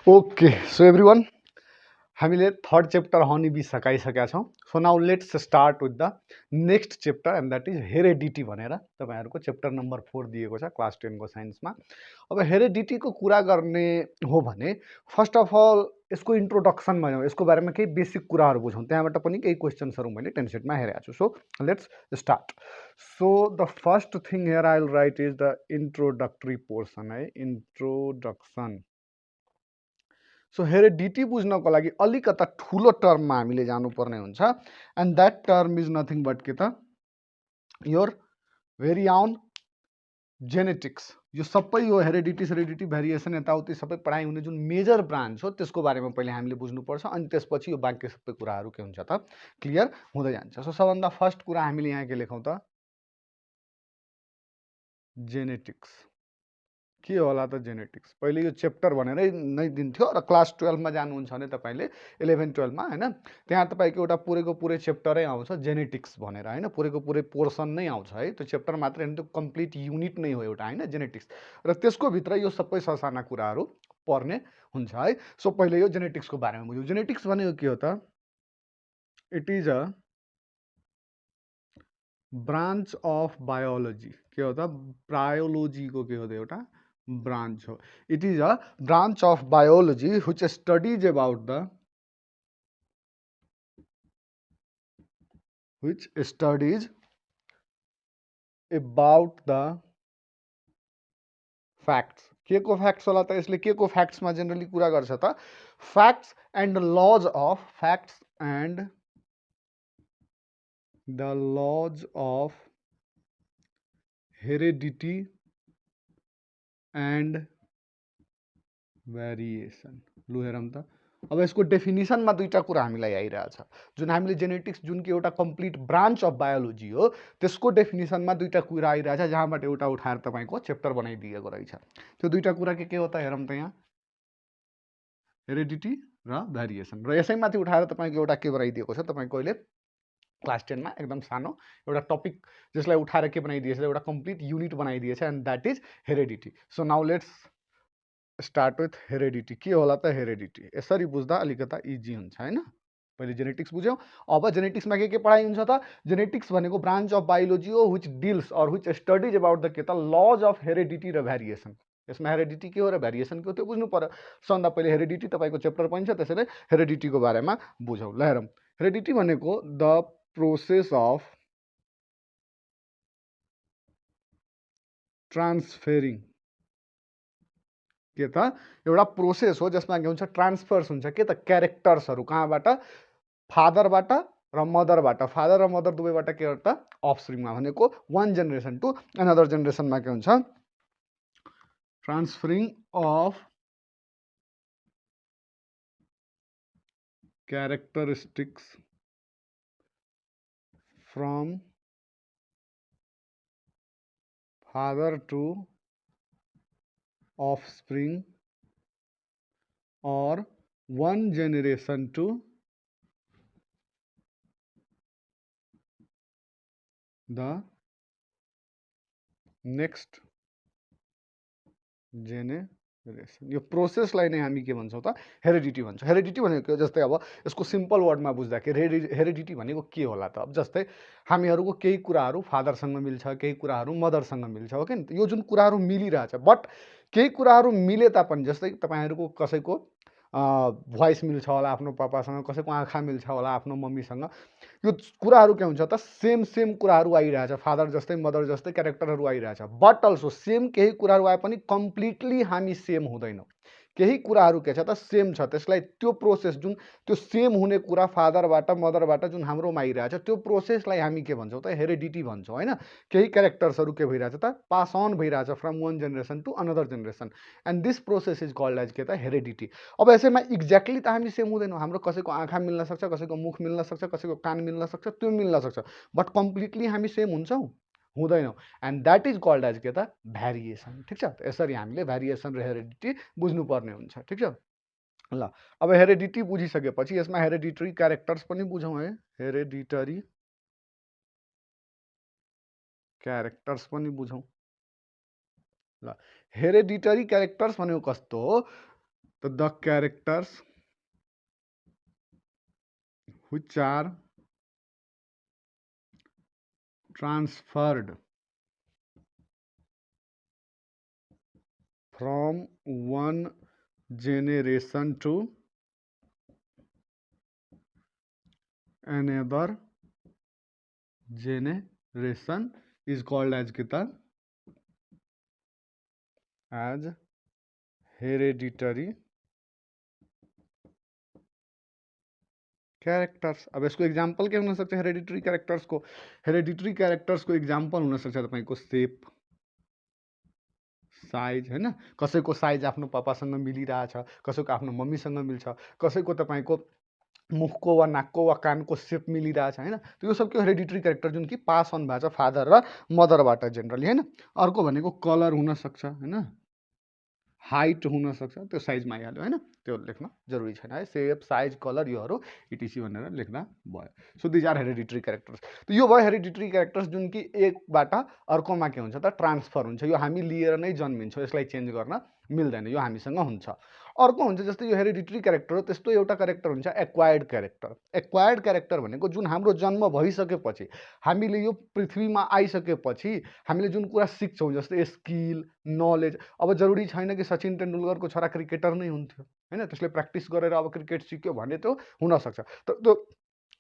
Okay so everyone हामीले third chapter honey bee सकाइसकेका छौँ. So now let's start with the next chapter and that is heredity भनेर तपाईँहरूको chapter number 4 दिएको छ class 10 को साइन्समा. अब हेरेडिटीको कुरा गर्ने हो भने फर्स्ट अफ अल यसको इन्ट्रोडक्सनमा जाउँ, यसको बारेमा केही बेसिक कुराहरू बुझौँ. त्यहाँबाट पनि केही क्वेसन्सहरू मैले 10 सेटमा हेरेको छु. So let's start. So the first thing here I will write is the introductory portion है, इन्ट्रोडक्सन. सो हेरेडिटी बुझ्नको लागि अलिकता ठुलो टर्ममा हामीले जानुपर्ने हुन्छ and that term is nothing but के त योर भेरी आउन जेनेटिक्स. यो सबै यो हेरिडिटी भेरिएसन यताउति सबै पढाइ हुने जुन मेजर ब्रान्च हो त्यसको बारेमा पहिले हामीले बुझ्नुपर्छ अनि त्यसपछि यो बाँकी सबै कुराहरू के हुन्छ त क्लियर हुँदै जान्छ. सो सबभन्दा फर्स्ट कुरा हामीले यहाँ के लेखौँ त जेनेटिक्स. के होला त जेनेटिक्स? पहिले यो चैप्टर भनेरै नै दिन्थ्यो र क्लास 12 मा जानुहुन्छ भने तपाईँले 11-12 मा हैन त्यहाँ तपाईँको एउटा पुरैको पुरै चैप्टरै आउँछ जेनेटिक्स भनेर हैन, पुरैको पुरै पोर्सन नै आउँछ है. त्यो चैप्टर मात्र हैन, त्यो कम्प्लिट युनिट नै हो एउटा हैन जेनेटिक्स. र त्यसको भित्र यो सबै ससाना कुराहरू पर्ने हुन्छ है. सो पहिले यो जेनेटिक्सको बारेमा बुझौँ. जेनेटिक्स भनेको के हो त? It is a branch of biology. के हो त? बायोलोजीको के हो त एउटा branch. It is a branch of biology which studies about the facts. के को facts होला त? यसले के को facts मा जनरली कुरा गर्छ त? Facts and laws of heredity and variation. लु हेरौँ त. अब यसको डेफिनेसनमा दुईटा कुरा हामीलाई आइरहेछ. जुन हामीले जेनेटिक्स जुन कि एउटा कम्प्लिट ब्रान्च अफ बायोलोजी हो त्यसको डेफिनेसनमा दुईटा कुरा आइरहेछ, जहाँबाट एउटा उठाएर तपाईँको चैप्टर बनाइदिएको रहेछ. त्यो दुईटा कुरा के हो त हेरौँ त. यहाँ हेरिडिटी र भेरिएसन. र यसैमाथि उठाएर तपाईँको एउटा के बनाइदिएको छ तपाईँको अहिले क्लास 10 मा एकदम सानो एउटा टपिक जसलाई उठाएर के बनाइदिएछ, एउटा कम्प्लिट युनिट बनाइदिएछ and that is heredity. So now let's start with heredity. के होला त हेरिडिटी? यसरी बुझ्दा अलिकता इजी हुन्छ हैन. पहिले जेनेटिक्स बुझ्यौँ. अब जेनेटिक्समा के पढाइ हुन्छ त? जेनेटिक्स भनेको ब्रान्च अफ बायोलोजी हो व्हिच डिल्स और व्हिच स्टडीज अबाउट द के त लज अफ हेरिडिटी र भेरिएसन. यसमा हेरिडिटी के हो र भेरिएसन के हो त्यो बुझ्नु पर्यो. सबभन्दा पहिले हेरिडिटी तपाईँको चैप्टर पनि छ, त्यसैले हेरिडिटीको बारेमा बुझौँ. ल हेरौँ. हेरिडिटी भनेको द प्रोसेस अफ ट्रान्सफेरिङ. के त एउटा प्रोसेस हो जसमा के हुन्छ ट्रान्सफर्स हुन्छ के त क्यारेक्टर्सहरू कहाँबाट? फादरबाट र मदरबाट. फादर र मदर दुवैबाट के हो त अफस्प्रिङमा भनेको वान जेनेरेसन टु अनदर जेनेरेसनमा के हुन्छ transferring of characteristics from father to offspring or one generation to the next generation. यो प्रोसेसलाई नै हामी के भन्छौँ त हेरिडिटी भन्छौँ. हेरिडिटी भनेको जस्तै अब यसको सिम्पल वर्डमा बुझ्दाखेरि हेरिडिटी भनेको के होला त? अब जस्तै हामीहरूको केही कुराहरू फादरसँग मिल्छ, केही कुराहरू मदरसँग मिल्छ हो कि. यो जुन कुराहरू मिलिरहेछ बट केही कुराहरू मिले तापनि जस्तै तपाईँहरूको कसैको भोइस मिल्छ होला आफ्नो पापासँग, कसैको आँखा मिल्छ होला आफ्नो मम्मीसँग. यो कुराहरू के हुन्छ त सेम कुराहरू आइरहेछ. फादर जस्तै मदर जस्तै क्यारेक्टरहरू आइरहेछ. बट अल्सो सेम केही कुराहरू आए पनि कम्प्लिटली हामी सेम हुँदैनौँ. केही कुराहरू के छ त सेम छ. त्यसलाई त्यो प्रोसेस जुन त्यो सेम हुने कुरा फादरबाट मदरबाट जुन हाम्रोमा आइरहेछ त्यो प्रोसेसलाई हामी के भन्छौँ त हेरिडिटी भन्छौँ हैन. केही क्यारेक्टर्सहरू के भइरहेछ त पास अन भइरहेछ from one generation to another generation and this process is called as के त हेरिडिटी. अब यसैमा एक्ज्याक्टली त हामी सेम हुँदैनौँ. हाम्रो कसैको आँखा मिल्न सक्छ, कसैको मुख मिल्न सक्छ, कसैको कान मिल्न सक्छ, त्यो मिल्न सक्छ. बट कम्प्लिटली हामी सेम हुन्छौँ हुँदैनौँ. And that is called as के त भेरिएसन. ठिक छ. यसरी हामीले भेरिएसन र हेरिडिटी बुझ्नुपर्ने हुन्छ. ठिक छ. ल अब हेरिडिटी बुझिसकेपछि यसमा हेरिडिटरी क्यारेक्टर्स पनि बुझौँ है. हेरिडिटरी क्यारेक्टर्स पनि बुझौँ. ल हेरिडिटरी क्यारेक्टर्स भनेको कस्तो हो त the characters which are transferred from one generation to another generation is called as kita as hereditary characters. अब यसको इक्जाम्पल के हुन सक्छ हेरेडिटरी क्यारेक्टर्सको? हेरेडिटरी क्यारेक्टर्सको इक्जाम्पल हुन सक्छ तपाईँको सेप, साइज, होइन? कसैको साइज आफ्नो पापासँग मिलिरहेछ, कसैको आफ्नो मम्मीसँग मिल्छ, कसैको तपाईँको मुखको वा नाकको वा कानको सेप मिलिरहेछ, होइन? त यो सब के हेरेडिटरी क्यारेक्टर जुन कि पास अन भएको छ फादर र मदरबाट जेनरली, होइन? अर्को भनेको कलर हुनसक्छ, होइन? हाइट हुनसक्छ, त्यो साइजमा आइहाल्यो, होइन? त्यो लेख्न जरुरी छैन है। सेप, साइज, कलर योहरू इटिसी भनेर लेख्न भयो। So these are hereditary characters. त यो भयो हेरिडिटरी क्यारेक्टर्स जुन कि एकबाट अर्कोमा के हुन्छ त ट्रान्सफर हुन्छ। यो हामी लिएर नै जन्मिन्छौँ, यसलाई चेन्ज गर्न मिल्दैन, यो हामीसँग हुन्छ। अर्को हुन्छ जस्तै यो हेरिडिटरी क्यारेक्टर हो, त्यस्तो एउटा क्यारेक्टर हुन्छ एक्वायर्ड क्यारेक्टर। एक्वायर्ड क्यारेक्टर भनेको जुन हाम्रो जन्म भइसकेपछि, हामीले यो पृथ्वीमा आइसकेपछि हामीले जुन कुरा सिक्छौँ, जस्तै स्किल, नलेज। अब जरुरी छैन कि सचिन तेन्दुलकरको छोरा क्रिकेटर नै हुन्थ्यो, होइन? त्यसले प्र्याक्टिस गरेर अब क्रिकेट सिक्यो भने त्यो हुनसक्छ। त्यो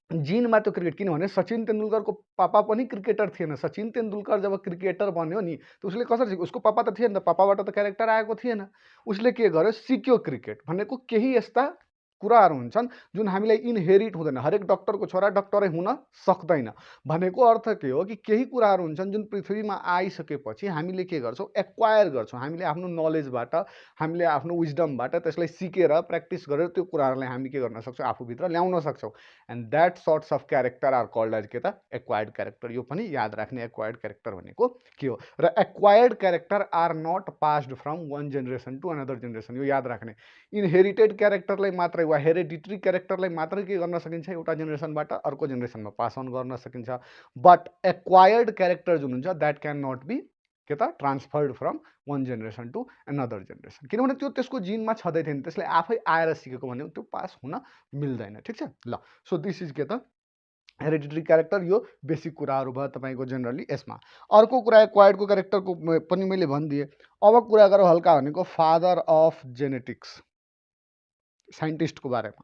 जिनमा त्यो क्रिकेट, किनभने सचिन तेन्दुलकरको पापा पनि क्रिकेटर थिएन। सचिन तेन्दुलकर जब क्रिकेटर बन्यो नि, त उसले कसरी सिक्यो? उसको पापा त थिएन, त पापाबाट त क्यारेक्टर आएको थिएन। उसले के गर्यो? सिक्यो क्रिकेट। भनेको केही यस्ता कुराहरू हुन्छन् जुन हामीलाई इनहेरिट हुँदैन। हरेक डक्टरको छोरा डक्टरै हुन सक्दैन। भनेको अर्थ के हो कि केही कुराहरू हुन्छन् जुन पृथ्वीमा आइसकेपछि हामीले के गर्छौँ? एक्वायर गर्छौँ। हामीले आफ्नो नलेजबाट, हामीले आफ्नो विजडमबाट त्यसलाई सिकेर प्र्याक्टिस गरेर त्यो कुराहरूलाई हामी के गर्न सक्छौँ? आफूभित्र ल्याउन सक्छौँ। And that sorts of character are called as के त एक्वायर्ड क्यारेक्टर। यो पनि याद राख्ने, एक्वायर्ड क्यारेक्टर भनेको के हो। र acquired character are not passed from one generation to another generation. यो याद राख्ने। इनहेरिटेड क्यारेक्टरलाई मात्रै वा हेरिडिटरी क्यारेक्टरलाई मात्रै के गर्न सकिन्छ? एउटा जेनेरेसनबाट अर्को जेनेरेसनमा पास अन गर्न सकिन्छ। बट एक्वायर्ड क्यारेक्टर जुन हुन्छ द्याट क्यान नट बी के त transferred from one generation to another generation. किनभने त्यो त्यसको जिनमा छँदै थिएन, त्यसले आफै आएर सिकेको भने त्यो पास हुन मिल्दैन। ठिक छ ल। सो दिस इज के त हेरिडिटरी क्यारेक्टर। यो बेसिक कुराहरू भयो तपाईँको जेनरली यसमा। अर्को कुरा एक्वायर्डको क्यारेक्टरको पनि मैले भनिदिएँ। अब कुरा गरौँ हल्का भनेको फादर अफ जेनेटिक्स, साइन्टिस्टको बारेमा।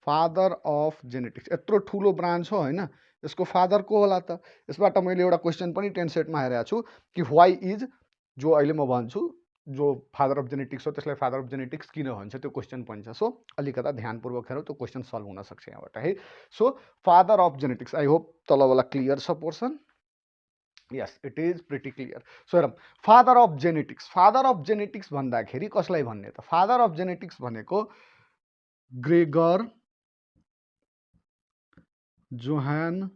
फादर अफ जेनेटिक्स यत्रो ठुलो ब्रान्च हो, होइन? यसको फादर को होला त? यसबाट मैले एउटा क्वेसन पनि 10 सेटमा हेरेको छु कि वाइ इज, जो अहिले म भन्छु, जो फादर अफ जेनेटिक्स हो त्यसलाई फादर अफ जेनेटिक्स किन भन्छ, त्यो क्वेसन पनि छ। सो अलिकता ध्यानपूर्वक हेरौँ, त्यो क्वेसन सल्भ हुनसक्छ यहाँबाट है। So father of genetics, I hope तलवाला क्लियर छ portion? Yes, it is pretty clear. So हेरौँ, father of genetics. Father of genetics भन्दाखेरि कसलाई भन्ने त? फादर अफ जेनेटिक्स भनेको ग्रेगर जोहान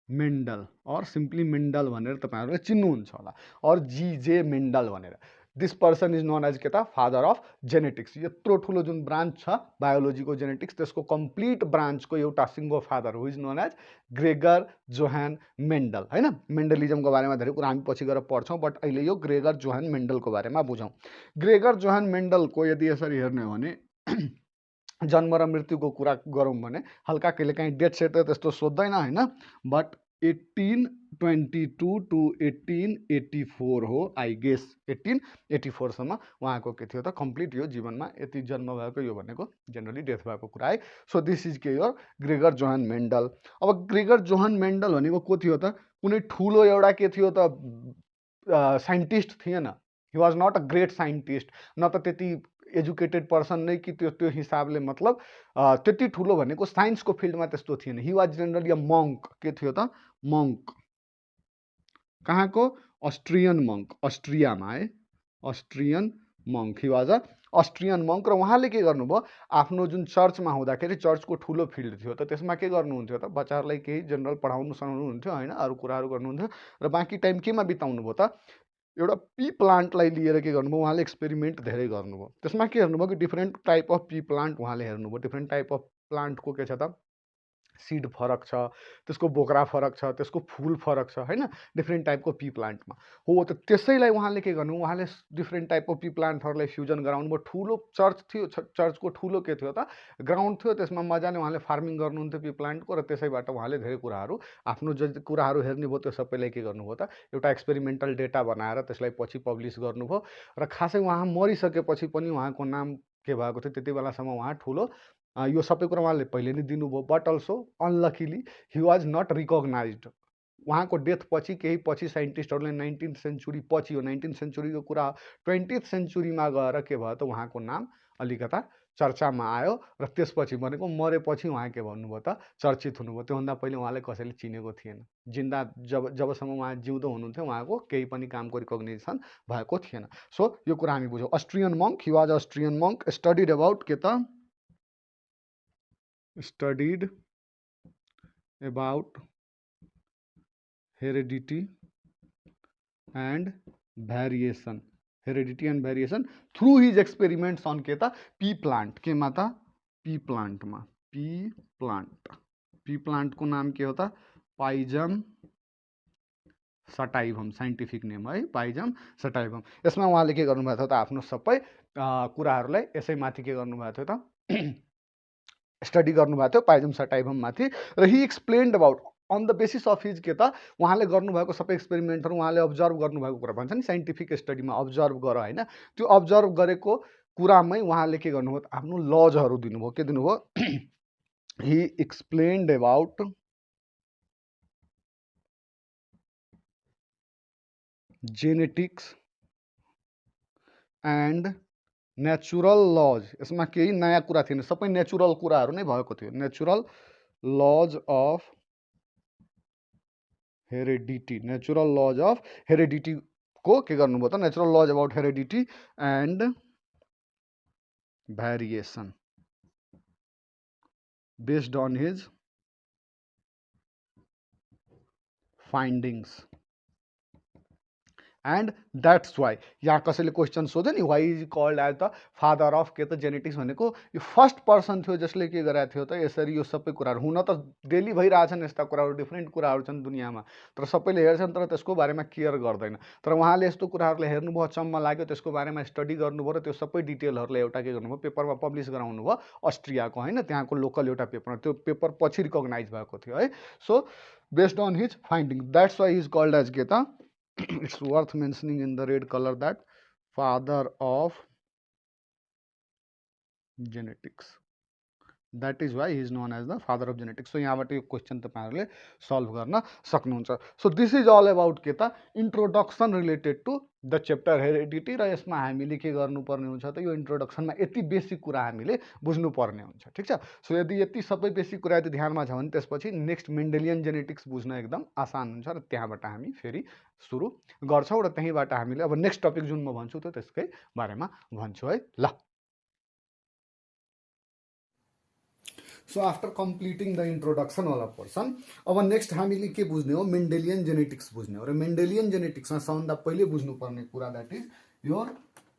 मेन्डल, और सिम्पली मेन्डल भनेर तपाईँहरूले चिन्नुहुन्छ होला, और जीजे मेन्डल भनेर। This person is known as के त फादर अफ जेनेटिक्स। यत्रो ठुलो जुन ब्रान्च छ बायोलोजीको जेनेटिक्स, त्यसको कम्प्लिट ब्रान्चको एउटा सिङ्गो father who is known as Gregor Johann Mendel, होइन? मेन्डलिजमको बारेमा धेरै कुरा हामी पछि गएर पढ्छौँ, बट अहिले यो ग्रेगर जोहान मेन्डलको बारेमा बुझौँ। ग्रेगर जोहान मेन्डलको यदि यसरी हेर्ने हो भने जन्म र मृत्युको कुरा गरौँ भने हल्का कहिलेकाहीँ डेट सेट त त्यस्तो सोध्दैन, होइन? बट 1822 टु 1884 हो, आई गेस 1884सम्म उहाँको के थियो त कम्प्लिट यो जीवनमा यति जन्म भएको, यो भनेको जेनरली डेथ भएको कुरा है। सो दिस इज के यो ग्रेगर जोहान मेन्डल। अब ग्रेगर जोहान मेन्डल भनेको को थियो त? कुनै ठुलो एउटा के थियो त साइन्टिस्ट थिएन। He was not a great scientist, न त त्यति एजुकेटेड पर्सन नै कि त्यो हिसाबले, मतलब त्यति ठुलो भनेको साइन्सको फिल्डमा त्यस्तो थिएन। He was generally a monk. के थियो त? मङ्क। कहाँको? अस्ट्रियन मङ्क, अस्ट्रियामा है, Austrian monk. He was a Austrian monk. र उहाँले के गर्नुभयो? आफ्नो जुन चर्चमा हुँदाखेरि चर्चको ठुलो फिल्ड थियो, त त्यसमा के गर्नुहुन्थ्यो त? बच्चाहरूलाई केही जनरल पढाउनु सनाउनुहुन्थ्यो, होइन? अरू कुराहरू गर्नुहुन्थ्यो, र बाँकी टाइम केमा बिताउनु भयो त? एउटा पी प्लान्टलाई लिएर के गर्नुभयो? उहाँले एक्सपेरिमेन्ट धेरै गर्नुभयो। त्यसमा के हेर्नुभयो कि different type of pea plant उहाँले हेर्नुभयो। डिफ्रेन्ट टाइप अफ प्लान्टको के छ त सिड फरक छ, त्यसको बोक्रा फरक छ, त्यसको फुल फरक छ हैन, डिफ्रेन्ट टाइपको पी प्लान्टमा हो। त त्यसैलाई उहाँले के गर्नु, उहाँले डिफ्रेन्ट टाइपको पी प्लान्टहरूलाई फ्युजन गराउनु भयो। ठुलो चर्च थियो, चर्चको ठुलो के थियो त ग्राउन्ड थियो, त्यसमा मजाले उहाँले फार्मिङ गर्नुहुन्थ्यो पी प्लान्टको, र त्यसैबाट उहाँले धेरै कुराहरू आफ्नो जति कुराहरू हेर्नुभयो त्यो सबैलाई के गर्नुभयो त एउटा एक्सपेरिमेन्टल डेटा बनाएर त्यसलाई पछि पब्लिस गर्नुभयो। र खासै उहाँ मरिसकेपछि पनि उहाँको नाम के भएको थियो, त्यति बेलासम्म उहाँ ठुलो यो सबै कुरा उहाँले पहिले नै दिनुभयो। But also unluckily he was not recognised. उहाँको डेथ पछि केही पछि साइन्टिस्टहरूले 19th सेन्चुरी पछि हो, 19th सेन्चुरीको कुरा 20th सेन्चुरीमा गएर के भयो त उहाँको नाम अलिकता चर्चामा आयो, र त्यसपछि भनेको मरेपछि उहाँ के भन्नुभयो त चर्चित हुनुभयो। त्योभन्दा पहिले उहाँलाई कसैले चिनेको थिएन। जिन्दा जबसम्म उहाँ जिउँदो हुनुहुन्थ्यो उहाँको केही पनि कामको रिकग्निसन भएको थिएन। सो यो कुरा हामी बुझौँ। Austrian monk, he was Austrian monk, studied about के त studied about heredity and variation, heredity and variation through his experiments on के त पी प्लान्ट, केमा त पी प्लान्टमा। पी प्लान्ट, पी प्लान्टको नाम के हो त पाइजम सटाइभम, साइन्टिफिक नेम है, पाइजम सटाइभम। यसमा उहाँले के गर्नुभएको थियो त आफ्नो सबै कुराहरूलाई यसैमाथि के गर्नुभएको थियो त स्टडी गर्नुभएको थियो पाइजम सटाइभम माथि। र he explained about on the basis of his के त उहाँले गर्नुभएको सबै एक्सपेरिमेन्टहरू उहाँले अब्जर्भ गर्नुभएको कुरा भन्छ नि साइन्टिफिक स्टडीमा अब्जर्भ गर होइन, त्यो अब्जर्भ गरेको कुरामै उहाँले के गर्नुभयो आफ्नो लजहरू दिनुभयो। के दिनुभयो? He explained about genetics and natural law. यसमा केही नयाँ कुरा थिएन, सबै नेचुरल कुराहरू नै भएको थियो। Natural laws of heredity, natural laws of heredity को के गर्नुभयो त natural laws about heredity and variation based on his findings. And that's why, यहाँ कसैले क्वेसन सोध्यो नि why is called as the father of के त जेनेटिक्स भनेको यो फर्स्ट पर्सन थियो जसले के गरेको थियो त यसरी यो सबै कुराहरू। हुन त डेली भइरहेछन् यस्ता कुराहरू, डिफ्रेन्ट कुराहरू छन् दुनियाँमा, तर सबैले हेर्छन् तर त्यसको बारेमा केयर गर्दैन। तर उहाँले यस्तो कुराहरूलाई हेर्नुभयो, अचम्म लाग्यो, त्यसको बारेमा स्टडी गर्नुभयो र त्यो सबै डिटेलहरूलाई एउटा के गर्नुभयो पेपरमा पब्लिस गराउनु भयो, अस्ट्रियाको होइन, त्यहाँको लोकल एउटा पेपरमा। त्यो पेपर पछि रिकग्नाइज भएको थियो है। So based on his finding, that's why is called as के त it's worth mentioning in the red color that father of genetics, that is why he is known as the father of genetics. so यहाँबाट यो question तपाईहरुले solve गर्न सक्नुहुन्छ। So this is all about के त introduction related to the chapter heredity. र यसमा हामीले के गर्नुपर्ने हुन्छ त यो इन्ट्रोडक्सनमा यति बेसिक कुरा हामीले बुझ्नुपर्ने हुन्छ, ठिक छ। सो यदि यति सबै बेसिक कुरा यदि ध्यानमा छ भने त्यसपछि नेक्स्ट मेन्डेलियन जेनेटिक्स बुझ्न एकदम आसान हुन्छ, र त्यहाँबाट हामी फेरि सुरु गर्छौँ, र त्यहीँबाट हामीले अब नेक्स्ट टपिक जुन म भन्छु त्यो त्यसकै बारेमा भन्छु है। ल, so after completing the introduction वाला पोर्सन अब नेक्स्ट हामीले के बुझ्ने हो, मेन्डेलियन जेनेटिक्स बुझ्ने हो। र मेन्डेलियन जेनेटिक्समा सबभन्दा पहिले बुझ्नुपर्ने कुरा that is your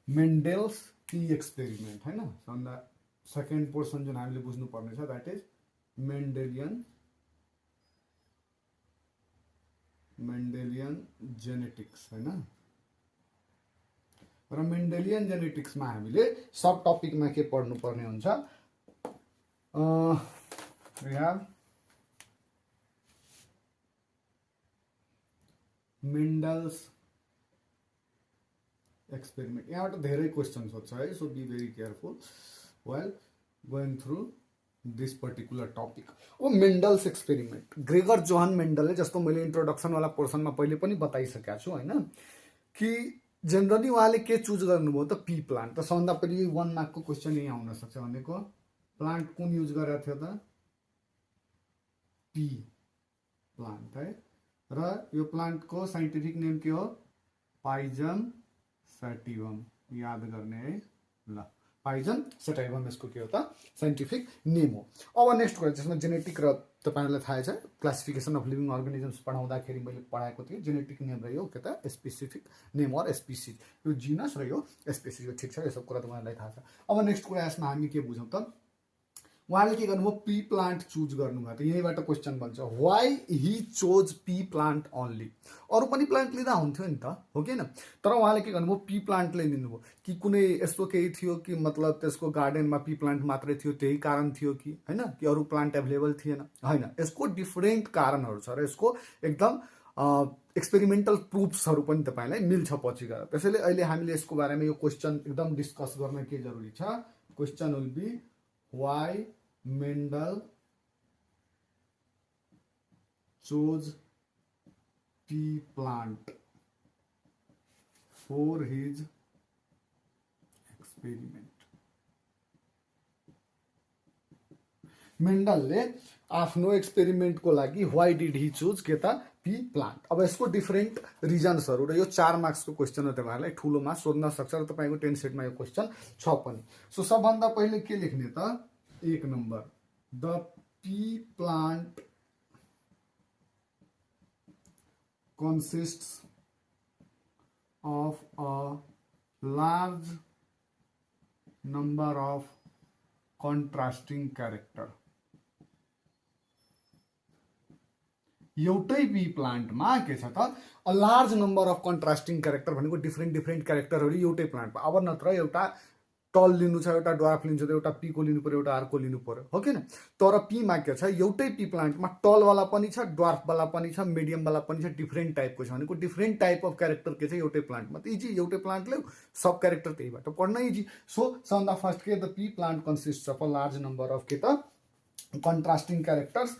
Mendel's tea experiment होइन। सबभन्दा सेकेन्ड पोर्सन जुन हामीले बुझ्नुपर्ने छ द्याट इज मेन्डेलियन जेनेटिक्स होइन। र मेन्डेलियन जेनेटिक्समा हामीले सब टपिकमा के पढ्नुपर्ने हुन्छ, we have Mendel's experiment। यहाँबाट धेरै क्वेसन सोध्छ है, so be very careful while going through this particular topic। Oh Mendel's experiment, Gregor Johann मेन्डलले, जस्तो मैले इन्ट्रोडक्सन वाला पोर्सनमा पहिले पनि बताइसकेको छु होइन, कि जेनरली उहाँले के चुज गर्नुभयो त पी प्लान्ट। त सबभन्दा पहिले 1 मार्कको क्वेसन यही आउन सक्छ भनेको प्लान्ट कुन युज गरेको थियो त पी प्लान्ट है। र यो प्लान्टको साइन्टिफिक नेम के हो, पाइजम सटाइभम, याद गर्ने है ल, पाइजम सटाइभम यसको के हो त साइन्टिफिक नेम हो। अब नेक्स्ट कुरा जसमा जेनेटिक र तपाईहरुलाई थाहा छ क्लासिफिकेसन अफ लिभिङ अर्गानिजम्स पढाउँदाखेरि मैले पढाएको थिएँ, जेनेटिक नेम र यो के त स्पेसिफिक नेम अर स्पिसिज, यो जिनस र यो स्पेसिज, ठिक छ, यो सब कुरा तपाईहरुलाई थाहा छ। अब नेक्स्ट कुरा यसमा हामी के बुझौँ त उहाँले के गर्नुभयो पी प्लान्ट चुज गर्नुभयो। त यहीँबाट क्वेसन बन्छ why he chose pea plant only. अरू पनि प्लान्ट लिँदा हुन्थ्यो नि त, हो कि होइन? तर उहाँले के गर्नुभयो पी प्लान्टले लिनुभयो। कि कुनै यस्तो केही थियो कि मतलब त्यसको गार्डनमा पी प्लान्ट मात्रै थियो त्यही कारण थियो कि होइन, कि अरू प्लान्ट एभाइलेबल थिएन? होइन, यसको डिफरेन्ट कारणहरू छ र यसको एकदम एक्सपेरिमेन्टल प्रुफ्सहरू पनि तपाईँलाई मिल्छ पछि गएर। त्यसैले अहिले हामीले यसको बारेमा यो क्वेसन एकदम डिस्कस गर्न के जरुरी छ? Question will be why Mendel chose tea plant for his experiment. मेन्डलले आफ्नो एक्सपेरिमेन्टको लागि वाइ डिड हि चुज के त पी प्लान्ट। अब यसको डिफरेन्ट रिजन्सहरू र यो 4 मार्क्सको क्वेसन हो, तपाईँहरूलाई ठुलोमा सोध्न सक्छ र तपाईँको 10 सेटमा यो क्वेसन छ पनि। सो सबभन्दा पहिले के लेख्ने त? 1 number the pea plant consists of a large number of contrasting character। एउटै पी प्लान्टमा के छ त a large number of contrasting character भनेको डिफ्रेन्ट डिफ्रेन्ट क्यारेक्टरहरू एउटै प्लान्टमा। अब नत्र एउटा टल लिनु छ, एउटा ड्वार्फ लिनु छ, एउटा पीको लिनु पर्यो, एउटा आरको लिनु पर्यो, हो कि न? तर पीमा के छ, एउटै पी प्लान्टमा टलवाला पनि छ, ड्वार्फवाला पनि छ, मिडियमवाला पनि छ, डिफ्रेन्ट टाइपको छ भनेको डिफ्रेन्ट टाइप अफ क्यारेक्टर के छ एउटै प्लान्टमा। त इजी, एउटै प्लान्ट ल्याऊ, सब क्यारेक्टर त्यहीबाट पढ्न इजी। सो सबभन्दा फर्स्ट के the pea plant consist of a large number of के त कन्ट्रास्टिङ क्यारेक्टर्स।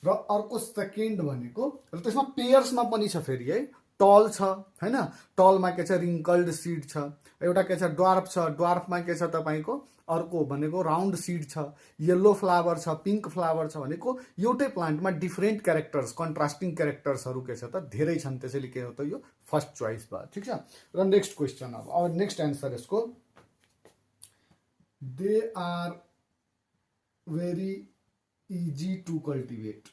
र अर्को सेकेन्ड भनेको र त्यसमा पेयर्समा पनि छ फेरि है, टल छ हैन, टलमा के छ रिङ्कल्ड सिड छ, एउटा के छ ड्वार्फ छ, ड्वार्फमा के छ तपाईँको अर्को भनेको राउन्ड सिड छ, येल्लो फ्लावर छ, पिङ्क फ्लावर छ भनेको एउटै प्लान्टमा डिफ्रेन्ट क्यारेक्टर्स कन्ट्रास्टिङ क्यारेक्टर्सहरू के छ त धेरै छन्। त्यसैले के हो त यो फर्स्ट चोइस भयो, ठिक छ? र नेक्स्ट क्वेसन अब नेक्स्ट एन्सर यसको they are very easy to cultivate.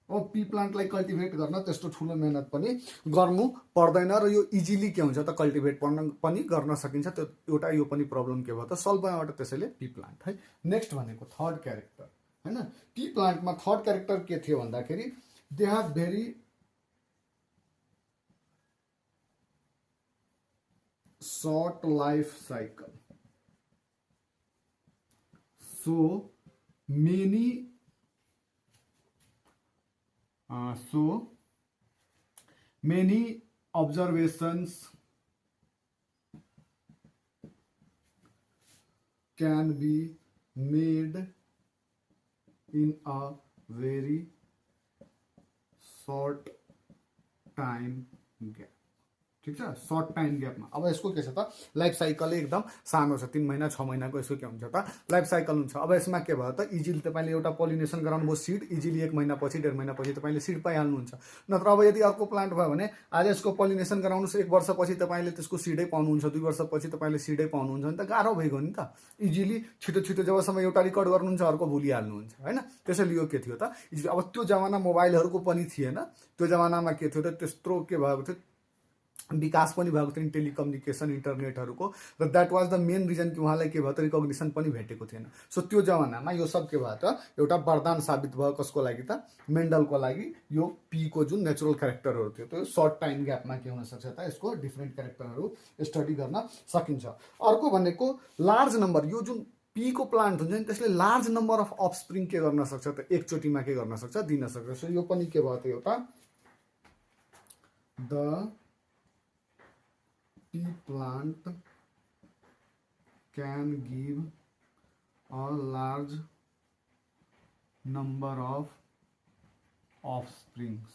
अब पी प्लान्टलाई कल्टिभेट गर्न त्यस्तो ठुलो मेहनत पनि गर्नु पर्दैन र यो इजिली के हुन्छ त कल्टिभेट पनि गर्न सकिन्छ। त्यो एउटा यो पनि प्रब्लम के भयो त सल्भ भयोबाट, त्यसैले पी प्लान्ट है। नेक्स्ट भनेको थर्ड क्यारेक्टर हैन। पी प्लान्टमा थर्ड क्यारेक्टर के थियो भन्दाखेरि they have very short life cycle. So many observations can be made in a very short time gap, ठिक छ? सर्ट टाइम ग्यापमा। अब यसको के छ त लाइफ साइकल एकदम सानो छ, 3 महिना 6 महिनाको यसको के हुन्छ त लाइफ साइकल हुन्छ। अब यसमा के भयो त इजिली तपाईँले एउटा पोलिनेसन गराउनुभयो सिड, इजिली 1 महिनापछि 1.5 महिनापछि तपाईँले सिड पाइहाल्नुहुन्छ। नत्र अब यदि अर्को प्लान्ट भयो भने आज यसको पोलिनेसन गराउनुहोस्, 1 वर्षपछि तपाईँले त्यसको सिडै पाउनुहुन्छ, 2 वर्षपछि तपाईँले सिडै पाउनुहुन्छ भने त गाह्रो भइगयो नि त। इजिली छिटो छिटो जबसम्म एउटा रिकर्ड गर्नुहुन्छ अर्को भुलिहाल्नुहुन्छ होइन। त्यसैले यो के थियो त इजिली। अब त्यो जमाना मोबाइलहरूको पनि थिएन, त्यो जमानामा के थियो त त्यत्रो के भएको थियो विकास पनि भएको थियो टेलिकम्युनिकेसन इन्टरनेटहरूको, र that was the main reason कि उहाँलाई के भयो त रिकग्निसन पनि भेटेको थिएन। सो त्यो जमानामा यो सब के भयो त एउटा वरदान साबित भयो कसको लागि त मेन्डलको लागि। यो पीको जुन नेचुरल क्यारेक्टरहरू थियो त्यो सर्ट टाइम ग्यापमा के हुनसक्छ त यसको डिफ्रेन्ट क्यारेक्टरहरू स्टडी गर्न सकिन्छ। अर्को भनेको लार्ज नम्बर, यो जुन पीको प्लान्ट हुन्छ नि त्यसले लार्ज नम्बर अफ अफस्प्रिङ के गर्न सक्छ त एकचोटिमा के गर्न सक्छ दिन सक्छ। सो यो पनि के भयो त एउटा the pea plant can give a large number of offsprings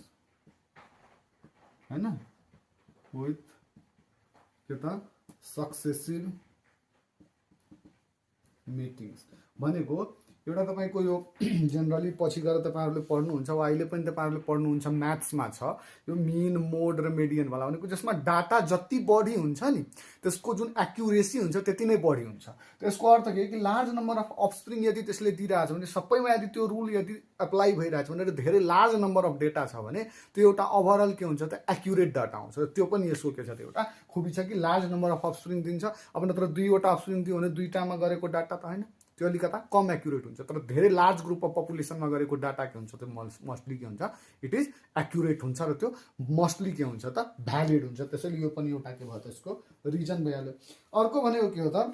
हैन with के त successive meetings। भनेको एउटा तपाईँको यो जेनरली पछि गएर तपाईँहरूले पढ्नुहुन्छ वा अहिले पनि तपाईँहरूले पढ्नुहुन्छ म्याथ्समा छ यो मिन मोड र मेडियनवाला भनेको जसमा डाटा जति बढी हुन्छ नि त्यसको जुन एक्युरेसी हुन्छ त्यति नै बढी हुन्छ। त्यसको अर्थ के कि लार्ज नम्बर अफ अफस्प्रिङ यदि त्यसले दिइरहेछ भने सबैमा यदि त्यो रुल यदि एप्लाई भइरहेछ भने र धेरै लार्ज नम्बर अफ डेटा छ भने त्यो एउटा ओभरअल के हुन्छ त एक्युरेट डाटा आउँछ। त्यो पनि यसको के छ त्यो एउटा खुबी छ कि लार्ज नम्बर अफ अफस्प्रिङ दिन्छ। अब नत्र दुईवटा अफस्प्रिङ दियो भने दुईटामा गरेको डाटा त होइन, त्यो अलिकता कम एक्युरेट हुन्छ। तर धेरै लार्ज ग्रुप अफ पपुलेसनमा गरेको डाटा के हुन्छ त्यो मोस्टली के हुन्छ इट इज एक्युरेट हुन्छ र त्यो मोस्टली के हुन्छ त भ्यालिड हुन्छ। त्यसैले यो पनि एउटा के भयो त्यसको रिजन भइहाल्यो। अर्को भनेको के हो त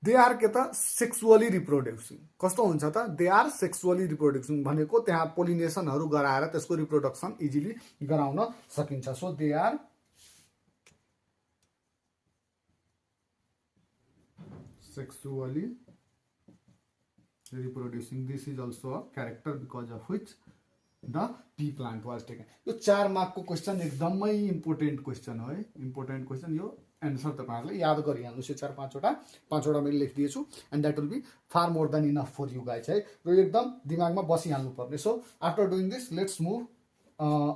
दे आर के त सेक्सुअली रिप्रोड्युसिङ। कस्तो हुन्छ त दे आर सेक्सुअली रिप्रोड्युसिङ भनेको त्यहाँ पोलिनेसनहरू गराएर त्यसको रिप्रोडक्सन इजिली गराउन सकिन्छ। So they are sexually reproducing. This is also a character because of which the pea plant was taken. यो 4 मार्कको क्वेशन एकदमै इम्पोर्टेन्ट क्वेशन हो है, इम्पोर्टेन्ट क्वेशन। यो एन्सर तपाईहरुले याद गरिहाल्नुस्। यो 4-5वटा मैले लेखिदिएछु and that will be far more than enough for you guys है। र एकदम दिमागमा बसिहाल्नु पर्ने। So after doing this let's move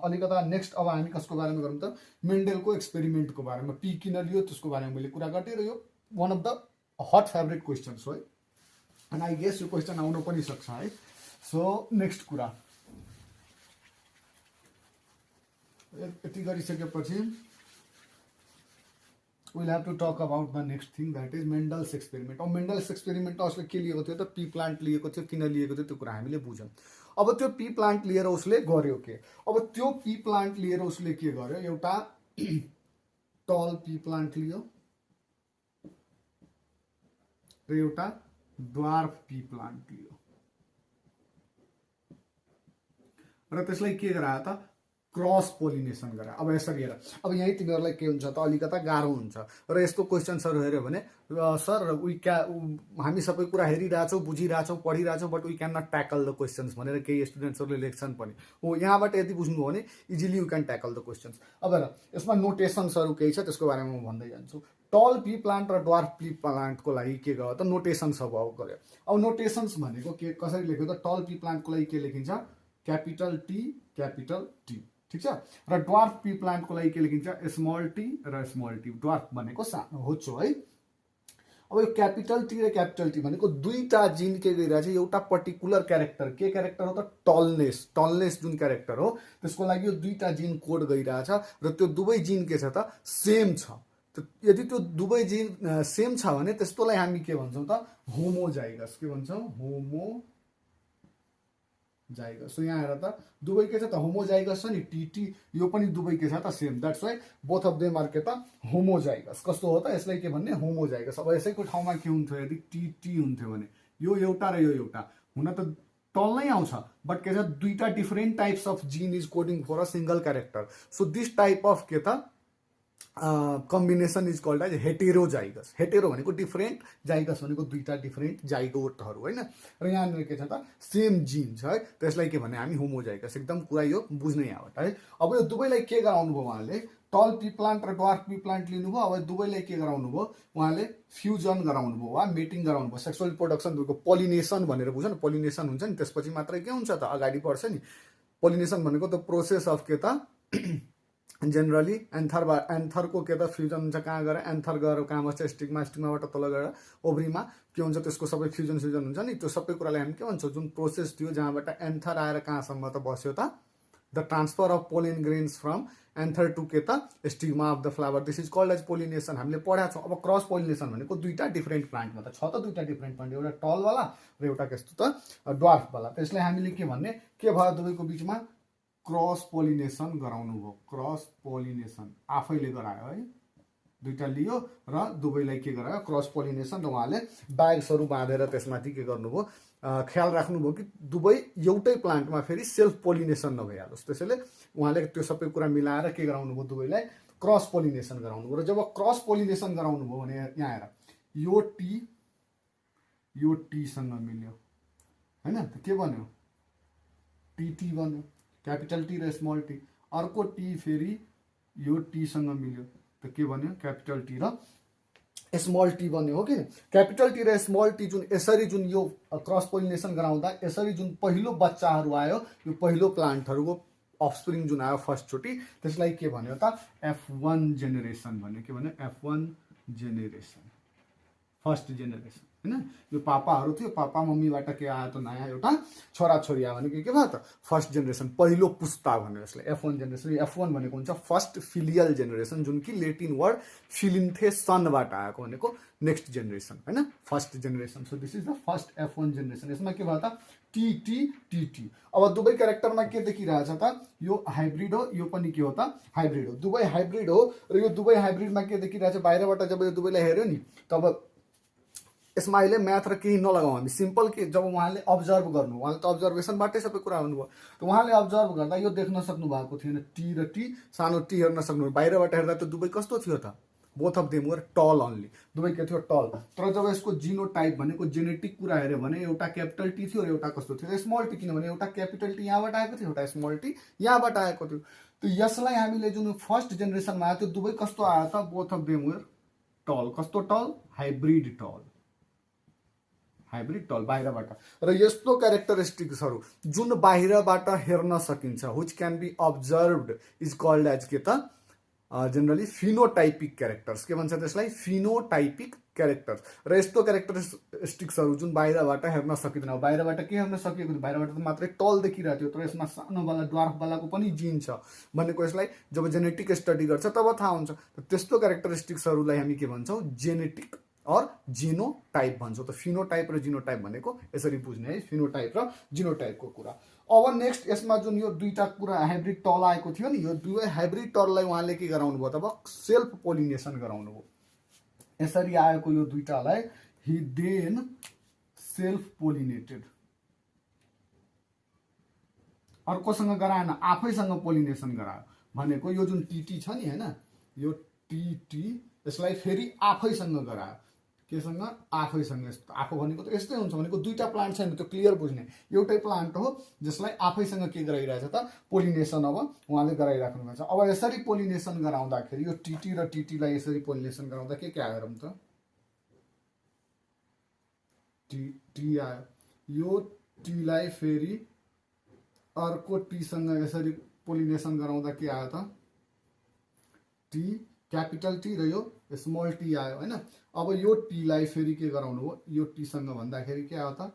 अलिकता नेक्स्ट। अब हामी कसको बारेमा गरौँ त मेन्डलको एक्सपेरिमेन्टको बारेमा। पी किन लियो त्यसको बारेमा मैले कुरा गरेँ र यो one of the hot favourite question हो है एन्ड आई गेस यो क्वेश्चन आउन पनि सक्छ है। सो नेक्स्ट कुरा यति गरिसकेपछि will have to talk about the next thing that is Mendel's experiment. अब मेन्डल्स एक्सपेरिमेन्ट उसले के लिएको थियो त पी प्लान्ट लिएको थियो। किन लिएको थियो त्यो कुरा हामीले बुझ्यौँ। अब त्यो पी प्लान्ट लिएर उसले गर्यो के, अब त्यो पी प्लान्ट लिएर उसले के गर्यो एउटा टल पी प्लान्ट लियो र एउटा ड्वार्फ पी प्लान्ट लियो र त्यसलाई के गरायो त क्रस पोलिनेसन गरायो। अब यसरी हेर, अब यही तिमीहरूलाई के हुन्छ त अलिकता गाह्रो हुन्छ र यस्तो क्वेशन्सहरू हेऱ्यो भने सर हामी सबै कुरा हेरिरहेछौँ बुझिरहेछौँ पढिरहेछौँ but we can not tackle the questions भनेर केही स्टुडेन्ट्सहरूले लेख्छन् पनि। हो यहाँबाट यदि बुझ्नुभयो भने easily you can tackle the questions. अब हेर यसमा नोटेसन्सहरू केही छ त्यसको बारेमा म भन्दै जान्छु। टल पी प्लान्ट र ड्वार्फ पी प्लान्टको लागि के गर्यो त नोटेसन्स अब गर्यो। अब नोटेसन्स भनेको के कसरी लेख्यो त टल पी प्लान्टको लागि के लेखिन्छ क्यापिटल टी ठीक छ र ड्वार्फ पी प्लान्टको लागि के लेखिन्छ स्मल टी र स्मल टी। ड्वार्फ भनेको सानो होचो है। अब यो क्यापिटल टी र क्यापिटल टी भनेको दुईटा जिन के गरिरहेछ एउटा पर्टिकुलर क्यारेक्टर के क्यारेक्टर हो त टलनेस जुन क्यारेक्टर हो त्यसको लागि यो दुईटा जिन कोड गइरहेछ र त्यो दुवै जिन के छ त सेम छ। यदि त्यो दुवै जिन सेम छ भने त्यस्तोलाई हामी के भन्छौँ त होमोजाइगस। के भन्छौँ होमोजाइगस। सो यहाँ हेर त दुवै के छ त होमोजाइगस छ नि टी यो पनि दुवै के छ त same. That's why both of them are के त होमोजाइगस। कस्तो हो त यसलाई के भन्ने होमोजाइगस। अब यसैको ठाउँमा के हुन्थ्यो यदि टी हुन्थ्यो भने यो एउटा र यो एउटा हुन त टल नै आउँछ बट के छ दुईटा different types of gene is coding for a single character. So this type of के त combination is called as heterozygous. Hetero भनेको डिफरेन्ट, जाइगस भनेको दुईटा डिफरेन्ट जाइगोटहरू होइन। र यहाँनिर के छ त सेम जिन छ है त्यसलाई के भन्ने हामी होमोजाइगस। एकदम कुरा यो बुझ्नै यहाँबाट है। अब यो दुवैलाई के गराउनु भयो उहाँले टल पी प्लान्ट र ड्वार्फ पी प्लान्ट लिनुभयो। अब दुवैलाई के गराउनु भयो उहाँले फ्युजन गराउनु भयो वा मेटिङ गराउनु भयो। सेक्सुअल रिप्रोडक्सन पोलिनेसन भनेर बुझ्छ नि, पोलिनेसन हुन्छ नि त्यसपछि मात्रै के हुन्छ त अगाडि बढ्छ नि। पोलिनेसन भनेको त प्रोसेस अफ के त जेनरली एन्थरको के त फ्युजन हुन्छ कहाँ गएर एन्थर गएर कहाँ बस्छ स्टिग्माबाट तल गएर ओभ्रीमा के हुन्छ त्यसको सबै फ्युजन हुन्छ नि त्यो सबै कुरालाई हामी के भन्छौँ जुन प्रोसेस थियो जहाँबाट एन्थर आएर कहाँसम्म त बस्यो त the transfer of pollen grains from anther to के त stigma of the flower this is called as pollination. हामीले पढाएको छौँ। अब क्रस पोलिनेसन भनेको दुईटा डिफरेन्ट प्लान्टमा त छ त दुईटा डिफरेन्ट प्लान्ट एउटा टलवाला र एउटा कस्तो त ड्वार्फवाला। त्यसलाई हामीले के भन्ने के भयो दुवैको बिचमा क्रस पोलिनेसन गराउनु भयो। क्रस पोलिनेसन आफैले गरायो है दुईटा लियो र दुवैलाई के गरायो क्रस पोलिनेसन। र उहाँले ब्याग्सहरू बाँधेर त्यसमाथि के गर्नुभयो ख्याल राख्नुभयो कि दुवै एउटै प्लान्टमा फेरि सेल्फ पोलिनेसन नभइहालोस्। त्यसैले उहाँले त्यो सबै कुरा मिलाएर के गराउनु भयो दुवैलाई क्रस पोलिनेसन गराउनु भयो। र जब क्रस पोलिनेसन गराउनु भयो भने यहाँ हेर यो टीसँग मिल्यो होइन त के बन्यो टी बन्यो क्यापिटल टी र स्मल टी। अर्को टी फेरि यो टीसँग मिल्यो त के बन्यो क्यापिटल टी र स्मल टी बन्यो हो कि क्यापिटल टी र स्मल टी जुन यसरी जुन यो क्रस पोलिनेसन गराउँदा यसरी जुन पहिलो बच्चाहरू आयो यो पहिलो प्लान्टहरूको अफस्प्रिङ जुन आयो फर्स्टचोटि त्यसलाई के भन्यो त F1 जेनेरेसन भन्यो के भन्यो F1 जेनेरेसन फर्स्ट जेनेरेसन हैन यो पापाहरू थियो पापा मम्मीबाट के आयो त नयाँ एउटा छोराछोरी आयो भने के भयो त फर्स्ट जेनेरेसन पहिलो पुस्ता भन्यो यसलाई F1 जेनेरेसन F1 भनेको हुन्छ फर्स्ट फिलियल जेनेरेसन जुन कि लेटिन वर्ड फिलिन्थेसनबाट आएको भनेको नेक्स्ट जेनेरेसन हैन first generation so this is the first F1 generation यसमा के भयो त टी अब दुवै क्यारेक्टरमा के देखिरहेछ त यो हाइब्रिड हो यो पनि के हो त हाइब्रिड हो दुवै हाइब्रिड हो र यो दुवै हाइब्रिडमा के देखिरहेछ बाहिरबाट जब यो दुवैलाई हेर्यो नि तब यसमा अहिले म्याथ र केही नलगाउँ हामी सिम्पल के जब उहाँले अब्जर्भ गर्नु उहाँले त अब्जर्भेसनबाटै सबै कुरा हुनुभयो त उहाँले अब्जर्भ गर्दा यो देख्न सक्नु भएको थिएन टी र टी सानो टी हेर्न सक्नु बाहिरबाट हेर्दा त दुवै कस्तो थियो त बोथ अफ देम वर टल अन्ली दुवै के थियो टल तर जब यसको जिनोटाइप भनेको जेनेटिक कुरा हेऱ्यो भने एउटा क्यापिटल टी थियो र एउटा कस्तो थियो स्मल टी किनभने एउटा क्यापिटल टी यहाँबाट आएको थियो एउटा स्मल टी यहाँबाट आएको थियो त यसलाई हामीले जुन फर्स्ट जेनेरेसनमा आयो त्यो दुवै कस्तो आयो त बोथ अफ देम वर टल कस्तो टल हाइब्रिड टल बाहिरबाट र यस्तो क्यारेक्टरिस्टिक्सहरू जुन बाहिरबाट हेर्न सकिन्छ which can be observed is called as के त जनरली फिनोटाइपिक क्यारेक्टर्स के भन्छ त्यसलाई फिनोटाइपिक क्यारेक्टर्स र यस्तो क्यारेक्टरिस्टिक्सहरू जुन बाहिरबाट हेर्न सकिँदैन बाहिरबाट के हेर्न सकिएको थियो बाहिरबाट त मात्रै टल देखिरहेको थियो तर यसमा सानोवाला ड्वार्फवालाको पनि जिन छ भनेको यसलाई जब जेनेटिक स्टडी गर्छ तब थाहा हुन्छ त्यस्तो क्यारेक्टरिस्टिक्सहरूलाई हामी के भन्छौँ जेनेटिक और जिनोटाइप भन्छौँ त फिनोटाइप र जिनोटाइप भनेको यसरी बुझ्ने है फिनोटाइप र जिनोटाइपको कुरा अब नेक्स्ट यसमा जुन यो दुईटा कुरा हाइब्रिड टल आएको थियो नि यो दुवै हाइब्रिड टललाई उहाँले के गराउनु भयो तब सेल्फ पोलिनेसन गराउनु भयो यसरी आएको यो दुईटालाई ही देन सेल्फ पोलिनेटेड अर्कोसँग गराएन आफैसँग पोलिनेसन गरायो भनेको यो जुन टीटी छ नि हैन यो टीटी यसलाई फेरि आफैसँग गरायो केसँग आफैसँग आफू भनेको त यस्तै हुन्छ भनेको दुईटा प्लान्ट छैन त्यो क्लियर बुझ्ने एउटै प्लान्ट हो जसलाई आफैसँग के गराइरहेछ त पोलिनेसन अब उहाँले गराइराख्नु भएको छ अब यसरी पोलिनेसन गराउँदाखेरि यो टीटी र टीटीलाई यसरी पोलिनेसन गराउँदा के आयो हेरौँ त टी आयो यो टीलाई फेरि अर्को टीसँग यसरी पोलिनेसन गराउँदा के आयो त टी क्यापिटल टी र यो स्मल टी आयो हैन अब यो टीलाई फेरि के गराउनु हो यो टीसँग भन्दाखेरि के आयो त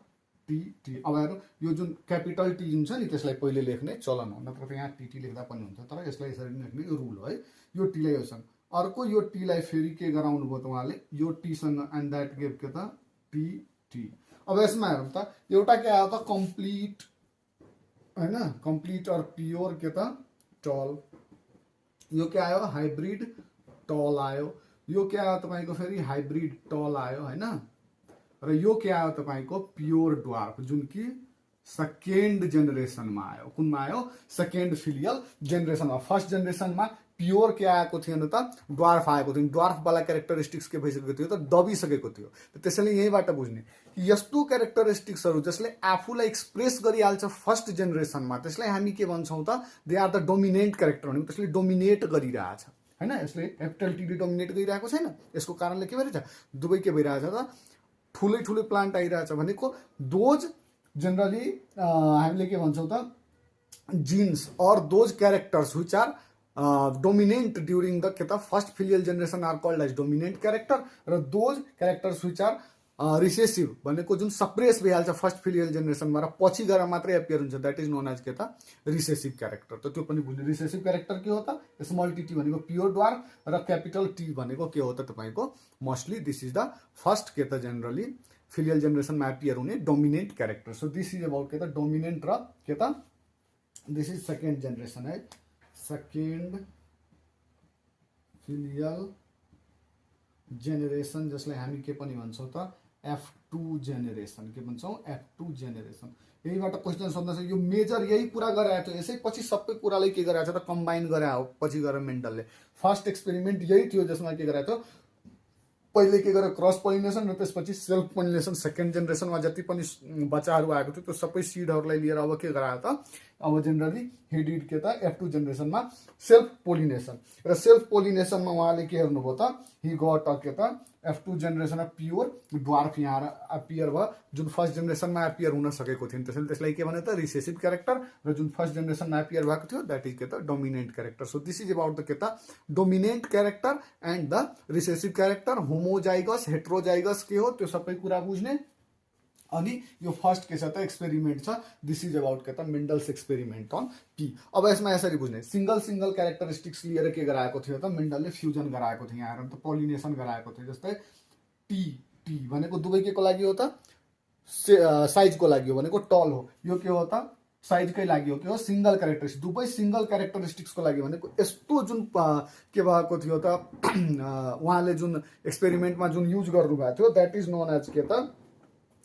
टी अब हेर्नु यो जुन क्यापिटल टी जुन छ नि त्यसलाई पहिले लेख्ने चलन हो नत्र त यहाँ टी लेख्दा पनि हुन्छ तर यसलाई यसरी लेख्ने यो रुल हो है यो टीलाई योसँग अर्को यो टीलाई फेरि के गराउनु भयो त उहाँले यो टीसँग एन्ड द्याट गेभ के त टी अब यसमा हेरौँ त एउटा के आयो त कम्प्लिट हैन कम्प्लिट और प्योर के त टल यो के आयो हाइब्रिड टल आयो यो के आयो तपाईको फेरि हाइब्रिड टल आयो हैन र यो के आयो तपाईको प्योर ड्वार्फ जुन कि सेकेन्ड जेनेरेसनमा आयो कुनमा आयो सेकेन्ड फिलियल जेनेरेसनमा फर्स्ट जेनेरेसनमा प्योर के आएको थिएन त ड्वार्फ आएको थियो ड्वार्फवाला क्यारेक्टरिस्टिक्स के भइसकेको थियो त दबिसकेको थियो त्यसैले यहीँबाट बुझ्ने कि यस्तो क्यारेक्टरिस्टिक्सहरू जसले आफूलाई एक्सप्रेस गरिहाल्छ फर्स्ट जेनेरेसनमा त्यसलाई हामी के भन्छौँ त they are the dominant character भनेको त्यसले डोमिनेट गरिरहेछ हैन यसले क्यापिटल टीले डोमिनेट गरिरहेको छैन यसको कारणले के भइरहेछ दुवै के भइरहेछ त ठुलै ठुलै प्लान्ट आइरहेछ भनेको दोज जनरली हामीले के भन्छौँ त जीन्स और those characters which are dominant during the के त first filial generation are called as dominant character र those characters which are recessive भनेको जुन सप्रेस भइहाल्छ फर्स्ट फिलियल जेनेरेसनमा र पछि गएर मात्रै एपियर हुन्छ द्याट इज नोन एज के त रिसेसिभ क्यारेक्टर त त्यो पनि बुझ्ने रिसेसिभ क्यारेक्टर के हो त स्मल टी भनेको प्योर ड्वार्फ र क्यापिटल टी भनेको के हो त तपाईको mostly this is the first के त जनरली फिलियल जेनेरेसनमा एपियर हुने dominant character so this is about के त डोमिनेन्ट र के त दिस इज सेकेन्ड जेनेरेसन है सेकेन्ड फिलियल जेनेरेसन जसलाई हामी के पनि भन्छौँ त F2 जेनेरेसन के भन्छौँ F2 जेनेरेसन यहीबाट क्वेसन सोध्न सक्छ यो मेजर यही कुरा गराएको थियो यसै पछि सबै कुरालाई के गराएको छ त कम्बाइन गरायो हो पछि गएर मेन्डलले फर्स्ट एक्सपेरिमेन्ट यही थियो जसमा के गराएको थियो पहिले के गर्यो क्रस पोलिनेसन र त्यसपछि सेल्फ पोलिनेसन सेकेन्ड जेनेरेसनमा जति पनि बच्चाहरू आएको थियो त्यो सबै सिडहरूलाई लिएर अब के गरायो त अब जेनरली ही डिड के त F2 जेनेरेसनमा सेल्फ पोलिनेसन र सेल्फ पोलिनेसनमा उहाँले के हेर्नुभयो त ही गट अ के त F2 generation of pure dwarf यहाँ एपियर भयो, जुन फर्स्ट जेनेरेसनमा एपियर हुन सकेको थिएन, त्यसैले त्यसलाई के भन्यो त रिसेसिभ क्यारेक्टर, र जुन फर्स्ट जेनेरेसनमा एपियर भएको थियो द्याट इज के त dominant character. So this is about the के त dominant character and the recessive character. Homozygous heterozygous के हो त्यो सबै कुरा बुझ्ने। अनि यो फर्स्ट के छ त एक्सपेरिमेन्ट छ, दिस इज अबाउट के त मेन्डल्स एक्सपेरिमेन्ट अन पी। अब यसमा यसरी बुझ्ने, सिंगल सिंगल क्यारेक्टरिस्टिक्स लिएर के गराएको थियो त मेन्डलले फ्युजन गराएको थियो, यहाँ हेर त पोलिनेसन गराएको थियो। जस्तै टी टी भनेको दुवै के को लागि हो त साइजको लागि हो भनेको टल हो, यो के हो त साइजकै लागि हो, के हो सिंगल क्यारेक्टरिस्टिक्स, दुवै सिंगल क्यारेक्टरिस्टिक्सको लागि भनेको यस्तो जुन के भएको थियो त उहाँले जुन एक्सपेरिमेन्टमा जुन युज गर्नुभएको थियो द्याट इज नोन एज के त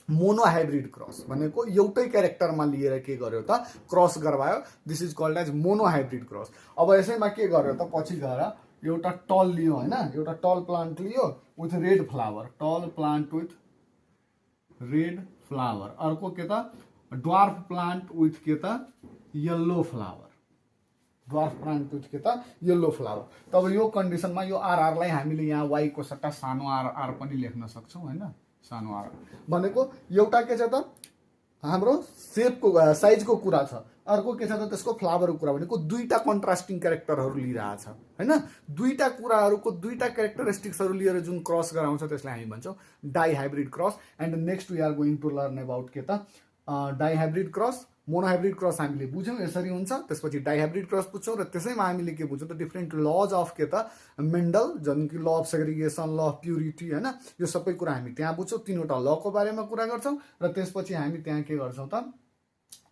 मोनोहाइब्रिड क्रस, भनेको एउटै क्यारेक्टरमा लिएर के गर्यो त क्रस गरायो, this is called as monohybrid cross. अब यसैमा के गर्यो त पछि गएर एउटा टल लियो होइन, एउटा टल plant Leo with red flower, टल प्लान्ट विथ रेड फ्लावर, अर्को के त ड्वार्फ प्लान्ट विथ के त yellow flower, dwarf plant with के त येल्लो फ्लावर। तब यो कन्डिसनमा यो आरआरलाई हामीले यहाँ वाई को सट्टा सानो आर पनि लेख्न सक्छौँ होइन, सानो आर भनेको एउटा के छ त हाम्रो सेपको साइजको कुरा छ, अर्को के छ त त्यसको फ्लावरको कुरा, भनेको दुईटा कन्ट्रास्टिङ क्यारेक्टरहरू लिइरहेछ होइन, दुईटा कुराहरूको दुईटा क्यारेक्टरिस्टिक्सहरू लिएर जुन क्रस गराउँछ त्यसलाई हामी भन्छौँ dihybrid cross. And next we are going to learn about के त डाइहाइब्रिड क्रस। मोनोहाइब्रिड क्रस हामीले बुझ्यौँ यसरी हुन्छ, त्यसपछि डाइहाइब्रिड क्रस बुझ्छौँ, र त्यसैमा हामीले के बुझ्छौँ त डिफ्रेन्ट लज अफ के त मेन्डल, जुन कि law of segregation, law of purity होइन, यो सबै कुरा हामी त्यहाँ बुझ्छौँ, तीनवटा लको बारेमा कुरा गर्छौँ, र त्यसपछि हामी त्यहाँ के गर्छौँ त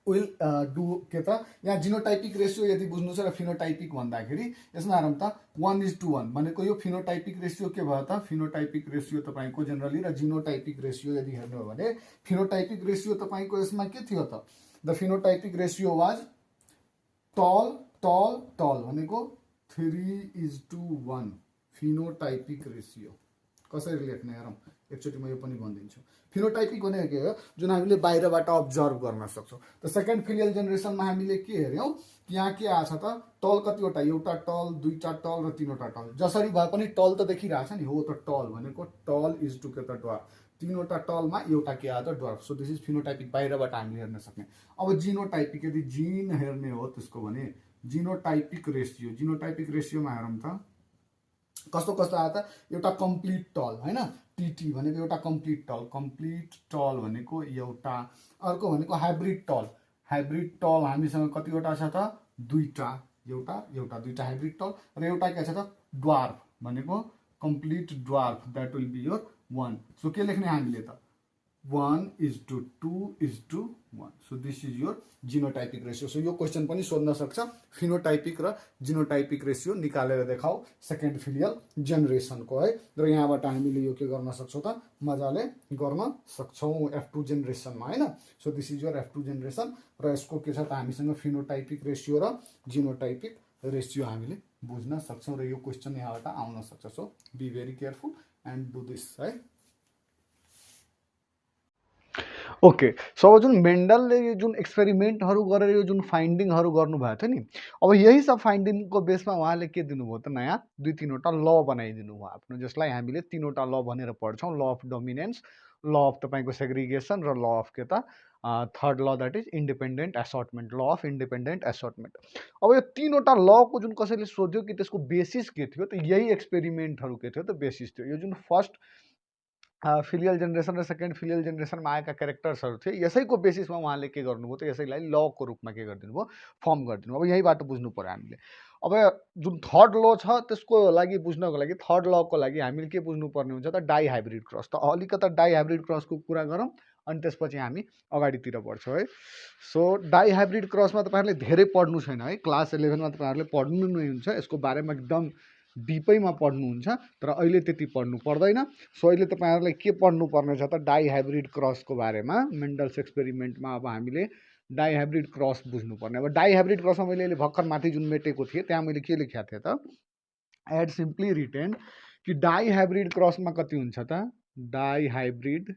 विल डु के त यहाँ जिनोटाइपिक रेसियो यदि बुझ्नु छ र फिनोटाइपिक भन्दाखेरि यसमा हेरौँ त 1:1 भनेको यो फिनोटाइपिक रेसियो के भयो त फिनोटाइपिक रेसियो तपाईँको जेनरली, र जिनोटाइपिक रेसियो यदि हेर्नु हो भने फिनोटाइपिक रेसियो तपाईँको यसमा के थियो त द फिनोटाइपिक रेसियो वाज टल टल टल भनेको 3:1 फिनोटाइपिक रेसियो। कसरी लेख्ने हेरौँ एकचोटि म यो पनि भनिदिन्छु। फिनोटाइपिक भनेको के हो जुन हामीले बाहिरबाट अब्जर्भ गर्न सक्छौँ। त सेकेन्ड फिलियल जेनेरेसनमा हामीले के हेऱ्यौँ कि यहाँ के आछ त टल कतिवटा, एउटा टल, दुईटा टल र तीनवटा टल, जसरी भए पनि टल त देखिरहेछ नि, हो त टल भनेको टल इज टु के त ड्वार्फ, तीनवटा टलमा एउटा के आयो त dwarf. So this is phenotypic, बाहिरबाट हामीले हेर्न सक्ने। अब जिनोटाइपिक यदि जिन हेर्ने हो त्यसको भने जिनोटाइपिक रेसियो, जिनोटाइपिक रेसियोमा हेरौँ त कस्तो कस्तो आयो त एउटा कम्प्लिट टल होइन, टिटी भनेको एउटा कम्प्लिट टल भनेको एउटा, अर्को भनेको हाइब्रिड टल, हाइब्रिड टल हामीसँग कतिवटा छ त दुईटा, एउटा एउटा दुईटा हाइब्रिड टल, र एउटा के छ त ड्वार्फ भनेको complete dwarf, that will be your 1। So के लेख्ने हामीले त 1:2:1। So this is your genotypic ratio. So यो क्वेसन पनि सोध्न सक्छ, फिनोटाइपिक र जिनोटाइपिक रेसियो निकालेर देखाऊ सेकेन्ड फिलियल जेनेरेसनको है, र यहाँबाट हामीले यो के गर्न सक्छौँ त मजाले गर्न सक्छौँ F2 जेनेरेसनमा होइन। So this is your F2 generation, र यसको के छ त हामीसँग फिनोटाइपिक रेसियो र जिनोटाइपिक रेसियो हामीले बुझ्न सक्छौँ, र यो क्वेसन यहाँबाट आउन सक्छ। So be very careful and do this है। ओके, सो अब जुन मेन्डलले यो जुन एक्सपेरिमेन्टहरू गरेर यो जुन फाइन्डिङहरू गर्नुभएको थियो नि, अब यही सब फाइन्डिङको बेसमा उहाँले के दिनुभयो त नयाँ दुई तिनवटा ल बनाइदिनु भयो आफ्नो, जसलाई हामीले तीनवटा ल भनेर पढ्छौँ, law of dominance, law of तपाईँको सेग्रिगेसन, र ल अफ के त थर्ड ल that is independent एसर्टमेन्ट, law of independent एसर्टमेन्ट। अब यो तीनवटा लको जुन कसैले सोध्यो कि त्यसको बेसिस के थियो त यही एक्सपेरिमेन्टहरू के थियो त बेसिस थियो, यो जुन फर्स्ट फिलियल जेनेरेसन र सेकेन्ड फिलियल जेनेरेसनमा आएका क्यारेक्टर्सहरू थिए, यसैको बेसिसमा उहाँले के गर्नुभयो त यसैलाई लको रूपमा के गरिदिनु भयो फर्म गरिदिनु। अब यहीँबाट बुझ्नु पऱ्यो हामीले। अब जुन थर्ड ल छ त्यसको लागि बुझ्नको लागि, थर्ड लको लागि हामीले के बुझ्नुपर्ने हुन्छ त डाइहाइब्रिड क्रस। त अलिकता डाइहाइब्रिड क्रसको कुरा गरौँ अनि त्यसपछि हामी अगाडितिर बढ्छौँ है। सो डाइहाइब्रिड क्रसमा तपाईँहरूले धेरै पढ्नु छैन है, क्लास 11मा तपाईँहरूले पढ्नु नै हुन्छ, यसको बारेमा एकदम डिपैमा पढ्नुहुन्छ, तर अहिले त्यति पढ्नु पर्दैन। सो अहिले तपाईँहरूलाई के पढ्नुपर्ने छ त डाइहाइब्रिड क्रसको बारेमा। मेन्डल्स एक्सपेरिमेन्टमा अब हामीले डाइहाइब्रिड क्रस बुझ्नुपर्ने। अब डाइहाइब्रिड क्रसमा मैले अहिले भर्खर माथि जुन मेटेको थिएँ त्यहाँ मैले के लेखेको थिएँ त आई हेड सिम्पली रिटेन कि डाइहाइब्रिड क्रसमा कति हुन्छ त डाइहाइब्रिड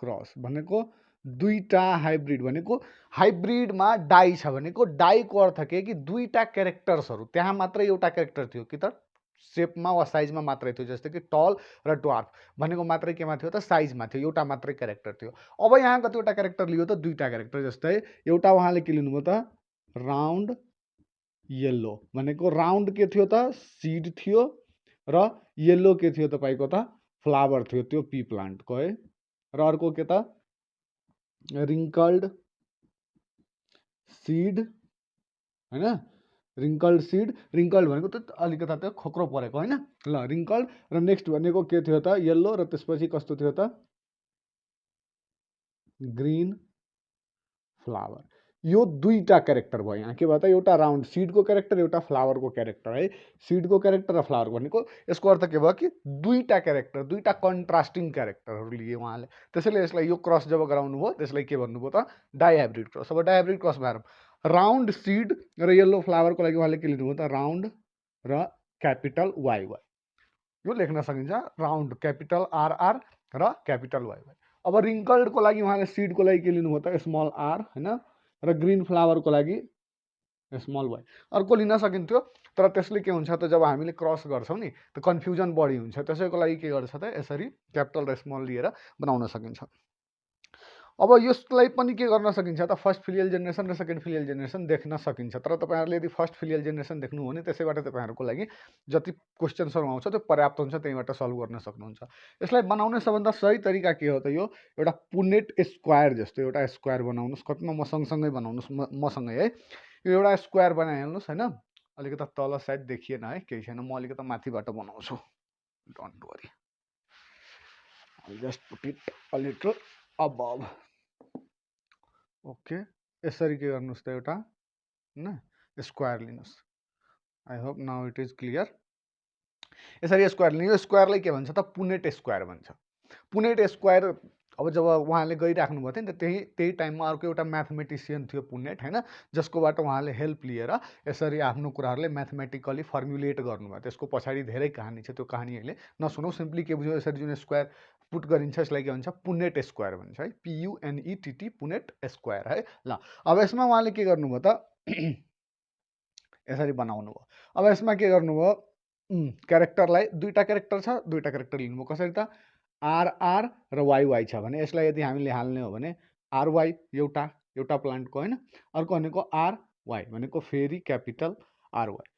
क्रस भनेको दुईटा हाइब्रिड, भनेको हाइब्रिडमा डाई छ भनेको डाईको अर्थ के कि दुईटा क्यारेक्टर्सहरू, त्यहाँ मात्र एउटा क्यारेक्टर थियो कि त सेपमा वा साइजमा मात्रै थियो, जस्तै कि टल र ड्वार्फ भनेको मात्रै केमा थियो त साइजमा थियो, एउटा मात्रै क्यारेक्टर थियो। अब यहाँ कतिवटा क्यारेक्टर लियो त दुईटा क्यारेक्टर, जस्तै एउटा उहाँले के लिनुभयो त राउन्ड येल्लो भनेको राउन्ड के थियो त सिड थियो र येल्लो के थियो तपाईँको त फ्लावर थियो त्यो पी प्लान्टको है। र अर्को के त रिङ्कल्ड सिड हैन, रिङ्कल्ड सिड, रिङ्कल्ड भनेको त अलिकता त्यो खोक्रो परेको होइन ल रिङ्कल्ड। र नेक्स्ट भनेको के थियो त येल्लो र त्यसपछि कस्तो थियो त ग्रीन फ्लावर। यो दुईटा क्यारेक्टर भयो यहाँ के भयो त एउटा राउन्ड सिडको क्यारेक्टर एउटा फ्लावरको क्यारेक्टर है। सिडको क्यारेक्टर र फ्लावर भनेको यसको अर्थ के भयो कि दुईटा क्यारेक्टर दुईटा कन्ट्रास्टिङ क्यारेक्टरहरू लिए उहाँले, त्यसैले यसलाई यो क्रस जब गराउनु भयो त्यसलाई के भन्नुभयो त डाइहाइब्रिड क्रस। अब डाइहाइब्रिड क्रस भएर राउन्ड सिड र येल्लो फ्लावरको लागि उहाँले के लिनुभयो त राउन्ड र क्यापिटल वाइवाई, यो लेख्न सकिन्छ राउन्ड क्यापिटल आरआर र क्यापिटल वाइवाई। अब रिङ्कल्डको लागि उहाँले सिडको लागि के लिनुभयो त स्मल आर होइन, र ग्रीन फ्लावरको लागि स्मल वाई। अर्को लिन सकिन्थ्यो तर त्यसले के हुन्छ त जब हामीले क्रस गर्छौँ नि त कन्फ्युजन बढी हुन्छ, त्यसैको लागि के गर्छ त यसरी क्यापिटल र स्मल लिएर बनाउन सकिन्छ। अब यसलाई पनि के गर्न सकिन्छ त फर्स्ट फिलियल जेनेरेसन र सेकेन्ड फिलियल जेनेरेसन देख्न सकिन्छ। तर तपाईँहरूले यदि फर्स्ट फिलियल जेनेरेसन देख्नु हो भने त्यसैबाट तपाईँहरूको लागि जति क्वेसन्सहरू आउँछ त्यो पर्याप्त हुन्छ, त्यहीँबाट सल्भ गर्न सक्नुहुन्छ। यसलाई बनाउने सबभन्दा सही तरिका के हो त यो एउटा पुनेट स्क्वायर जस्तो एउटा स्क्वायर बनाउनुहोस्, कतिमा म सँगसँगै बनाउनुहोस् मसँगै है। यो एउटा स्क्वायर बनाइहाल्नुहोस् होइन, अलिकता तल साइड देखिएन है केही छैन, म अलिकता माथिबाट बनाउँछु, don't worry, I just put it a little अबभ। Okay यसरी के गर्नुहोस् त एउटा होइन स्क्वायर लिनुहोस्, I hope now it is clear. यसरी स्क्वायर लिनु, यो स्क्वायरलाई के भन्छ त पुनेट स्क्वायर भन्छ। पुनेट स्क्वायर अब जब उहाँले गरिराख्नु भएको थियो नि त त्यही टाइममा अर्को एउटा म्याथमेटिसियन थियो पुनेट होइन, जसकोबाट उहाँले हेल्प लिएर यसरी आफ्नो कुराहरूले म्याथमेटिकली फर्मुलेट गर्नुभयो। त्यसको पछाडि धेरै कहानी छ, त्यो कहानी अहिले नसुनौ, सिम्पली के बुझ्यो यसरी जुन स्क्वायर पुट गरिन्छ यसलाई के भन्छ पुनेट स्क्वायर भन्छ है, PUNETT पुनेट स्क्वायर है। ल अब यसमा उहाँले के गर्नुभयो त यसरी बनाउनु भयो। अब यसमा के गर्नुभयो क्यारेक्टरलाई दुईटा क्यारेक्टर छ, दुईटा क्यारेक्टर लिनुभयो कसरी त आरआर र वाइवाई छ भने यसलाई यदि हामीले हाल्ने हो भने आरवाई एउटा प्लान्टको होइन, अर्को भनेको आरवाई भनेको फेरि क्यापिटल आरवाई,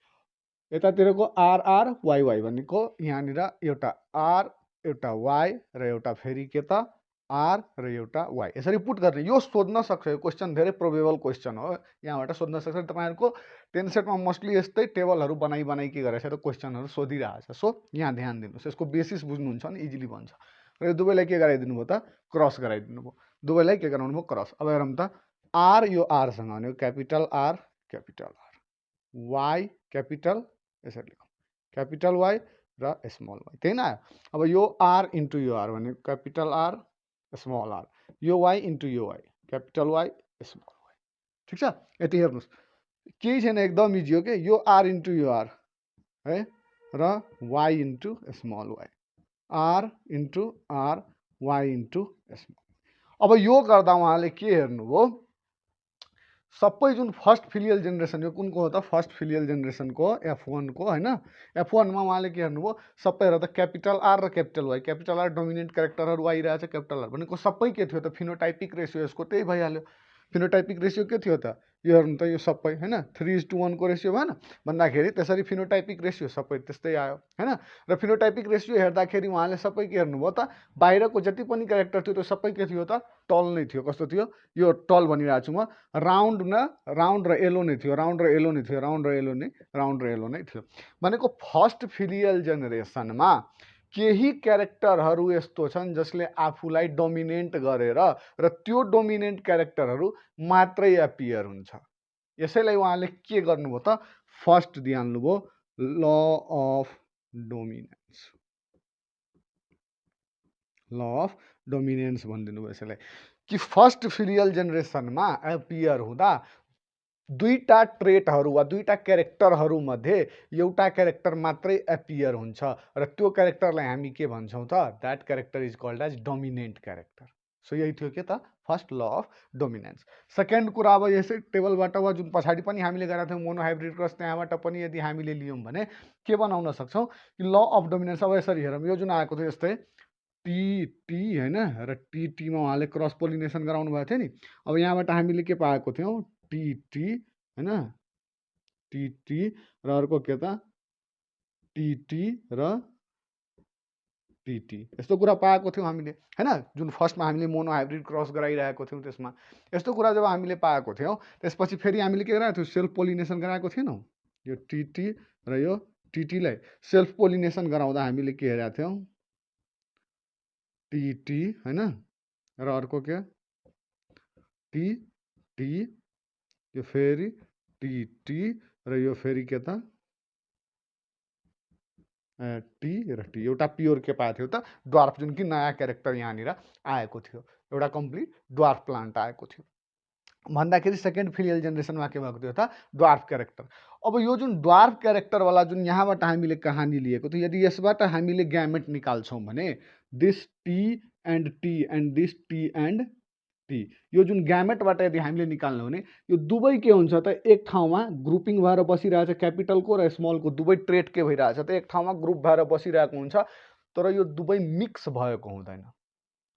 यतातिरको आरआर वाइवाई भनेको यहाँनिर एउटा आर एउटा वाई र एउटा फेरि के त आर र एउटा वाई, यसरी पुट गर्ने। यो सोध्न सक्छ, यो क्वेसन धेरै प्रोबेबल क्वेसन हो, यहाँबाट सोध्न सक्छ। तपाईँहरूको 10 सेटमा मोस्टली यस्तै टेबलहरू बनाइ के गरेछ त क्वेसनहरू सोधिरहेछ। सो यहाँ ध्यान दिनुहोस्, यसको बेसिस बुझ्नुहुन्छ भने इजिली बन्छ। र यो दुवैलाई के गराइदिनु भयो त क्रस गराइदिनु भयो, दुवैलाई के गराउनु भयो क्रस। अब हेरौँ त आर यो आरसँग भनेको क्यापिटल आर वाई क्यापिटल यसरी लेखौँ क्यापिटल वाई र स्मल वाई, त्यही न आयो। अब यो आर इन्टु यो आर भनेको क्यापिटल आर स्मल आर, यो वाई इन्टु यो Y capital Y small Y, ठिक छ। यति हेर्नुहोस् केही छैन, एकदम इजी हो कि, यो आर इन्टु यो आर है र Y into small Y, R into R Y into small. अब यो गर्दा उहाँले के हेर्नुभयो सबै जुन फर्स्ट फिलियल जेनेरेसन, यो कुनको हो त फर्स्ट फिलियल जेनेरेसनको F1 को होइन, F1 मा उहाँले के हेर्नुभयो सबैहरू त क्यापिटल आर र capital Y, capital R dominant क्यारेक्टरहरू आइरहेछ, क्यापिटल आर भनेको सबै के थियो त फिनोटाइपिक रेसियो यसको त्यही भइहाल्यो। फिनोटाइपिक रेसियो के थियो त यो हेर्नु त यो सबै होइन 3:1 को रेसियो भएन भन्दाखेरि त्यसरी फिनोटाइपिक रेसियो सबै त्यस्तै आयो होइन। र फिनोटाइपिक रेसियो हेर्दाखेरि उहाँले सबै के हेर्नुभयो त बाहिरको जति पनि क्यारेक्टर थियो त्यो सबै के थियो त टल नै थियो। कस्तो थियो यो टल भनिरहेको छु म, राउन्ड र येलो नै थियो, राउन्ड र येलो नै थियो, राउन्ड र येलो नै थियो। भनेको फर्स्ट फिलियल जेनेरेसनमा केही क्यारेक्टरहरू यस्तो छन् जसले आफूलाई डोमिनेन्ट गरेर र त्यो डोमिनेन्ट क्यारेक्टरहरू मात्रै एपियर हुन्छ। यसैलाई उहाँले के गर्नुभयो त फर्स्ट दिइहाल्नुभयो ल अफ डोमिनेन्स भनिदिनु भयो यसैलाई कि फर्स्ट फिलियल जेनेरेसनमा एपियर हुँदा दुईटा ट्रेटहरू वा दुईटा क्यारेक्टरहरू मध्ये एउटा क्यारेक्टर मात्रै एपियर हुन्छ र त्यो क्यारेक्टरलाई हामी के भन्छौँ त that character is called as dominant character. So यही थियो के त first law of dominance. Second कुरा अब यसै टेबलबाट वा जुन पछाडि पनि हामीले गरेका थियौँ मोनोहाइब्रिड क्रस, त्यहाँबाट पनि यदि हामीले लियौँ भने के बनाउन सक्छौँ कि ल अफ डोमिनेन्स। अब यसरी हेरौँ, यो जुन आएको थियो यस्तै टी होइन र टीमा उहाँले क्रस पोलिनेसन गराउनु भएको थियो नि। अब यहाँबाट हामीले के पाएको थियौँ टी होइन, टी र अर्को के त टी र टी यस्तो कुरा पाएको थियौँ हामीले होइन। जुन फर्स्टमा हामीले मोनोहाइब्रिड क्रस गराइरहेको थियौँ त्यसमा यस्तो कुरा जब हामीले पाएको थियौँ, त्यसपछि फेरि हामीले के गराएको थियौँ सेल्फ पोलिनेसन गराएको थिएनौँ। यो टी र यो टीलाई सेल्फ पोलिनेसन गराउँदा हामीले के हेरेका थियौँ टी होइन र अर्को के टी यो फेरि टी र यो फेरि के त टी र टी, एउटा प्योर के पाएको थियो त ड्वार्फ, जुन कि नयाँ क्यारेक्टर यहाँनिर आएको थियो, एउटा कम्प्लिट ड्वार्फ प्लान्ट आएको थियो भन्दाखेरि सेकेन्ड फिलियल जेनेरेसनमा के भएको थियो त ड्वार्फ क्यारेक्टर। अब यो जुन ड्वार्फ क्यारेक्टरवाला जुन यहाँबाट हामीले कहानी लिएको थियो, यदि यसबाट हामीले ग्यामेट निकाल्छौँ भने this T and this T and T, यो जुन ग्यामेटबाट यदि हामीले निकाल्नु भने यो दुवै के हुन्छ त एक ठाउँमा ग्रुपिङ भएर बसिरहेछ, क्यापिटलको र स्मलको दुवै ट्रेड के भइरहेछ त एक ठाउँमा ग्रुप भएर बसिरहेको हुन्छ, तर यो दुवै मिक्स भएको हुँदैन।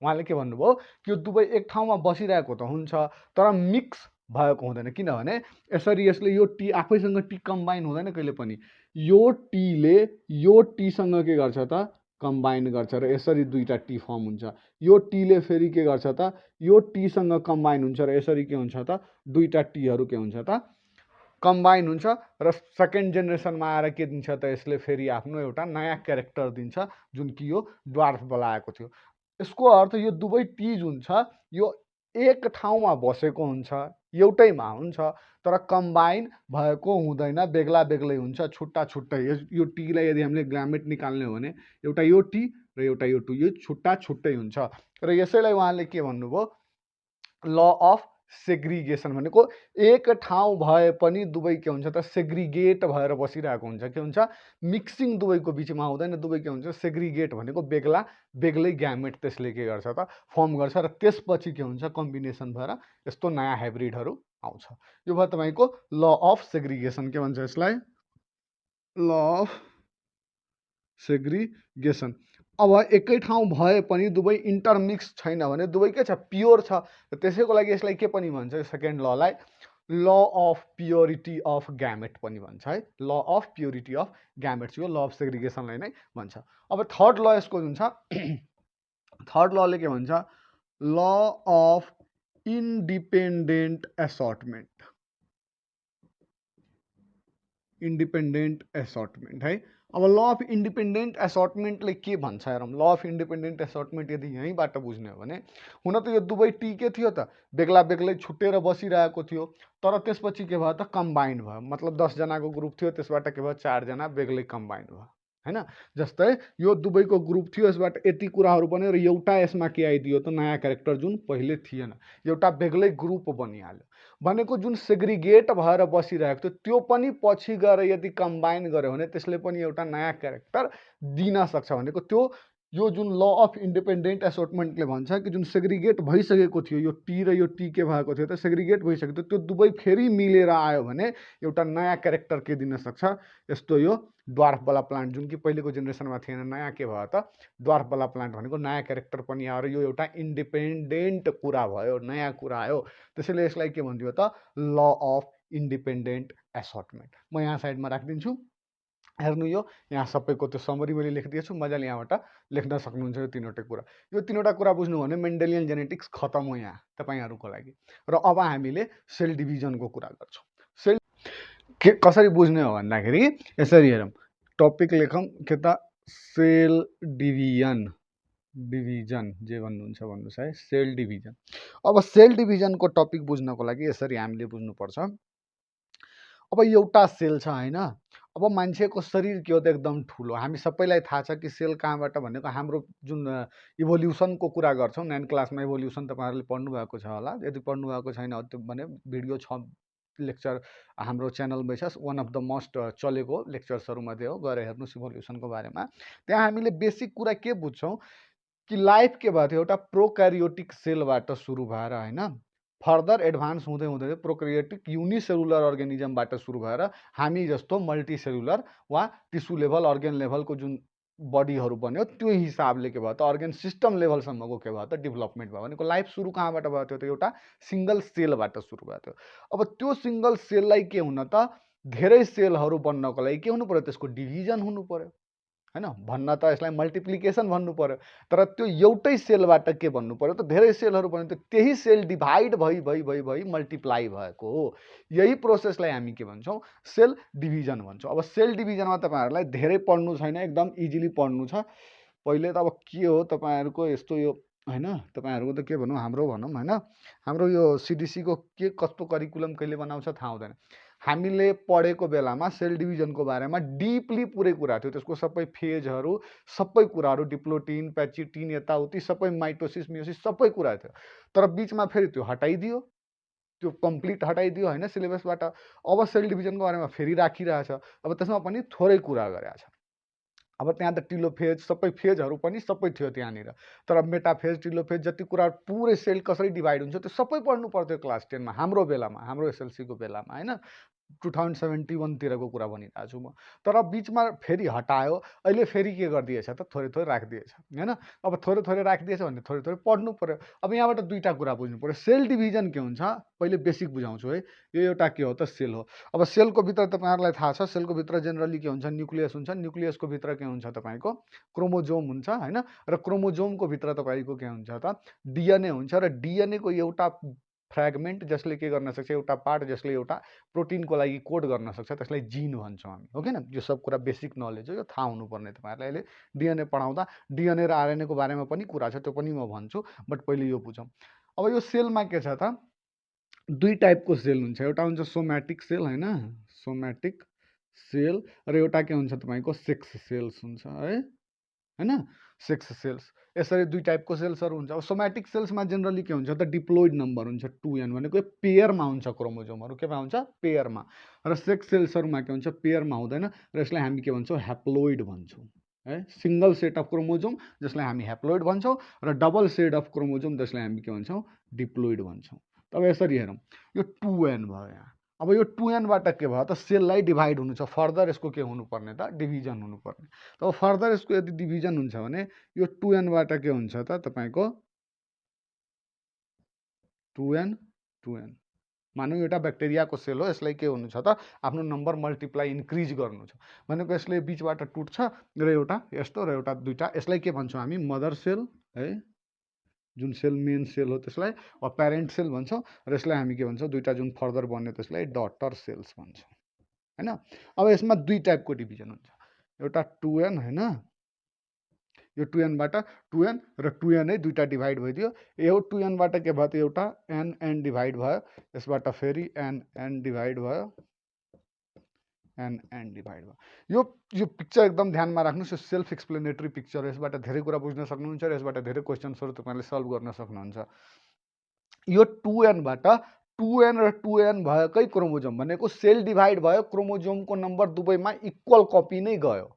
उहाँले के भन्नुभयो कि यो दुवै एक ठाउँमा बसिरहेको त हुन्छ तर मिक्स भएको हुँदैन, किनभने यसरी यसले यो टी आफैसँग टी कम्बाइन हुँदैन कहिले पनि। यो टीले यो टीसँग के गर्छ त कम्बाइन गर्छ र यसरी दुईवटा टी फर्म हुन्छ। यो टीले फेरि के गर्छ त यो टीसँग कम्बाइन हुन्छ र यसरी के हुन्छ त दुईवटा टीहरू के हुन्छ त कम्बाइन हुन्छ र सेकेन्ड जेनेरेसनमा आएर के दिन्छ त यसले फेरि आफ्नो एउटा नयाँ क्यारेक्टर दिन्छ जुन कि यो ड्वार्फ बोलाएको थियो। यसको अर्थ यो दुवै टी जुन छ यो एक ठाउँमा बसेको हुन्छ, एउटैमा हुन्छ तर कम्बाइन भएको हुँदैन, बेग्ला बेग्लै हुन्छ, छुट्टा छुट्टै। यो टीलाई यदि हामीले ग्यामेट निकाल्ने हो भने एउटा यो टी र एउटा यो टी, यो छुट्टा छुट्टै हुन्छ र यसैलाई उहाँले के भन्नुभयो ल अफ सेग्रिगेसन भनेको एक ठाउँ भए पनि दुवै के हुन्छ त सेग्रिगेट भएर बसिरहेको हुन्छ, के हुन्छ मिक्सिङ दुवैको बिचमा हुँदैन, दुवै के हुन्छ सेग्रिगेट भनेको बेग्ला बेग्लै ग्यामेट त्यसले के गर्छ त फर्म गर्छ र त्यसपछि के हुन्छ कम्बिनेसन भएर यस्तो नयाँ हाइब्रिडहरू आउँछ। यो भयो तपाईँको ल अफ सेग्रिगेसन। के भन्छ यसलाई ल अफ सेग्रिगेसन। अब एकै ठाउँ भए पनि दुवै इन्टरमिक्स छैन भने दुवै के छ प्योर छ, त्यसैको लागि यसलाई के पनि भन्छ सेकेन्ड ललाई law of purity of gamete पनि भन्छ है, law of purity of gametes, यो ल अफ सेग्रिगेसनलाई नै भन्छ। अब थर्ड ल यसको जुन छ थर्ड लले के भन्छ ल अफ इन्डिपेन्डेन्ट एसर्टमेन्ट, इन्डिपेन्डेन्ट एसर्टमेन्ट है। अब ल अफ इन्डिपेन्डेन्ट एसर्टमेन्टले के भन्छ हेरौँ। ल अफ इन्डिपेन्डेन्ट एसर्टमेन्ट यदि यहीँबाट बुझ्ने हो भने हुन त यो दुवै टी के थियो त बेग्ला बेग्लै छुट्टेर बसिरहेको थियो, तर त्यसपछि के भयो त कम्बाइन भयो, मतलब 10 जनाको ग्रुप थियो त्यसबाट के भयो 4 जना बेग्लै कम्बाइन भयो होइन। जस्तै यो दुवैको ग्रुप थियो, यसबाट यति कुराहरू बन्यो र एउटा यसमा के आइदियो त नयाँ क्यारेक्टर जुन पहिले थिएन, एउटा बेग्लै ग्रुप बनिहाल्यो भनेको जुन सेग्रिगेट भएर बसिरहेको थियो त्यो पनि पछि गएर यदि कम्बाइन गर्यो भने त्यसले पनि एउटा नयाँ क्यारेक्टर दिन सक्छ भनेको त्यो यो जुन ल अफ इन्डिपेन्डेन्ट एसर्टमेन्टले भन्छ कि जुन सेग्रिगेट भइसकेको थियो यो टी र यो टी के भएको थियो त सेग्रिगेट भइसकेको थियो, त्यो दुवै फेरि मिलेर आयो भने एउटा नयाँ क्यारेक्टर के दिन सक्छ यस्तो यो ड्वार्फवाला प्लान्ट जुन कि पहिलेको जेनेरेसनमा थिएन, नयाँ के भयो त ड्वार्फवाला प्लान्ट भनेको नयाँ क्यारेक्टर पनि आयो र यो एउटा इन्डिपेन्डेन्ट कुरा भयो, नयाँ कुरा आयो, त्यसैले यसलाई के भनिदियो त ल अफ इन्डिपेन्डेन्ट एसर्टमेन्ट। म यहाँ साइडमा राखिदिन्छु, हेर्नु यो यहाँ सबैको त्यो समरी मैले लेखिदिएछु, मजाले यहाँबाट लेख्न सक्नुहुन्छ यो तीनवटै कुरा। यो तीनवटा कुरा बुझ्नु भने मेन्डेलियन जेनेटिक्स खतम हो यहाँ तपाईँहरूको लागि। र अब हामीले सेल डिभिजनको कुरा गर्छौँ। सेल के कसरी बुझ्ने हो भन्दाखेरि यसरी हेरौँ, टपिक लेखौँ के त सेल डिभिजन, डिभिजन जे भन्नुहुन्छ भन्नुहोस् है, सेल डिभिजन। अब सेल डिभिजनको टपिक बुझ्नको लागि यसरी हामीले बुझ्नुपर्छ। अब एउटा सेल छ होइन, अब मान्छेको शरीर के हो त एकदम ठुलो, हामी सबैलाई थाहा छ कि सेल कहाँबाट भनेको हाम्रो जुन इभोल्युसनको कुरा गर्छौँ 9 क्लासमा इभोल्युसन तपाईँहरूले पढ्नुभएको छ होला, यदि पढ्नुभएको छैन भने भिडियो छ लेक्चर हाम्रो च्यानलमै छ, वान अफ द मोस्ट चलेको लेक्चर्सहरूमध्ये हो, गएर हेर्नुहोस् इभोल्युसनको बारेमा। त्यहाँ हामीले बेसिक कुरा के बुझ्छौँ कि लाइफ के भयो एउटा प्रोक्यारियोटिक सेलबाट सुरु भएर हैन फर्दर एडभान्स हुँदै हुँदै प्रोक्यारियोटिक युनिसेलुलर अर्गानिजमबाट सुरु भएर हामी जस्तो मल्टिसेलुलर वा टिस्यु लेभल अर्गन लेभलको जुन बडीहरू बन्यो त्यो हिसाबले के भयो त अर्गन सिस्टम लेभलसम्मको के भयो त डेभलपमेन्ट भयो भनेको लाइफ सुरु कहाँबाट भयो त्यो त एउटा सिंगल सेलबाट सुरु भयो त्यो। अब त्यो सिंगल सेललाई के हुन त धेरै सेलहरू बन्नको लागि के हुनु पर्यो त्यसको डिभिजन हुनु पर्यो हैन भन्न त यसलाई मल्टिप्लिकेसन भन्नु पर्यो तर त्यो एउटै सेलबाट के भन्नु पर्यो त धेरै सेलहरू बन्यो त त्यही सेल डिभाइड भई मल्टिप्लाई भएको हो। यही प्रोसेसलाई हामी के भन्छौँ सेल डिभिजन भन्छौँ। अब सेल डिभिजनमा तपाईँहरूलाई धेरै पढ्नु छैन एकदम इजिली पढ्नु छ। पहिले त अब के हो तपाईँहरूको यस्तो यो हैन तपाईँहरूको त के भनौँ हाम्रो भनौँ हैन हाम्रो यो सिडिसीको के कस्तो करिकुलम कहिले बनाउँछ थाहा हुँदैन। हामीले पढेको बेलामा सेल डिभिजनको बारेमा डिपली पुरै कुरा थियो त्यसको सबै फेजहरू सबै कुराहरू डिप्लोटिन प्याचिटिन यताउति सबै माइटोसिस मियोसिस सबै कुरा थियो तर बिचमा फेरि त्यो हटाइदियो त्यो कम्प्लिट हटाइदियो हैन सिलेबसबाट। अब सेल डिभिजनको बारेमा फेरि राखिरहेछ अब त्यसमा पनि थोरै कुरा गरेछ। अब त्यहाँ त टिलोफेज सबै फेजहरू पनि सबै थियो त्यहाँनिर तर मेटाफेज टिलोफेज जति कुरा पुरै सेल कसरी डिभाइड हुन्छ त्यो सबै पढ्नु पर्थ्यो क्लास 10 मा हाम्रो बेलामा हाम्रो एसएलसीको बेलामा हैन 2071 तिरको कुरा भनिरहेको छु म। तर बिचमा फेरि हटायो अहिले फेरि के गरिदिएछ त थोरै थोरै राखिदिएछ हैन। अब थोरै थोरै राखिदिएछ भने थोरै थोरै पढ्नु पर्यो। अब यहाँबाट दुईटा कुरा बुझ्नु पर्यो सेल डिभिजन के हुन्छ पहिले बेसिक बुझाउँछु है। यो एउटा के हो त सेल हो। अब सेलको भित्र तपाईँहरूलाई थाहा छ सेलको भित्र जेनरली के हुन्छ न्युक्लियस हुन्छ न्युक्लियसको भित्र के हुन्छ तपाईँको क्रोमोजोम हुन्छ हैन र क्रोमोजोमको भित्र तपाईँको के हुन्छ त डिएनए हुन्छ र डिएनएको एउटा फ्रेगमेन्ट जसले के गर्न सक्छ एउटा पार्ट जसले एउटा प्रोटिनको लागि कोड गर्न सक्छ त्यसलाई जिन भन्छौँ हामी हो किन। यो सब कुरा बेसिक नलेज हो यो थाहा हुनुपर्ने तपाईँहरूलाई अहिले डिएनए पढाउँदा डिएनए र आरएनएको बारेमा पनि कुरा छ त्यो पनि म भन्छु बट पहिले यो बुझौँ। अब यो सेलमा के छ त दुई टाइपको सेल हुन्छ एउटा हुन्छ सोम्याटिक सेल हैन सोम्याटिक सेल र एउटा के हुन्छ तपाईँको सेक्स सेल्स हुन्छ है हैन सेक्स सेल्स यसरी दुई टाइपको सेल्सहरू हुन्छ। अब सोम्याटिक सेल्समा जेनरली के हुन्छ त डिप्लोइड नम्बर हुन्छ 2n भनेको पेयरमा हुन्छ क्रोमोजोमहरू केमा हुन्छ पेयरमा र सेक्स सेल्सहरूमा के हुन्छ पेयरमा हुँदैन र यसलाई हामी के भन्छौँ ह्याप्लोइड भन्छौँ है सिंगल सेट अफ क्रोमोजोम जसलाई हामी ह्याप्लोइड भन्छौँ र डबल सेट अफ क्रोमोजोम जसलाई हामी के भन्छौँ डिप्लोइड भन्छौँ। अब यसरी हेरौँ यो 2n भयो यहाँ। अब यो 2nबाट के भयो त सेललाई डिभाइड हुनु छ फर्दर यसको के हुनुपर्ने त डिभिजन हुनुपर्ने। अब फर्दर यसको यदि डिभिजन हुन्छ भने यो 2nबाट के हुन्छ त तपाईँको 2n मानौँ एउटा ब्याक्टेरियाको सेल हो यसलाई के हुनु छ त आफ्नो नम्बर मल्टिप्लाई इन्क्रिज गर्नु छ भनेको यसले बिचबाट टुट्छ र एउटा यस्तो र एउटा दुईटा यसलाई के भन्छौँ हामी मदर सेल है जुन सेल मेन सेल हो त्यसलाई प्यारेन्ट सेल भन्छौँ र यसलाई हामी के भन्छौँ दुईटा जुन फर्दर बन्यो त्यसलाई डटर सेल्स भन्छौँ हैन। अब यसमा दुई टाइपको डिभिजन हुन्छ एउटा 2n हैन यो 2nबाट 2n र 2n है दुईटा डिभाइड भइदियो यो 2nबाट के भयो त एउटा n डिभाइड भयो यसबाट फेरि n डिभाइड भयो n डिभाइड भयो। यो पिक्चर एकदम ध्यानमा राख्नुहोस् यो सेल्फ एक्सप्लेनेटरी पिक्चर हो यसबाट धेरै कुरा बुझ्न सक्नुहुन्छ र यसबाट धेरै क्वेसन्सहरू तपाईँले सल्भ गर्न सक्नुहुन्छ। यो 2nबाट 2n र 2n भएकै क्रोमोजोम भनेको सेल डिभाइड भयो क्रोमोजोमको नम्बर दुवैमा इक्वल कपी नै गयो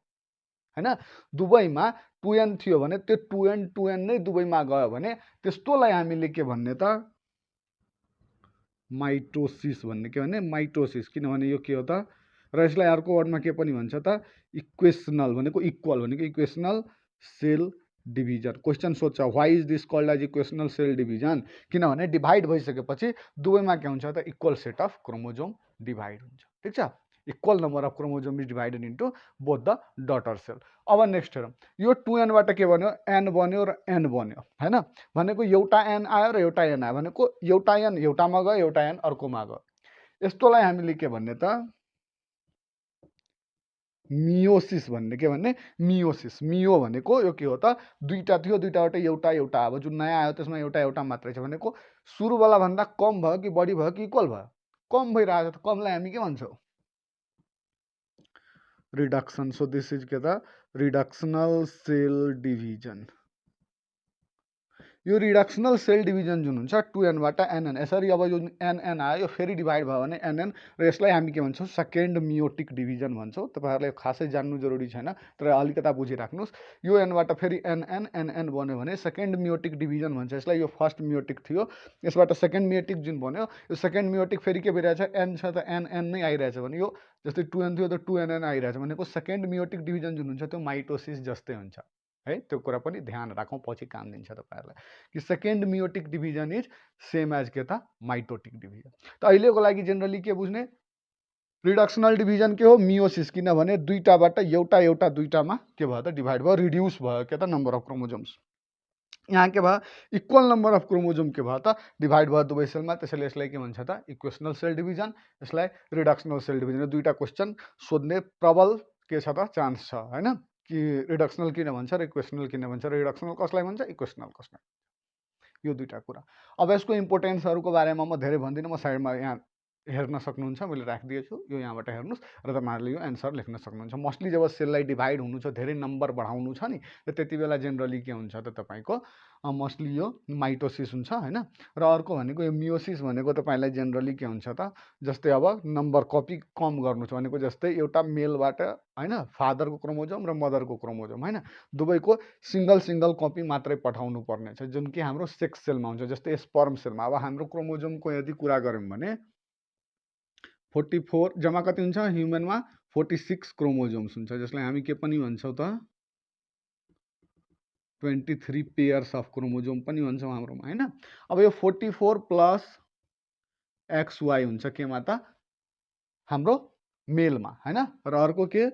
हैन। दुवैमा 2n थियो भने त्यो 2n नै दुवैमा गयो भने त्यस्तोलाई हामीले के भन्ने त माइटोसिस भन्ने के भन्ने माइटोसिस किनभने यो के हो त र यसलाई अर्को वर्डमा के पनि भन्छ त इक्वेसनल भनेको इक्वल भनेको इक्वेसनल सेल डिभिजन। क्वेसन सोध्छ why is this called as equational cell division किनभने डिभाइड भइसकेपछि दुवैमा के हुन्छ त equal set of chromosome divide हुन्छ ठिक छ equal number of chromosome is divided into both the daughter cell. अब नेक्स्ट हेरौँ यो 2nबाट के भन्यो n बन्यो र n बन्यो हैन भनेको एउटा n आयो र एउटा n आयो भनेको एउटा n एउटामा गयो एउटा n अर्कोमा गयो यस्तोलाई हामीले के भन्ने त मियोसिस भन्ने के भन्ने मियोसिस मियो भनेको यो के हो त दुईटा थियो दुईटाबाट एउटा एउटा अब जुन नयाँ आयो त्यसमा एउटा एउटा मात्रै छ भनेको सुरुवाला भन्दा कम भयो कि बढी भयो कि इक्वल भयो कम भइरहेको छ त कमलाई हामी के भन्छौँ रिडक्सन। सो दिस इज के त रिडक्सनल सेल डिभिजन। यो रिडक्सनल सेल डिभिजन जुन हुन्छ 2n बाट nn यसरी अब यो nn आयो यो फेरि डिभाइड भयो भने nn र यसलाई हामी के भन्छौँ सेकेन्ड मियोटिक डिभिजन भन्छौँ। तपाईहरुले खासै जान्नु जरुरी छैन तर अलिकता बुझिराख्नुस्। यो n बाट फेरि nn बन्यो भने सेकेन्ड मियोटिक डिभिजन भन्छ यसलाई। यो फर्स्ट मियोटिक थियो यसबाट सेकेन्ड मियोटिक जुन बन्यो यो सेकेन्ड मियोटिक फेरि के भइरहेछ n छ त nn नै आइरहेछ भने यो जस्तै 2n थियो त 2nn आइरहेछ भनेको सेकेन्ड मियोटिक डिभिजन जुन हुन्छ त्यो माइटोसिस जस्तै हुन्छ है। त्यो कुरा पनि ध्यान राखौँ पछि काम दिन्छ तपाईहरुलाई कि second meiotic division is same as के त माइटोटिक डिभिजन। त अहिलेको लागि जेनरली के बुझ्ने रिडक्सनल डिभिजन के हो मियोसिस किनभने दुईटाबाट एउटा एउटा दुईटामा के भयो त डिभाइड भयो रिड्युस भयो के त नम्बर अफ क्रोमोजोम्स। यहाँ के भयो इक्वल नम्बर अफ क्रोमोजोम के भयो त डिभाइड भयो दुवै सेलमा त्यसैले यसलाई के भन्छ त इक्वेसनल सेल डिभिजन यसलाई रिडक्सनल सेल डिभिजन। दुईटा क्वेसन सोध्ने प्रबल के छ त चान्स छ हैन कि रिडक्सनल किन भन्छ र इक्वेसनल किन भन्छ र रिडक्सनल कसलाई भन्छ इक्वेसनल कसलाई यो दुईटा कुरा। अब यसको इम्पोर्टेन्सहरुको बारेमा म धेरै भन्दिनँ म साइडमा यहाँ हेर्न सक्नुहुन्छ मैले राखिदिएछु यो यहाँबाट हेर्नुस् र तपाईहरुले यो एन्सर लेख्न सक्नुहुन्छ। मोस्टली जब सेललाई डिभाइड हुनु छ धेरै नम्बर बढाउनु छ नि त्यति बेला जेनरली के हुन्छ त तपाईको मोस्टली यो माइटोसिस हुन्छ हैन। र अर्को भनेको यो मियोसिस भनेको तपाईलाई जेनरली के हुन्छ त जस्तै अब नम्बर कपी कम गर्नु छ भनेको जस्तै एउटा मेलबाट हैन फादरको क्रोमोजोम र मदरको क्रोमोजोम हैन दुवैको सिंगल सिंगल कपी मात्रै पठाउनु पर्ने छ जुन कि हाम्रो सेक्स सेलमा हुन्छ। जस्तै स्पर्म सेलमा अब हाम्रो क्रोमोजोमको यदि कुरा गरौँ भने 44 जम्मा कति हुन्छ ह्युमनमा 46 क्रोमोजोम्स हुन्छ जसलाई हामी के पनि भन्छौँ त 23 पेयर्स अफ क्रोमोजोम पनि भन्छौँ हाम्रोमा हैन। अब यो 44 प्लस XY हुन्छ केमा त हाम्रो मेलमा हैन र अर्को के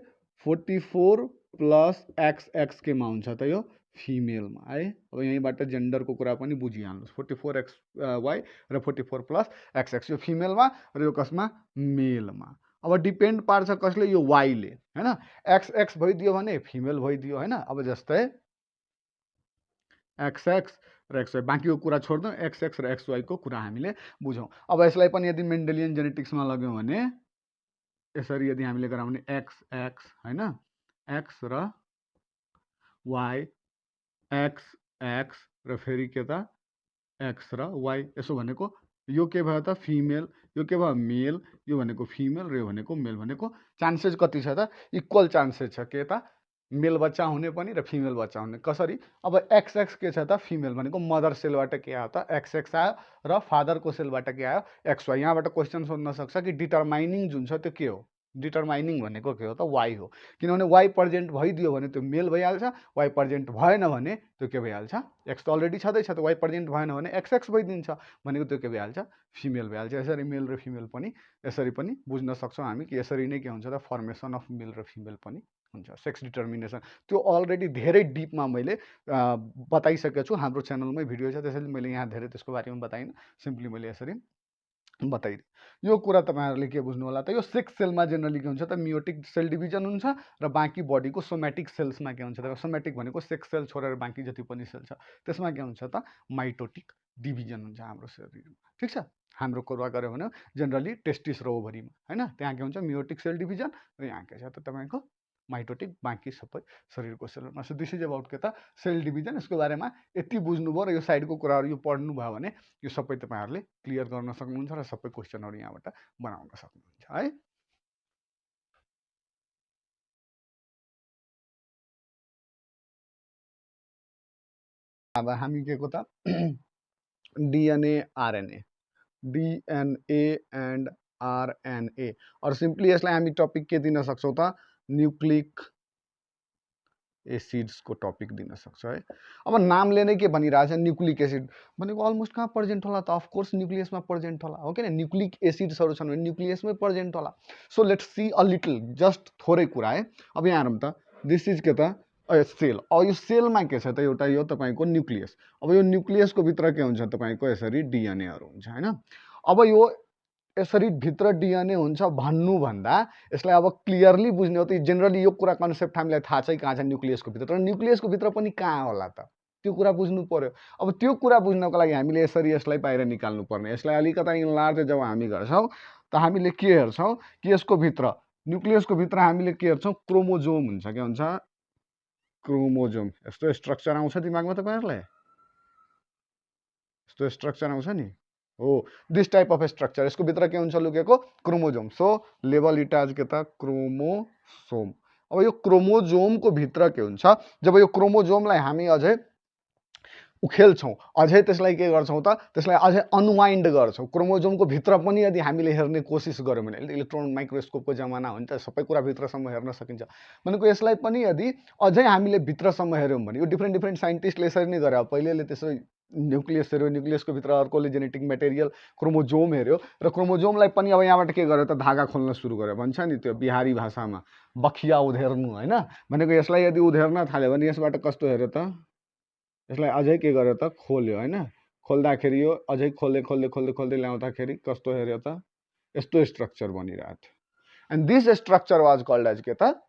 44 प्लस XX केमा हुन्छ त यो फिमेलमा है। अब यहीँबाट जेन्डरको कुरा पनि बुझिहाल्नुहोस् 44XY र 44 प्लस XX यो फिमेलमा र यो कसमा मेलमा। अब डिपेन्ड पार्छ कसले यो Y ले हैन XX भइदियो भने फिमेल भइदियो हैन। अब जस्तै XX र XY बाँकीको कुरा छोड्दौँ XX र XY को कुरा हामीले बुझौँ। अब यसलाई पनि यदि मेन्डेलियन जेनेटिक्समा लग्यौँ भने यसरी यदि हामीले गरौँ भने XX हैन X र Y XX र फेरि के त X र Y यसो भनेको यो के भयो त फिमेल यो के भयो मेल यो भनेको फिमेल र यो भनेको मेल भनेको चान्सेस कति छ त इक्वल चान्सेस छ के त मेल बच्चा हुने पनि र फिमेल बच्चा हुने। कसरी अब XX के छ त फिमेल भनेको मदर सेलबाट के आयो त XX आयो र फादरको सेलबाट के आयो XY। यहाँबाट क्वेसन सोध्न सक्छ कि डिटरमाइनिङ जुन छ त्यो के हो डिटरमाइनिङ भनेको के हो त Y हो किनभने Y प्रेजेन्ट भइदियो भने त्यो मेल भइहाल्छ Y प्रेजेन्ट भएन भने त्यो के भइहाल्छ X त अलरेडी छँदैछ त Y प्रेजेन्ट भएन भने XX भइदिन्छ भनेको त्यो के भइहाल्छ फिमेल भइहाल्छ। यसरी मेल र फिमेल पनि यसरी पनि बुझ्न सक्छौँ हामी कि यसरी नै के हुन्छ त फर्मेसन अफ मेल र फिमेल पनि हुन्छ सेक्स डिटर्मिनेसन। त्यो अलरेडी धेरै डिपमा मैले बताइसकेको छु हाम्रो च्यानलमै भिडियो छ त्यसैले मैले यहाँ धेरै त्यसको बारेमा बताइनँ सिम्पली मैले यसरी बताइदिएँ। यो कुरा तपाईहरुले के बुझ्नु होला त यो सेक्स सेलमा जेनरली के हुन्छ त मियोटिक सेल डिभिजन हुन्छ र बाँकी बडीको सोमेटिक सेल्समा के हुन्छ त सोमेटिक भनेको सेक्स सेल छोडेर बाँकी जति पनि सेल छ त्यसमा के हुन्छ त माइटोटिक डिभिजन हुन्छ हाम्रो शरीरमा ठीक छ। हाम्रो कुरा गर्यो भने जेनरली टेस्टिस र ओभरीमा हैन त्यहाँ के हुन्छ मियोटिक सेल डिभिजन र यहाँ के छ त तपाईको माइटोटिक बाँकी सबै शरीरको सेलमा। सो दिस इज अबाउट के त सेल डिभिजन। यसको बारेमा यति बुझ्नुभयो र यो साइडको कुराहरू यो पढ्नुभयो भने यो सबै तपाईहरुले क्लियर गर्न सक्नुहुन्छ र सबै क्वेसनहरू यहाँबाट बनाउन सक्नुहुन्छ है। अब हामी के को त DNA एन्ड RNA और सिम्पली यसलाई हामी टपिक के दिन सक्छौँ त न्यूक्लिक एसिड्स को टपिक दिन सक्छ है। अब नामले नै के भनिरहेछ न्यूक्लिक एसिड भनेको अलमोस्ट कहाँ प्रेजेन्ट होला त अफकोर्स न्यूक्लियसमा प्रेजेन्ट होला हो किन न्यूक्लिक एसिड्सहरू छन् भने न्यूक्लियसमै प्रेजेन्ट होला। So let's C a little just थोरै कुरा है। अब यहाँ हेरौँ त दिस इज के त सेल। अब यो सेलमा के छ त एउटा यो तपाईको न्यूक्लियस। अब यो न्यूक्लियसको भित्र के हुन्छ तपाईको यसरी डीएनएहरू हुन्छ हैन। अब यो यसरी भित्र डीएनए हुन्छ भन्नुभन्दा यसलाई अब क्लियरली बुझ्ने हो त जेनरली यो कुरा कन्सेप्ट हामीलाई थाहा छ कहाँ छ न्यूक्लियसको भित्र तर न्यूक्लियसको भित्र पनि कहाँ होला त त्यो कुरा बुझ्नु पर्यो। अब त्यो कुरा बुझ्नको लागि हामीले यसरी यसलाई बाहिर निकाल्नु पर्ने यसलाई अलिकता इन्लार्ज जब हामी गर्छौँ त हामीले के हेर्छौँ कि यसको भित्र न्यूक्लियसको भित्र हामीले के हेर्छौँ क्रोमोजोम हुन्छ के हुन्छ क्रोमोजोम। यस्तो स्ट्रक्चर आउँछ दिमागमा तपाईहरुलाई यस्तो स्ट्रक्चर आउँछ नि हो, दिस टाइप अफ स्ट्रक्चर। यसको भित्र के हुन्छ लुकेको chromosome. So label it as के त क्रोमोसोम। अब यो क्रोमोजोमको भित्र के हुन्छ, जब यो क्रोमोजोमलाई हामी अझै उखेल्छौँ, अझै त्यसलाई के गर्छौँ त, त्यसलाई अझै अनवाइन्ड गर्छौँ। क्रोमोजोमको भित्र पनि यदि हामीले हेर्ने कोसिस गऱ्यौँ भने, इलेक्ट्रोन माइक्रोस्कोपको जमाना हो नि त, सबै कुरा भित्रसम्म हेर्न सकिन्छ भनेको, यसलाई पनि यदि अझै हामीले भित्रसम्म हेऱ्यौँ भने, यो डिफ्रेन्ट डिफ्रेन्ट साइन्टिस्टले यसरी नै गरे। पहिलेले त्यसो न्युक्लियस हेऱ्यो, न्युक्लियसको भित्र अर्कोले जेनेटिक मेटेरियल क्रोमोजोम हेऱ्यो, र क्रोमोजोमलाई पनि अब यहाँबाट के गर्यो त, धागा खोल्न सुरु गर्यो। भन्छ नि त्यो बिहारी भाषामा बखिया उधेर्नु होइन, भनेको यसलाई यदि उधेर्न थाल्यो भने यसबाट कस्तो हेऱ्यो त, यसलाई अझै के गर्यो त, खोल्यो होइन। खोल्दाखेरि यो अझै खोल्दै खोल्दै खोल्दै खोल्दै ल्याउँदाखेरि कस्तो हेऱ्यो त, यस्तो स्ट्रक्चर बनिरहेको थियो। And this structure was called as के त,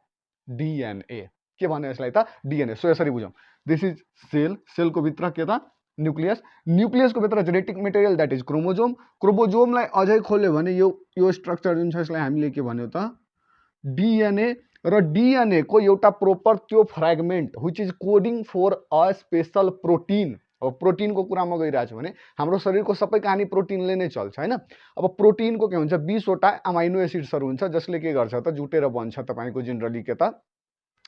डिएनए। के भन्यो यसलाई त, डिएनए। सो यसरी बुझौँ, दिस इज सेल, सेलको भित्र के त, न्युक्लियस, न्युक्लियसको भित्र genetic material that is chromosome. क्रोमोजोमलाई अझै खोल्यो भने यो स्ट्रक्चर जुन छ यसलाई हामीले के भन्यो त, डिएनए। र डिएनए को एउटा प्रोपर त्यो fragment which is coding for a special protein. अब प्रोटिनको कुरामा गइरहेको छु भने हाम्रो शरीरको सबै कहानी प्रोटिनले नै चल्छ होइन। अब प्रोटिनको के हुन्छ, 20 वटा अमाइनो एसिड्सहरू हुन्छ जसले के गर्छ त, जुटेर बन्छ तपाईँको जेनरली के त,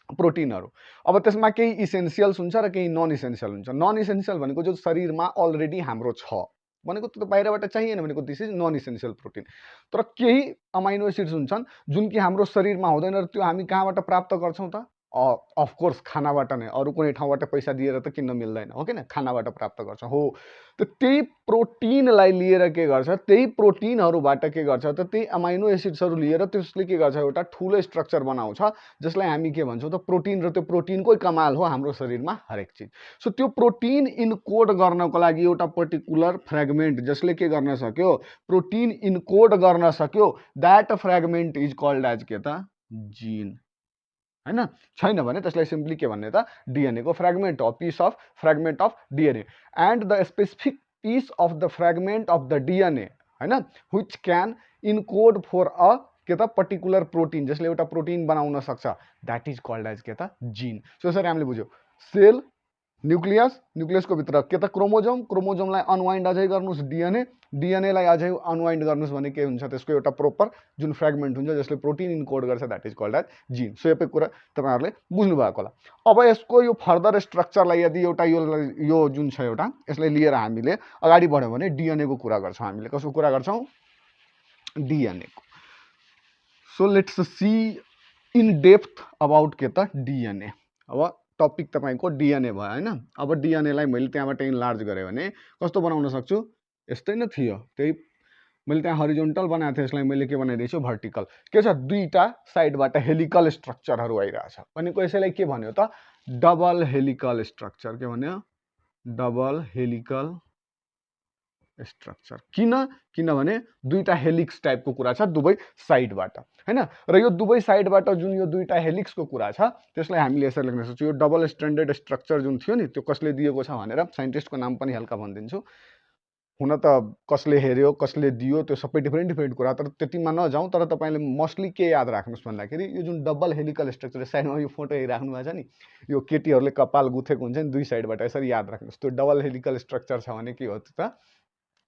प्रोटिनहरू। अब त्यसमा केही इसेन्सियल्स हुन्छ र केही नन इसेन्सियल हुन्छ। नन इसेन्सियल भनेको जो शरीरमा अलरेडी हाम्रो छ भनेको, त्यो बाहिरबाट चाहिएन भनेको, this is non essential protein. तर केही अमाइनो एसिड्स हुन्छन् जुन कि हाम्रो शरीरमा हुँदैन, र त्यो हामी कहाँबाट प्राप्त गर्छौँ त, अफकोर्स खानाबाट नै, अरू कुनै ठाउँबाट पैसा दिएर त किन्न मिल्दैन हो, किन, खानाबाट प्राप्त गर्छौँ हो। त त्यही प्रोटिनलाई लिएर के गर्छ, त्यही प्रोटिनहरूबाट के गर्छ त, त्यही अमाइनो एसिड्सहरू लिएर त्यसले के गर्छ, एउटा ठुलो स्ट्रक्चर बनाउँछ जसलाई हामी के भन्छौँ त, प्रोटिन। र त्यो प्रोटिनकै कमाल हो हाम्रो शरीरमा हरेक चिज। सो त्यो प्रोटिन इनकोड गर्नको लागि एउटा पर्टिकुलर फ्रेगमेन्ट जसले के गर्न सक्यो, प्रोटिन इनकोड गर्न सक्यो, that fragment is called as के त, जिन होइन। छैन भने त्यसलाई सिम्पली के भन्ने त, डिएनए को फ्रेगमेन्ट हो, piece of fragment of DNA. And the specific piece of the fragment of the DNA होइन, which can encode for a के त, पर्टिकुलर प्रोटिन, जसले एउटा प्रोटिन बनाउन सक्छ, द्याट इज कल्ड एज के त, जिन। सो यसरी हामीले बुझ्यौँ, सेल, न्युक्लियस, न्युक्लियसको भित्र के त, क्रोमोजोम, क्रोमोजोमलाई अनवाइन्ड अझै गर्नुहोस् डिएनए, डिएनएलाई अझै अनवाइन्ड गर्नुहोस् भने के हुन्छ, त्यसको एउटा प्रोपर जुन फ्रेगमेन्ट हुन्छ जसले प्रोटिन इनकोड गर्छ, द्याट इज कल्ड एज जिन। सो यो कुरा तपाईँहरूले बुझ्नुभएको होला। अब यसको यो फर्दर स्ट्रक्चरलाई यदि एउटा यो जुन छ एउटा, यसलाई लिएर हामीले अगाडि बढ्यौँ भने डिएनएको कुरा गर्छौँ हामीले। कसको कुरा गर्छौँ, डिएनएको। So let's see in depth about के त, डिएनए। अब टपिक तपाईँको डिएनए भयो होइन। अब डिएनएलाई मैले त्यहाँबाट इन्लार्ज गरेँ भने कस्तो बनाउन सक्छु, यस्तै नै थियो, त्यही मैले त्यहाँ हरिजोन्टल बनाएको थिएँ, यसलाई मैले के बनाइदिएछु, भर्टिकल। के छ, दुईटा साइडबाट हेलिकल स्ट्रक्चरहरू आइरहेछ भनेको, यसैलाई के भन्यो त, डबल हेलिकल स्ट्रक्चर। के भन्यो, डबल हेलिकल स्ट्रक्चर। किनभने दुईटा हेलिक्स टाइपको कुरा छ दुवै साइडबाट होइन। र यो दुवै साइडबाट जुन यो दुईटा हेलिक्सको कुरा छ त्यसलाई हामीले यसरी लेख्न सक्छौँ, यो डबल स्ट्यान्डर्ड स्ट्रक्चर जुन थियो नि, त्यो कसले दिएको छ भनेर साइन्टिस्टको नाम पनि हल्का भनिदिन्छु। हुन त कसले हेऱ्यो, कसले दियो, त्यो सबै डिफ्रेन्ट डिफ्रेन्ट कुरा, तर त्यतिमा नजाउँ। तर तपाईँले मोस्टली के याद राख्नुहोस् भन्दाखेरि, यो जुन डबल हेलिकल स्ट्रक्चर, साइडमा यो फोटो हेरिराख्नु भएको छ नि, यो केटीहरूले कपाल गुथेको हुन्छ नि दुई साइडबाट, यसरी याद राख्नुहोस्। त्यो डबल हेलिकल स्ट्रक्चर छ भने के हो त,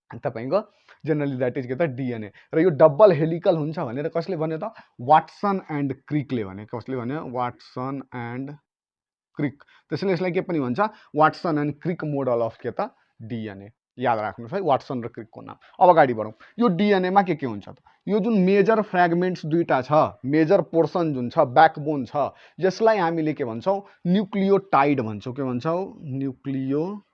तपाईँको जेनरली द्याट इज के त, डिएनए। र यो डबल हेलिकल हुन्छ भनेर कसले भन्यो त, वाटसन एन्ड क्रिकले भने। कसले भन्यो, वाटसन एन्ड क्रिक। त्यसैले यसलाई के पनि भन्छ, Watson and Crick model of के त, डिएनए। याद राख्नुहोस् है, वाटसन र क्रिकको नाम। अब अगाडि बढौँ, यो डिएनएमा के हुन्छ त, यो जुन मेजर फ्रेगमेन्ट्स दुईटा छ, मेजर पोर्सन जुन छ, ब्याकबोन छ, यसलाई हामीले के भन्छौँ, न्युक्लियोटाइड भन्छौँ। के भन्छौँ, न्युक्लियोटाइड।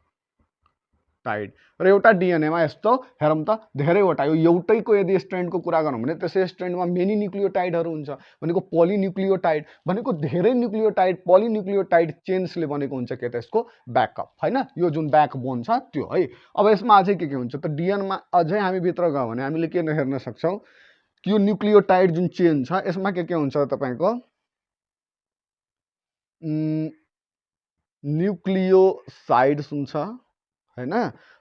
र एउटा डिएनएमा यस्तो हेरौँ त, धेरैवटा, यो एउटैको यदि स्ट्रेन्डको कुरा गरौँ भने त्यसै स्ट्रेन्डमा मेनी न्युक्लियोटाइडहरू हुन्छ भनेको, पोलिन्युक्लियोटाइड भनेको धेरै न्युक्लियोटाइड, पोलिन्युक्लियोटाइड चेन्सले बनेको हुन्छ के त, यसको ब्याकअप होइन। यो जुन ब्याकबोन छ त्यो है। अब यसमा अझै के हुन्छ त, डिएनएमा अझै हामी भित्र गयो भने हामीले के हेर्न सक्छौँ, कि यो न्युक्लियोटाइड जुन चेन छ यसमा के हुन्छ तपाईँको, न्युक्लियोसाइड्स हुन्छ होइन।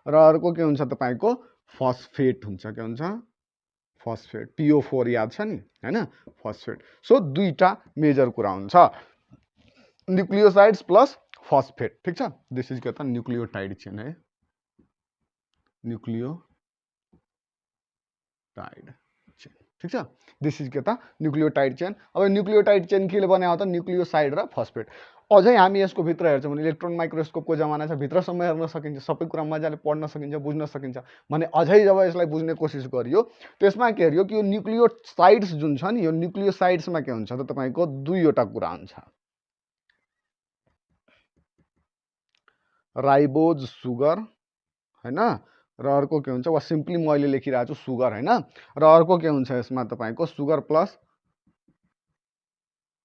र अर्को के हुन्छ तपाईँको, फस्फेट हुन्छ। के हुन्छ, फस्फेट, PO4 याद छ नि होइन, फस्फेट। सो दुईटा मेजर कुरा हुन्छ, न्युक्लियोसाइड्स प्लस फस्फेट। ठिक छ, दिस इज के त, न्युक्लियोटाइड चेन है। न्यूक्लियोटाइड चेन ठीक छ दिस इज के त न्यूक्लियोटाइड चेन अब न्यूक्लियोटाइड चेन के बनायो त न्यूक्लियोसाइड र फस्फेट अझै हामी यसको भित्र हेर्छौँ भने इलेक्ट्रोन माइक्रोस्कोपको जमाना छ भित्रसम्म हेर्न सकिन्छ सबै कुरा मजाले पढ्न सकिन्छ बुझ्न सकिन्छ भने अझै जब यसलाई बुझ्ने कोसिस गरियो त्यसमा के हेरियो कि यो न्यूक्लियोसाइड्स जुन छ नि यो न्यूक्लियोसाइड्समा के हुन्छ त तपाईको दुईवटा कुरा हुन्छ राइबोज सुगर हैन र अर्को के हुन्छ वा सिम्पली मैले लेखिरहेको छु सुगर हैन र अर्को के हुन्छ यसमा तपाईको sugar plus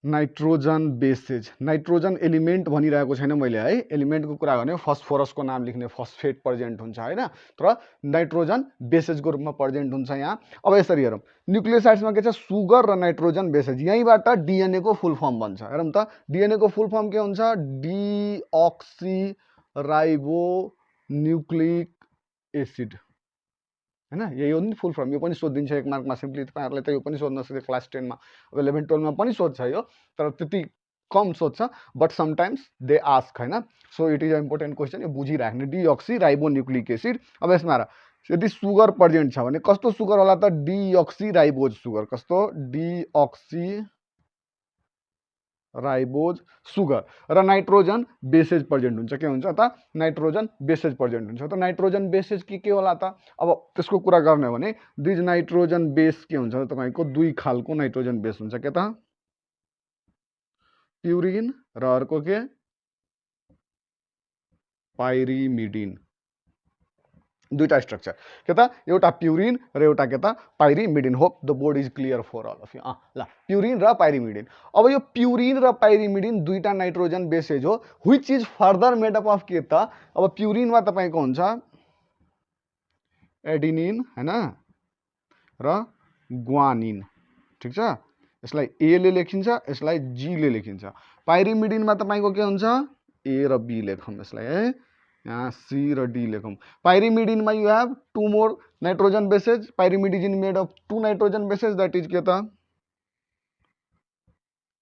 nitrogen bases nitrogen element भनिरहेको छैन मैले है एलिमेन्टको कुरा गर्ने फस्फोरसको नाम लेख्ने फस्फेट प्रेजेन्ट हुन्छ हैन तर नाइट्रोजन बेसेजको रूपमा प्रेजेन्ट हुन्छ यहाँ अब यसरी हेरौँ न्यूक्लियोसाइड्समा के छ सुगर र नाइट्रोजन बेसेज यहीँबाट डिएनए को फुल फर्म बन्छ हेरौँ त डिएनए को फुल फर्म के हुन्छ डिअक्सी राइबो न्यूक्लिक एसिड हैन यही हो नि फुल फर्म यो पनि सोधिन्छ एक मार्कमा सिम्पली तपाईहरुले त यो पनि सोध्न सक्छ क्लास 10 मा अब 11 12 मा पनि सोध्छ यो तर त्यति कम सोध्छ बट समटाइम्स दे आस्क हैन so it is a important question यो बुझिराख्ने डिअक्सी राइबो न्यूक्लिक एसिड अब यसमा यदि सुगर प्रेजेन्ट छ भने कस्तो सुगर होला त डिअक्सी राइबोज सुगर कस्तो डिअक्सी राइबोज सुगर र नाइट्रोजन बेसेज प्रेजेन्ट हुन्छ के हुन्छ त नाइट्रोजन बेसेज प्रेजेन्ट हुन्छ त नाइट्रोजन बेसेज के होला त अब त्यसको कुरा गर्ने हो भने दिज नाइट्रोजन बेस के हुन्छ त तपाईको दुई खालको नाइट्रोजन बेस हुन्छ के त प्युरिन र अर्को के पाइरिमिडिन दुईटा स्ट्रक्चर के त एउटा प्युरिन र एउटा के त pyrimidine hope the board is clear for all of you ल प्युरिन र पाइरिमिडिन अब यो प्युरिन र पाइरिमिडिन दुईटा नाइट्रोजन बेसेज हो which is further made up of के त अब प्युरिनमा तपाईको हुन्छ एडिनिन हैन र ग्वानिन ठीक छ यसलाई ए ले लेखिन्छ यसलाई जी ले लेखिन्छ पाइरिमिडिनमा तपाईको के हुन्छ ए र बी लेखौँ यसलाई है यहाँ सी र डी लेखौँ पाइरिमिडिनमा you have two more nitrogen bases pyrimidine made of two nitrogen bases that is के त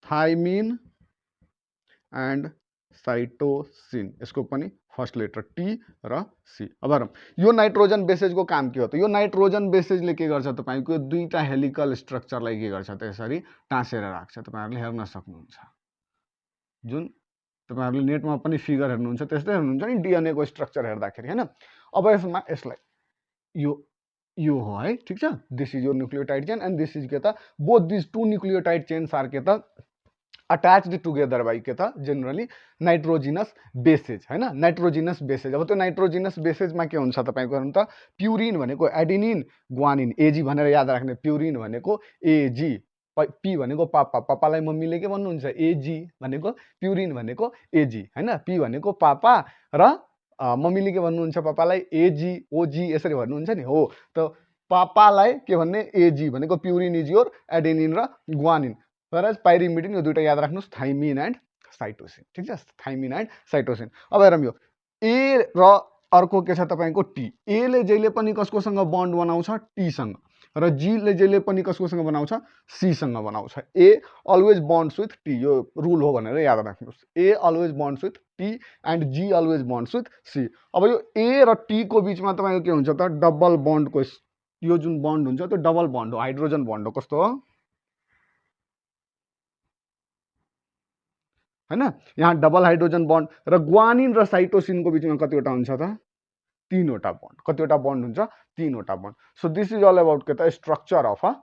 थाइमिन एंड साइटोसिन यसको पनि फर्स्ट लेटर टी र सी अब हेरौँ यो नाइट्रोजन बेसेजको काम के हो त यो नाइट्रोजन बेसेजले के गर्छ तपाईको दुईटा हेलिकल स्ट्रक्चरलाई के गर्छ त यसरी टाँसेर राख्छ तपाईहरुले हेर्न सक्नुहुन्छ जुन तपाईहरुले नेटमा पनि फिगर हेर्नुहुन्छ त्यस्तै हेर्नुहुन्छ नि डीएनए को स्ट्रक्चर हेर्दाखेरि हैन अब यसमा यसलाई यो हो है ठीक छ this is your nucleotide chain and this is के त both this two nucleotide chains are के त अटैच्ड टुगेदर बाई के त जनरली नाइट्रोजिनस बेसेज हैन नाइट्रोजिनस बेसेज अब त्यो नाइट्रोजिनस बेसेजमा के हुन्छ तपाईको हेर्नु त प्युरिन भनेको एडिनिन ग्वानिन एजी भनेर याद राख्ने प्युरिन भनेको एजी पी भनेको पापा पापालाई मम्मीले के भन्नुहुन्छ एजी भनेको प्युरिन भनेको एजी हैन पी भनेको पापा र मम्मीले के भन्नुहुन्छ पापालाई एजी ओजी यसरी भन्नुहुन्छ नि हो त पापालाई के भन्ने एजी भनेको प्युरिन इज योर एडेनिन र ग्वानिन whereas पाइरिमिडिन यो दुईटा याद राख्नुस् थाइमिन एन्ड साइटोसिन ठीक छ थाइमिन एन्ड साइटोसिन अब हेरौँ यो ए र अर्को के छ तपाईको टी ए ले जहिले पनि कसकोसँग बन्ड बनाउँछ टी सँग र जी ले जहिले पनि कसकोसँग बनाउँछ सी सँग बनाउँछ A always bonds with T यो रुल हो भनेर याद राख्नुस् A always bonds with T and G always bonds with C अब यो ए र टी को बीचमा तपाईको के हुन्छ त डबल बन्ड को यो जुन बन्ड हुन्छ त्यो डबल बन्ड हो हाइड्रोजन बन्ड हो कस्तो हो हैन यहाँ डबल हाइड्रोजन बन्ड र ग्वानिन र साइटोसिन को बीचमा कतिवटा हुन्छ त तीनवटा बन्ड कतिवटा बन्ड हुन्छ तीनवटा bond so this is all about के त structure of a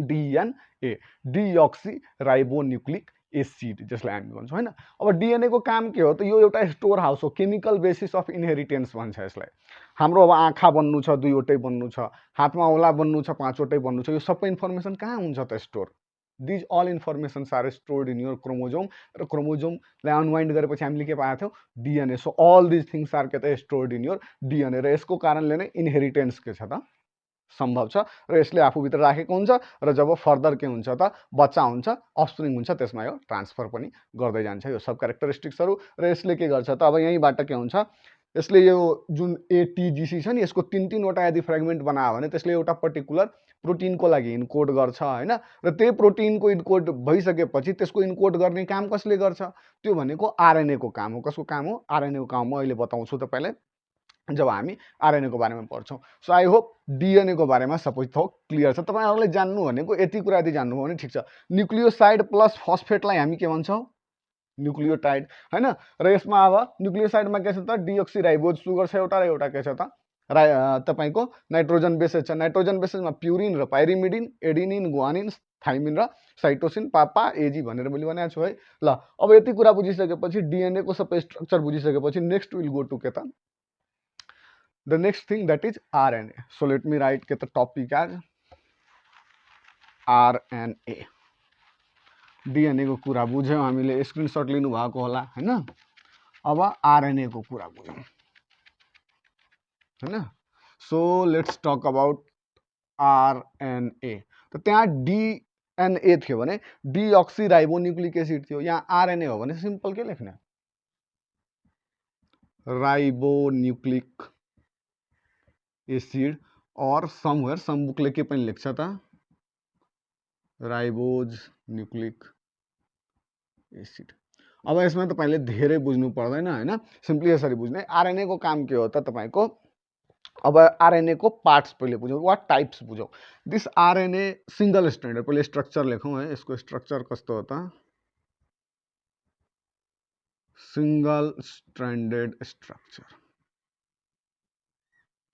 DNA deoxyribonucleic acid जसलाई हामी भन्छौँ हैन अब डीएनए को काम के हो त यो एउटा स्टोर हाउस हो केमिकल बेसिस अफ इनहेरिटेन्स भन्छ यसलाई हाम्रो अब आँखा बन्नु छ दुईवटै बन्नु छ हातमा औला बन्नु छ पाँचवटै बन्नु छ यो सबै इन्फर्मेसन कहाँ हुन्छ त store these all informations are stored in your chromosome र क्रोमोजोमलाई अनवाइन्ड गरेपछि हामीले के पाएको थियौँ DNA so all these things are के त स्टोर्ड इन योर डिएनए र यसको कारणले नै इनहेरिटेन्स के छ त सम्भव छ र यसले आफूभित्र राखेको हुन्छ र जब फर्दर के हुन्छ त बच्चा हुन्छ अफस्प्रिङ हुन्छ त्यसमा यो ट्रान्सफर पनि गर्दै जान्छ यो सब क्यारेक्टरिस्टिक्सहरू र यसले के गर्छ त अब यहीँबाट के हुन्छ यसले यो जुन एटीजीसी छ नि यसको तीनवटा यदि फ्रेगमेन्ट बनायो भने त्यसले एउटा पर्टिकुलर प्रोटिनको लागि इन्कोड गर्छ हैन र त्यही प्रोटिनको इन्कोड भइसकेपछि त्यसको इन्कोड गर्ने काम कसले गर्छ त्यो भनेको आरएनए को काम हो कसको काम हो आरएनए को काम हो अहिले बताउँछु तपाईलाई जब हामी आरएनए को बारेमा पढ्छौँ। सो आई होप डिएनए को बारेमा सबै थोक क्लियर छ। तपाईहरुले जान्नु भनेको यति कुरा यदि जान्नुभयो भने ठिक छ। न्युक्लियोसाइड प्लस फस्फेटलाई हामी के भन्छौँ? न्युक्लियोटाइड हैन। र यसमा अब न्युक्लियोसाइडमा के छ त डिओक्सिराइबोज सुगर छ एउटा, र एउटा के छ त तपाईको नाइट्रोजन बेसेस छ। नाइट्रोजन बेसेसमा प्युरिन र पाइरिमिडिन, एडिनिन, गुआनिन, थाइमिन र साइटोसिन, पापा एजी भनेर मैले भनेको छु है। ल अब यति कुरा बुझिसकेपछि डिएनए को सबै स्ट्रक्चर बुझिसकेपछि नेक्स्ट विल गो टु के त the next thing, that is RNA. So let me write get the topic as RNA. DNA को कुरा बुझ्यौं हामीले, स्क्रिनशट लिनु भएको होला हैन। अब RNA को कुरा बुझौं हैन। So let's talk about RNA। त त्यहाँ DNA थियो भने डिअक्सिराइबोन्युक्लिक एसिड थियो, यहाँ RNA हो भने सिम्पल के लेख्ने? राइबोन्युक्लिक एसिड, और समवेयर सम बुकले के पनि लेख्छ त राइबोज न्युक्लिक एसिड। अब यसमा तपाईले धेरै बुझ्नु पर्दैन हैन, सिम्पली यसरी बुझ्ने। आरएनए को काम के हो त तपाईको? अब आरएनए को पार्ट्स पहिले बुझौं, व्हाट टाइप्स बुझौं। दिस आरएनए सिंगल स्ट्रैंडेड, पहिले स्ट्रक्चर लेखौं है। यसको स्ट्रक्चर कस्तो हो त? Single stranded structure.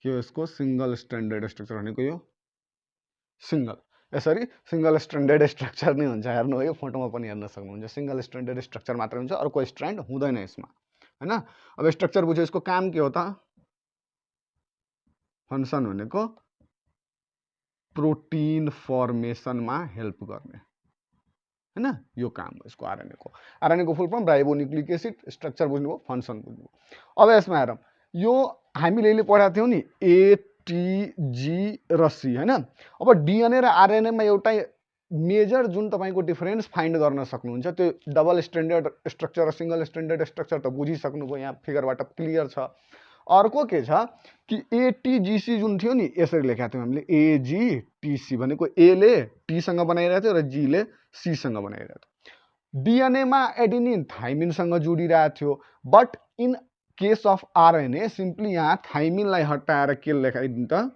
के हो यसको? सिंगल स्ट्रैंडेड स्ट्रक्चर भनेको यो सिंगल, यसरी सिंगल स्ट्रैंडेड स्ट्रक्चर नै हुन्छ। हेर्नु है, यो फोटोमा पनि हेर्न सक्नुहुन्छ। सिंगल स्ट्रैंडेड स्ट्रक्चर मात्र हुन्छ, अर्को स्ट्रैंड हुँदैन यसमा हैन। अब स्ट्रक्चर बुझ्यो, यसको काम के हो त? फंक्सन भनेको प्रोटीन फर्मेसनमा हेल्प गर्ने हैन, यो काम हो यसको आरएनए को। आरएनए को फुल फर्म राइबोन्युक्लिक एसिड। स्ट्रक्चर बुझ्नुभयो, फंक्सन बुझ्नुभयो। अब यसमा हेरौं, यो हामीले पढाएको थियौं नि ए टी जी र सी हैन। अब डीएनए र आरएनए मा एउटा मेजर जुन तपाईको डिफरेन्स फाइन्ड गर्न सक्नुहुन्छ, त्यो डबल स्ट्रैंडेड स्ट्रक्चर र सिंगल स्ट्रैंडेड स्ट्रक्चर त बुझिसक्नुभयो, यहाँ फिगरबाट क्लियर छ। अर्को के छ कि एटीजीसी जुन थियो नि, यसरी लेखेका थियौं हामीले, एजीटीसी भनेको ए ले टी सँग बनाइरहेको थियो र जी ले सी सँग बनाइरहेको थियो। डीएनए मा एडेनिन थाइमिन सँग जोडिरहेको थियो, but in case of RNA simply यहाँ थाइमिनलाई हटाएर के लेखाइदिन्छ त?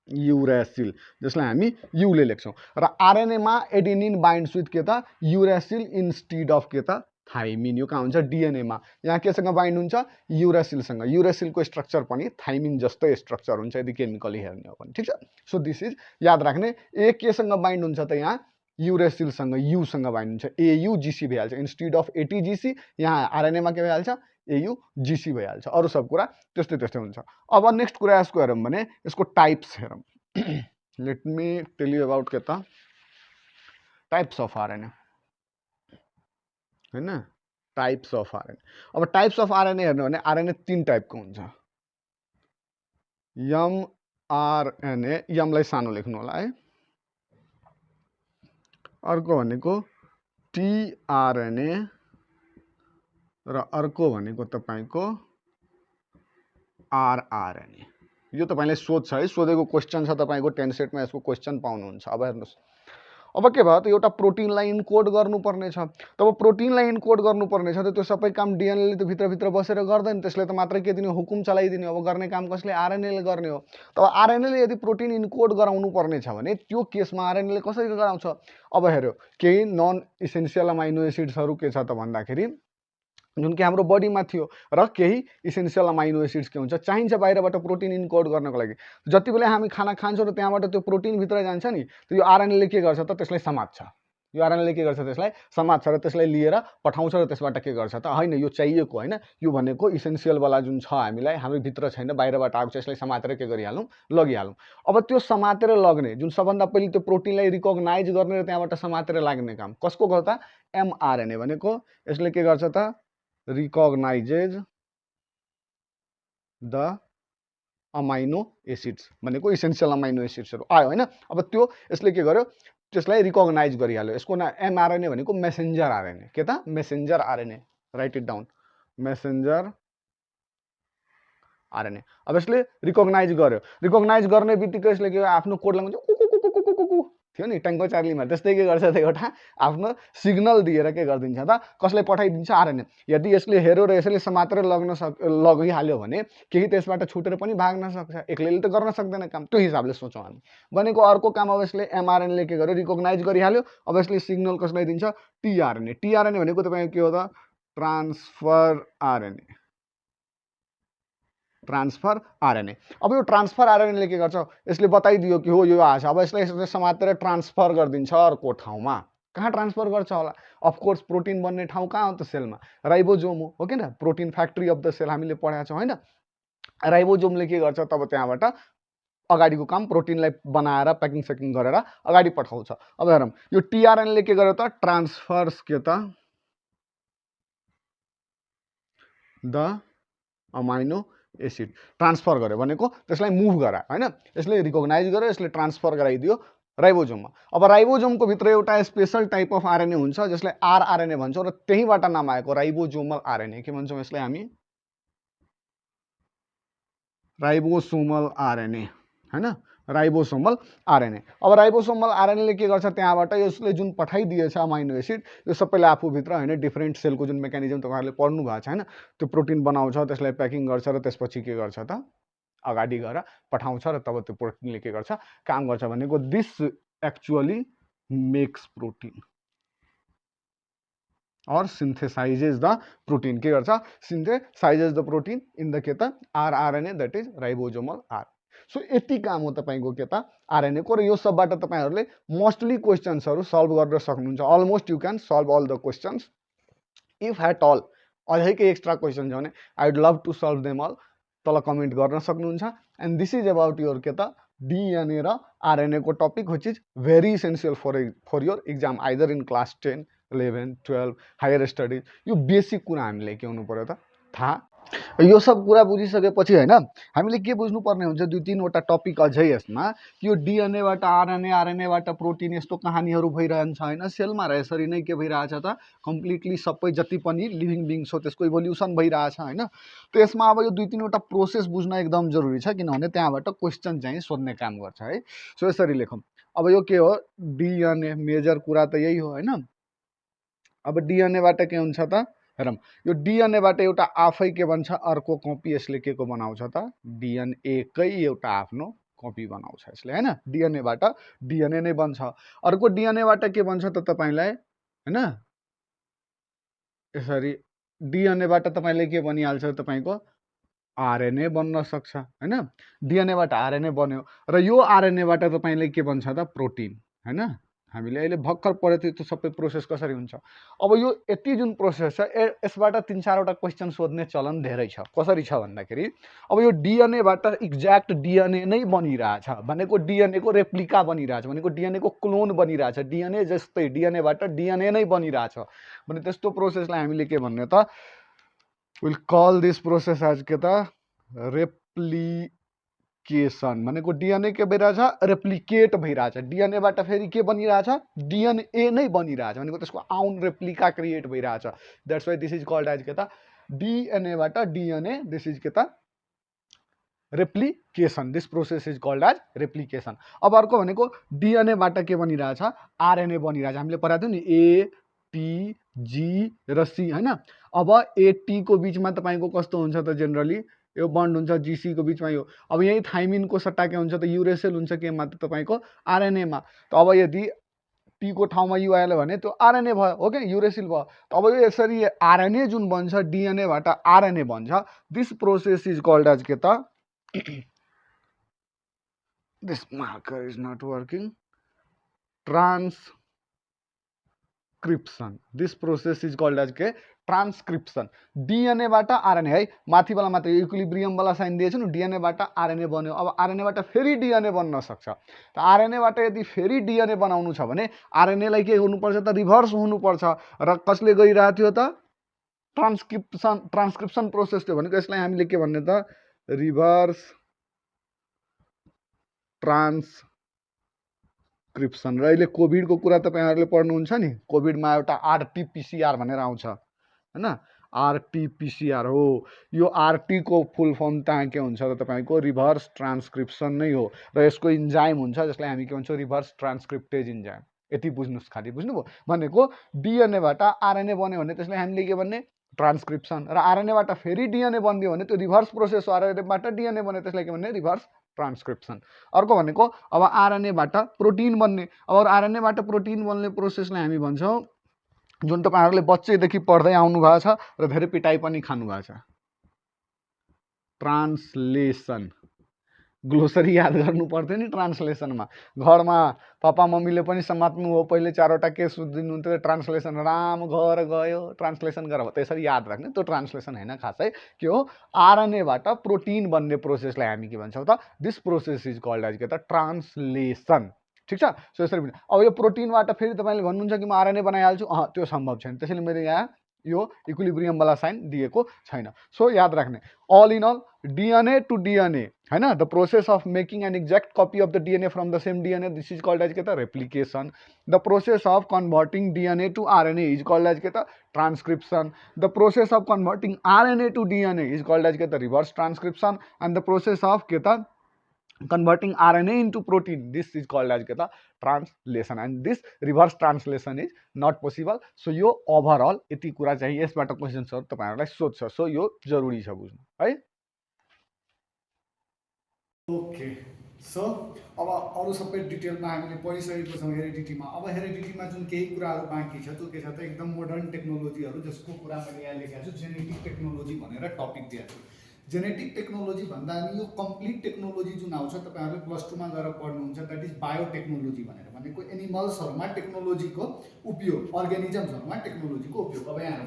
यूरेसिल, जसलाई हामी यू ले लेख्छौं। र आरएनए मा एडेनिन बाइन्ड्स विथ के त? यूरेसिल इन्स्टेड अफ के त? थाइमिन। यो कहाँ हुन्छ? डीएनए मा। यहाँ केसँग बाइन्ड हुन्छ? यूरेसिल सँग। यूरेसिल को स्ट्रक्चर पनि थाइमिन जस्तै स्ट्रक्चर हुन्छ यदि केमिकली हेर्ने हो भने, ठीक छ। सो दिस इज याद राख्ने। ए केसँग बाइन्ड हुन्छ त? यहाँ यूरेसिल सँग, यू सँग बाइन्ड हुन्छ, एयूजीसी भइहाल्छ। इन्स्टेड अफ एटीजीसी यहाँ आरएनए मा के भइहाल्छ? एयूजीसी भइहाल्छ। अरु सब कुरा त्यस्तै त्यस्तै हुन्छ। अब नेक्स्ट कुरा यसको हेरौं भने यसको टाइप्स हेरौं। Let me tell you about के त टाइप्स अफ आरएनए हैन, टाइप्स अफ आरएनए। अब टाइप्स अफ आरएनए हेर्नु भने आरएनए 3 टाइपको हुन्छ। एमआरएनए, एमलाई सानो लेख्नु होला है। अर्को भनेको टीआरएनए र अर्को भनेको तपाईको आरआरएनए। यो तपाईले सोध्छ है, सोधेको क्वेशन छ तपाईको 10 सेटमा, यसको क्वेशन पाउनुहुन्छ। अब हेर्नुस्, अब के भयो त? एउटा प्रोटिनलाई इन्कोड गर्नुपर्ने छ। तब प्रोटिनलाई इन्कोड गर्नुपर्ने छ त त्यो सबै काम डीएनए ले त भित्र बसेर गर्दैन, त्यसले त मात्र के दिने? हुकुम चलाइदिने। अब गर्ने काम कसले? आरएनए ले गर्ने हो। तब आरएनए ले यदि प्रोटिन इन्कोड गराउनु पर्ने छ भने त्यो केसमा आरएनए ले कसरी गराउँछ? अब हेर्यो, केही नन इसेन्शियल अमाइनो एसिड्सहरु के छ त भन्दाखेरि जुन कि हाम्रो बडीमा थियो, र केही इसेन्शियल अमाइनो एसिड्स के हुन्छ? चाहिन्छ बाहिरबाट प्रोटिन इन्कोड गर्नको लागि। जति बेला हामी खाना खान्छौं र त्यहाँबाट त्यो प्रोटिन भित्र जान्छ नि, त्यो यो आरएनए ले के गर्छ त? त्यसलाई समात्छ। यो आरएनए ले के गर्छ? त्यसलाई समात्छ र त्यसलाई लिएर पठाउँछ र त्यसबाट के गर्छ त? हैन, यो चाहिएको हैन, यो भनेको इसेन्शियल वाला जुन छ हामीलाई, हाम्रो भित्र छैन, बाहिरबाट आएको छ, यसलाई समातेर के गरिहालौं? लगिहालौं। अब त्यो समातेर लग्ने, जुन सबभन्दा पहिले त्यो प्रोटिनलाई रिकग्नाइज गर्ने र त्यहाँबाट समातेर लाग्ने काम कसको गर्छ? एमआरएनए भनेको। यसले के गर्छ त? recognizes the अमाइनो एसिड्स भनेको इसेन्शियल अमाइनो एसिड्सहरु आयो हैन। अब त्यो यसले के गर्यो? त्यसलाई रिकग्नाइज गरिहाल्यो। यसको ना एमआरएनए भनेको मेसेन्जर आरएनए। के त? Messenger RNA. Right it down, messenger RNA. अब यसले रिकग्नाइज गर्यो। रिकग्नाइज गर्ने बित्तिकै यसले के आफ्नो कोडलाई भन्छ कुकु कुकु कुकु कुकु थियो नि ट्याङ्को चार्लीमा, त्यस्तै के गर्छ त एउटा आफ्नो सिग्नल दिएर के गरिदिन्छ त कसलाई पठाइदिन्छ आरएनए। यदि यसले हेऱ्यो र यसले समातेर लगिहाल्यो भने केही त्यसबाट छुटेर पनि भाग्न सक्छ, एक्लैले त गर्न सक्दैन काम। त्यो हिसाबले सोचौँ हामी। भनेको अर्को काम अब यसले एमआरएनएले के गर्यो, रिकग्नाइज गरिहाल्यो। अब यसले सिग्नल कसलाई दिन्छ, टिआरएनए। टिआरएनए भनेको तपाईँको के हो त, ट्रान्सफर आरएनए, ट्रान्सफर आरएनए। अब यो ट्रान्सफर आरएनएले के गर्छ, यसले बताइदियो कि हो यो आछ। अब यसलाई यसले समातेर ट्रान्सफर गरिदिन्छ अर्को ठाउँमा। कहाँ ट्रान्सफर गर्छ होला, अफकोर्स प्रोटिन बन्ने ठाउँ कहाँ हो त, सेलमा, राइबोजोम हो कि न, protein factory of the cell हामीले पढाएको छौँ होइन। राइबोजोमले के गर्छ तब त्यहाँबाट अगाडिको काम प्रोटिनलाई बनाएर प्याकिङ सेकिङ गरेर अगाडि पठाउँछ। अब हेरौँ यो टिआरएनएले के गर्यो त, ट्रान्सफर्स के त द अमाइनो एसिड, ट्रान्सफर गर्यो भनेको त्यसलाई मुभ गरायो होइन। यसले रिकग्नाइज गर्यो, यसले ट्रान्सफर गराइदियो राइबोजोममा। अब राइबोजोमको भित्र एउटा स्पेसल टाइप अफ आरएनए हुन्छ जसलाई आरआरएनए भन्छौँ, र त्यहीबाट नाम आएको राइबोजोमल आरएनए। के भन्छौँ यसलाई हामी, राइबोसोमल आरएनए होइन, राइबोसोमल आरएनए। अब राइबोसोमल आरएनएले के गर्छ, त्यहाँबाट यसले जुन पठाइदिएछ अमाइनो एसिड, यो सबैले आफूभित्र होइन डिफ्रेन्ट सेलको जुन मेकानिजम तपाईँहरूले पढ्नु भएको छ होइन, त्यो प्रोटिन बनाउँछ, त्यसलाई प्याकिङ गर्छ र त्यसपछि के गर्छ त अगाडि गएर पठाउँछ, र तब त्यो प्रोटिनले के गर्छ, काम गर्छ भनेको दिस एक्चुअली मेक्स प्रोटिन और सिन्थेसाइजेस द प्रोटिन। के गर्छ, synthesizes the protein in the के त rRNA, that is ribosomal R. So यति काम हो तपाईँको के त आरएनएको, र यो सबबाट तपाईँहरूले मोस्टली क्वेसन्सहरू सल्भ गर्न सक्नुहुन्छ। Almost you can solve all the questions. If at all अझै केही एक्स्ट्रा क्वेसन छ भने I would love to solve them all, तल कमेन्ट गर्न सक्नुहुन्छ। And this is about your के त डिएनए र आरएनएको topic, which is very essential for your exam either in class 10, 11, 12 higher studies. यो बेसिक कुरा हामीले के हुनु पर्यो त थाहा। यो सब कुरा बुझिसकेपछि होइन हामीले के बुझ्नुपर्ने हुन्छ, 2-3वटा टपिक अझै यसमा, यो डिएनएबाट आरएनए, आरएनएबाट प्रोटिन, यस्तो कहानीहरू भइरहन्छ होइन सेलमा, र यसरी नै के भइरहेछ त कम्प्लिटली सबै जति पनि लिभिङ बिङ्स हो त्यसको इभोल्युसन भइरहेछ होइन। त यसमा अब यो 2-3वटा प्रोसेस बुझ्न एकदम जरुरी छ, किनभने त्यहाँबाट क्वेसन चाहिँ सोध्ने काम गर्छ है। सो यसरी लेखौँ। अब यो के हो, डिएनए, मेजर कुरा त यही हो होइन। अब डिएनएबाट के हुन्छ त, हेरौँ यो डिएनएबाट एउटा आफै के भन्छ अर्को कपी यसले के को बनाउँछ त, डिएनएकै एउटा आफ्नो कपी बनाउँछ यसले होइन। डिएनएबाट डिएनए नै बन्छ। अर्को डिएनएबाट के भन्छ त तपाईँलाई होइन, यसरी डिएनएबाट तपाईँले के बनिहाल्छ तपाईँको आरएनए बन्न सक्छ होइन। डिएनएबाट आरएनए बन्यो, र यो आरएनएबाट तपाईँले के भन्छ त प्रोटिन होइन। हामीले अहिले भर्खर पढेको थियो त्यो सबै प्रोसेस कसरी हुन्छ। अब यो यति जुन प्रोसेस छ यसबाट 3-4वटा क्वेसन सोध्ने चलन धेरै छ। कसरी छ भन्दाखेरि अब यो डिएनएबाट एक्ज्याक्ट डिएनए नै बनिरहेछ भनेको, डिएनएको रेप्लिका बनिरहेछ भनेको, डिएनएको क्लोन बनिरहेछ, डिएनए जस्तै डिएनएबाट डिएनए नै बनिरहेछ भने त्यस्तो प्रोसेसलाई हामीले के भन्ने त, will call this process as के त रेप्लिकेसन। भनेको डिएनए के भइरहेछ, रेप्लिकेट भइरहेछ। डिएनएबाट फेरि के बनिरहेछ, डिएनए नै बनिरहेछ भनेको त्यसको आउन रेप्लिका क्रिएट भइरहेछ। That's why this is called as के त डिएनएबाट डिएनए, दिस इज के त replication. This process is called as replication. अब अर्को भनेको डिएनएबाट के बनिरहेछ, आरएनए बनिरहेछ। हामीले पढाएको थियौँ नि ए, टी, जी र सी होइन। अब एटीको बिचमा तपाईँको कस्तो हुन्छ त, जेनरली यो बन्ड हुन्छ, जीसीको बिचमा यो। अब यही थाइमिनको सट्टा के हुन्छ त युरेसिल हुन्छ केमा त तपाईँको आरएनएमा। त अब यदि टीको ठाउँमा यु आयो भने त्यो आरएनए भयो हो कि युरेसिल भयो। त अब यो यसरी आरएनए जुन बन्छ, डिएनएबाट आरएनए बन्छ, this process is called as के त, this marker is not working, transcription. This process is called as के ट्रान्सक्रिप्सन। डिएनएबाट आरएनए है, माथिवाला मात्र इक्विलिब्रियमवाला साइन दिएछ नि, डिएनएबाट आरएनए बन्यो। अब आरएनएबाट फेरि डिएनए बन्न सक्छ। त आरएनएबाट यदि फेरि डिएनए बनाउनु छ भने आरएनएलाई के हुनुपर्छ त, रिभर्स हुनुपर्छ। र कसले गइरहेको थियो त, ट्रान्सक्रिप्सन प्रोसेस थियो भनेको यसलाई हामीले के भन्ने त, रिभर्स ट्रान्सक्रिप्सन। र अहिले कोभिडको कुरा तपाईँहरूले पढ्नुहुन्छ नि, कोभिडमा एउटा आरटीपीसीआर भनेर आउँछ होइन। आरटीपीसीआर हो। यो आरटी को फुल फर्म त्यहाँ के हुन्छ त तपाईँको रिभर्स ट्रान्सक्रिप्सन नै हो र यसको इन्जाइम हुन्छ जसलाई हामी के भन्छौँ रिभर्स ट्रान्सक्रिप्टेज इन्जाइम। यति बुझ्नुहोस् खालि, बुझ्नुभयो? भनेको डिएनएबाट आरएनए बन्यो भने त्यसलाई हामीले के भन्ने ट्रान्सक्रिप्सन, र आरएनएबाट फेरि डिएनए बनिदियो भने त्यो रिभर्स प्रोसेस हो, आरएनएबाट डिएनए बन्यो त्यसलाई के भन्ने रिभर्स ट्रान्सक्रिप्सन। अर्को भनेको अब आरएनएबाट प्रोटिन बन्ने, अब आरएनएबाट प्रोटिन बन्ने प्रोसेसलाई हामी भन्छौँ जुन तपाईँहरूले बच्चैदेखि पढ्दै आउनु भएको छ र धेरै पिटाइ पनि खानु भएको छ, ट्रान्सलेसन। ग्लोसरी याद गर्नु पर्थ्यो नि ट्रान्सलेसनमा। घरमा पापा मम्मीले पनि समात्नु हो, पहिले 4वटा केस दिनुहुन्थ्यो, ट्रान्सलेसन राम घर गयो ट्रान्सलेसन गर, त्यसरी याद राख्ने। त्यो ट्रान्सलेसन होइन, खासै के हो आरएनएबाट प्रोटिन बन्ने प्रोसेसलाई हामी के भन्छौँ त this process is called as के त ट्रान्सलेसन। ठिक छ? सो यसरी। अब यो प्रोटिनबाट फेरि तपाईँले भन्नुहुन्छ कि म आरएनए बनाइहाल्छु, त्यो सम्भव छैन। त्यसैले मैले यहाँ यो इक्विलिब्रियम वाला साइन दिएको छैन। सो याद राख्ने all in all DNA to DNA हैन, the process of making an exact copy of the DNA from the same DNA this is called as के त replication. The process of converting DNA to RNA is called as के त transcription. The process of converting RNA to DNA is called as के त reverse transcription. And the process of के त converting RNA into protein, this is called as के त translation, and this reverse translation is not possible. So यो overall यति कुरा चाहिँ यसबाट क्वेशन्सहरु तपाईहरुलाई सोध्छ। सो यो जरुरी छ बुझ्नु है। ओके, सो अब अरु सबै डिटेलमा हामीले पढिसकेको छौं हेरिडिटीमा। अब हेरिडिटीमा जुन केही कुराहरु बाँकी छ त्यो के छ त एकदम मोडर्न टेक्नोलोजीहरु, जसको कुरा मैले यहाँ लेखेको छु जेनेटिक टेक्नोलोजी भनेर टपिक दिएको छु। जेनेटिक टेक्नोलोजी भन्दा नि यो कम्प्लिट टेक्नोलोजी जुन आउँछ तपाईहरुले प्लस 2 मा गएर पढ्नुहुन्छ, दैट इज बायोटेक्नोलोजी भनेर। भनेको एनिमल्सहरुमा टेक्नोलोजीको उपयोग, अर्गानिजम्सहरुमा टेक्नोलोजीको उपयोग। अब यहाँ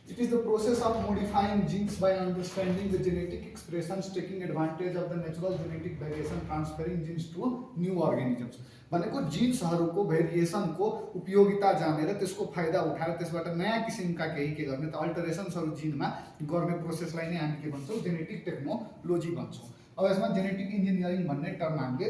it is the process of modifying genes by understanding the genetic expressions, taking advantage of the natural genetic variation, transferring genes to new organisms। भनेको जिन्सहरुको भेरिएसनको उपयोगिता जानेर त्यसको फाइदा उठाएर त्यसबाट नयाँ किसिमका केही के गर्ने त अल्टरेसन्सहरु जिनमा गर्ने प्रोसेसलाई नै हामी के भन्छौं जेनेटिक टेक्नोलोजी भन्छौं। अब यसमा जेनेटिक इन्जिनियरिङ भन्ने टर्म हामीले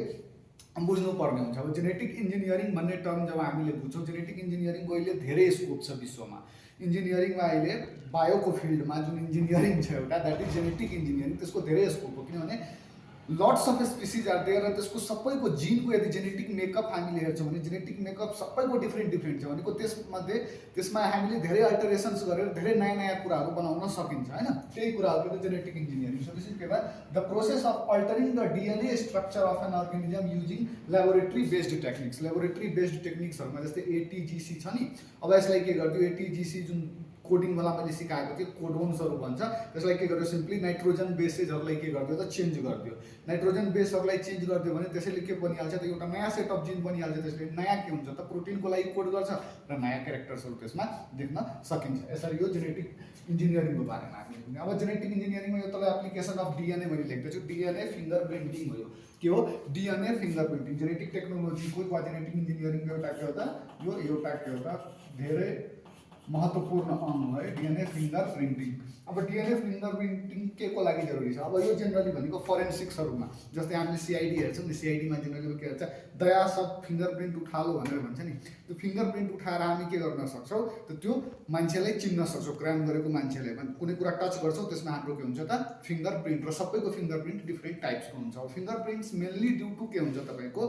बुझ्नु पर्ने हुन्छ। अब जेनेटिक इन्जिनियरिङ भन्ने टर्म जब हामीले बुझ्छौं, जेनेटिक इन्जिनियरिङको अहिले धेरै स्कोप छ विश्वमा। इन्जिनियरिङमा अहिले बायोको फिल्डमा जुन इन्जिनियरिङ छ एउटा, दैट इज जेनेटिक इन्जिनियरिङ, त्यसको धेरै स्कोप हो। किनभने lots of species are there, र त्यसको सबैको जिनको यदि जेनेटिक मेकअप हामीले हेर्छौं भने जेनेटिक मेकअप सबैको डिफ्रेन्ट डिफ्रेन्ट छ। भनेको त्यसमा हामीले धेरै अल्टरेसन्स गरेर धेरै नयाँ नयाँ कुराहरु बनाउन सकिन्छ हैन। त्यही कुराहरु genetic engineering. So this is के the process of altering the DNA structure of an organism using laboratory based techniques. Laboratory based टेक्निक्सहरुमा जस्तै एटीजीसी छ नि, अब यसलाई के गर्दियो एटीजीसी जुन कोडिङ वाला मैले सिकाएको थिएँ कोडोन्सहरु भन्छ, त्यसलाई के गर्यो सिम्पली नाइट्रोजन बेसेसहरुलाई के गर्दियो त चेन्ज गर्दियो। नाइट्रोजन बेसहरुलाई चेन्ज गर्दियो भने त्यसैले के बनिहाल्छ त एउटा नयाँ सेट अफ जिन बनिहाल्छ। त्यसले नयाँ के हुन्छ त प्रोटिनको लागि कोड गर्छ र नयाँ क्यारेक्टर्सहरु त्यसमा देख्न सकिन्छ। यसरी यो जेनेटिक इन्जिनियरिङको बारेमा हामीले। अब जेनेटिक इन्जिनियरिङमा यो तल एप्लिकेसन अफ डीएनए मैले लेख्दैछु। डीएनए फिंगरप्रिन्टिङ हो। यो के हो डीएनए फिंगरप्रिन्टिङ। जेनेटिक टेक्नोलोजीको वा जेनेटिक इन्जिनियरिङको एउटा के हो त यो एउटा के हो त धेरै महत्त्वपूर्ण अंग हो डीएनए फिंगरप्रिन्टिङ। अब डीएनए फिंगरप्रिन्टिङ के को लागि जरुरी छ? अब यो जनरली भनेको फोरेन्सिक्सहरुमा जस्तै हामीले सीआईडी हेर्छौं नि, सीआईडी मा जनरली के भन्छ दया सब फिंगरप्रिन्ट उठा लो भनेर भन्छ नि। त्यो फिंगरप्रिन्ट उठाएर हामी के गर्न सक्छौं त त्यो मान्छेलाई चिन्न सक्छौं, क्राइम गरेको मान्छेलाई। कुनै कुरा टच गर्छौं त्यसमा हाम्रो के हुन्छ त फिंगरप्रिन्ट, र सबैको फिंगरप्रिन्ट डिफरेन्ट टाइप्सको हुन्छ। फिंगरप्रिन्ट्स मेनली ड्यू टु के हुन्छ तपाईको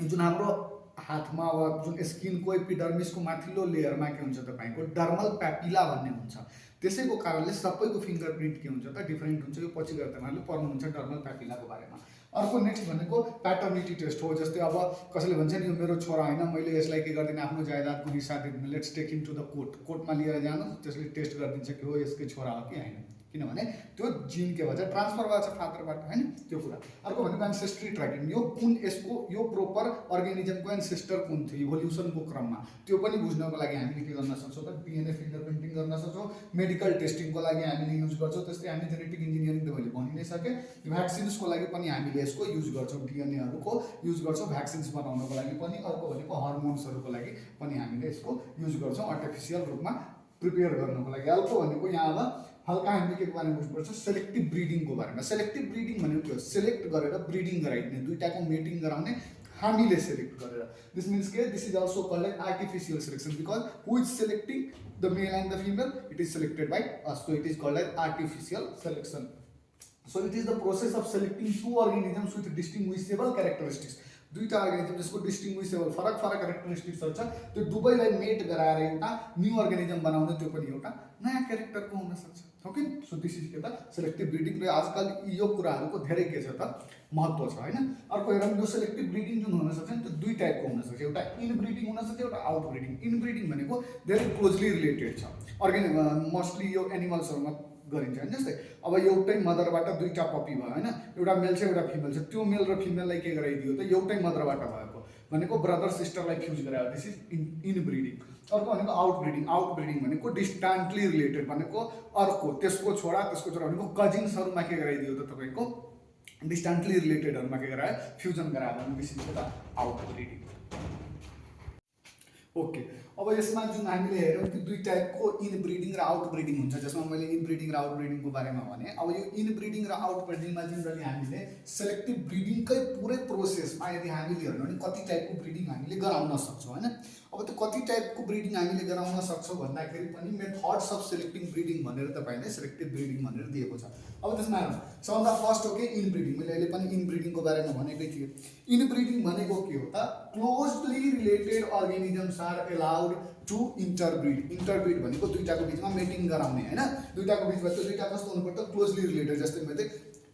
जुन हाम्रो हातमा वा जुन स्किनको एपिडर्मिसको माथिल्लो लेयरमा के हुन्छ तपाईको डर्मल प्यापिला भन्ने हुन्छ। त्यसैको कारणले सबैको फिंगरप्रिन्ट के हुन्छ त डिफरेन्ट हुन्छ। यो पछि गएर तपाईहरुले पढ्नुहुन्छ डर्मल प्यापिलाको बारेमा। अर्को नेक्स्ट भनेको प्याटर्निटी टेस्ट हो। जस्तै अब कसैले भन्छ नि यो मेरो छोरा हैन, मैले यसलाई के गर्दिन आफ्नो जायदादको हिस्सा दिदिन, let's take him to the court. कोर्टमा लिएर जानु, त्यसले टेस्ट गरिदिन्छ कि हो यसकै छोरा हो कि हैन, किनभने त्यो जिन के भन्छ ट्रान्सफर भएको छ फादरबाट हैन त्यो कुरा। अर्को भनेको एन्सेस्ट्री ट्र्याकिङ। यो कुन यसको यो प्रोपर अर्गानिजमको एन्सेस्टर कुन थियो इभोल्युसनको क्रममा त्यो पनि बुझ्नको लागि हामीले के गर्न सक्छौं त डीएनए फिंगरप्रिन्टिङ गर्न सक्छौं। मेडिकल टेस्टिङको लागि हामीले युज गर्छौं। त्यस्तै हामी जेनेटिक इन्जिनियरिङ त मैले भनि नै सके। भ्याक्सिन्सको लागि पनि हामीले यसको युज गर्छौं, डीएनएहरुको युज गर्छौं भ्याक्सिन्स बनाउनको लागि पनि। अर्को भनेको हर्मोन्सहरुको लागि पनि हामीले यसको युज गर्छौं आर्टिफिशियल रूपमा प्रिपेयर गर्नको लागि। अर्को भनेको यहाँ अब हल्का हामीले के बारेमा बुझ्नुपर्छ सेलेक्टिभ ब्रिडिङको बारेमा। सेलेक्टिभ ब्रिडिङ भनेको के हो? सेलेक्ट गरेर ब्रिडिङ गराइदिने, दुईटाको मेटिङ गराउने हामीले सेलेक्ट गरेर. दिस मिन्स के this is also called like artificial selection because who is selecting the male and the female, it is selected by us. So it is called like artificial selection. So it is the process of selecting two organisms with distinguishable characteristics. दुईटा organism जसको डिस्टिङ्ग्विसेबल फरक फरक क्यारेक्टरिस्टिक्सहरू छ, त्यो दुवैलाई मेट गराएर एउटा new organism बनाउने, त्यो पनि एउटा नयाँ क्यारेक्टरको हुनसक्छ. ओके, सो दिस इज के त सेलेक्टिभ ब्रिडिङ. र आजकल यो कुराहरूको धेरै के छ त महत्त्व छ होइन. अर्को हेरौँ, यो सेलेक्टिभ ब्रिडिङ जुन हुनसक्छ नि त्यो दुई टाइपको हुनसक्छ. एउटा इन ब्रिडिङ हुनसक्छ, एउटा आउट ब्रिडिङ. इन ब्रिडिङ भनेको धेरै क्लोजली रिलेटेड छ. मोस्टली यो एनिमल्सहरूमा गरिन्छ होइन. जस्तै अब एउटै मदरबाट दुईटा पपी भयो होइन, एउटा मेल छ एउटा फिमेल छ, त्यो मेल र फिमेललाई के गराइदियो त एउटै मदरबाट भएको भनेको ब्रदर सिस्टरलाई फ्युज गरायो. This is in breeding. अर्को भनेको आउट ब्रिडिङ. आउट ब्रिडिङ भनेको डिस्टान्टली रिलेटेड भनेको अर्को त्यसको छोरा भनेको कजिन्सहरूमा के गराइदियो त तपाईँको डिस्टान्टली रिलेटेडहरूमा के गरायो फ्युजन गरायो भने this is the out breeding. Okay, अब यसमा जुन हामीले हेऱ्यौँ कि दुई टाइपको इन ब्रिडिङ र आउट ब्रिडिङ हुन्छ, जसमा मैले इन ब्रिडिङ र आउट ब्रिडिङको बारेमा भने. अब यो इन ब्रिडिङ र आउट ब्रिडिङमा जेनरली हामीले सेलेक्टिभ ब्रिडिङकै पुरै प्रोसेसमा यदि हामीले हेर्नु भने कति टाइपको ब्रिडिङ हामीले गराउन सक्छौँ होइन. अब त्यो कति टाइपको ब्रिडिङ हामीले गराउन सक्छौँ भन्दाखेरि पनि मेथड्स अफ सेलेक्टिङ ब्रिडिङ भनेर तपाईँले सेलेक्टिभ ब्रिडिङ भनेर दिएको छ. अब त्यसमा सबभन्दा फर्स्ट हो कि इन ब्रिडिङ. मैले अहिले पनि इन ब्रिडिङको बारेमा भनेकै थिएँ. इन ब्रिडिङ भनेको के हो त, closely related organisms are allowed to interbreed. Interbreed भनेको दुईटाको बिचमा मेटिङ गराउने होइन. दुईटाको बिचमा त्यो दुईटा कस्तो हुनुपर्छ, क्लोजली रिलेटेड. जस्तै मैले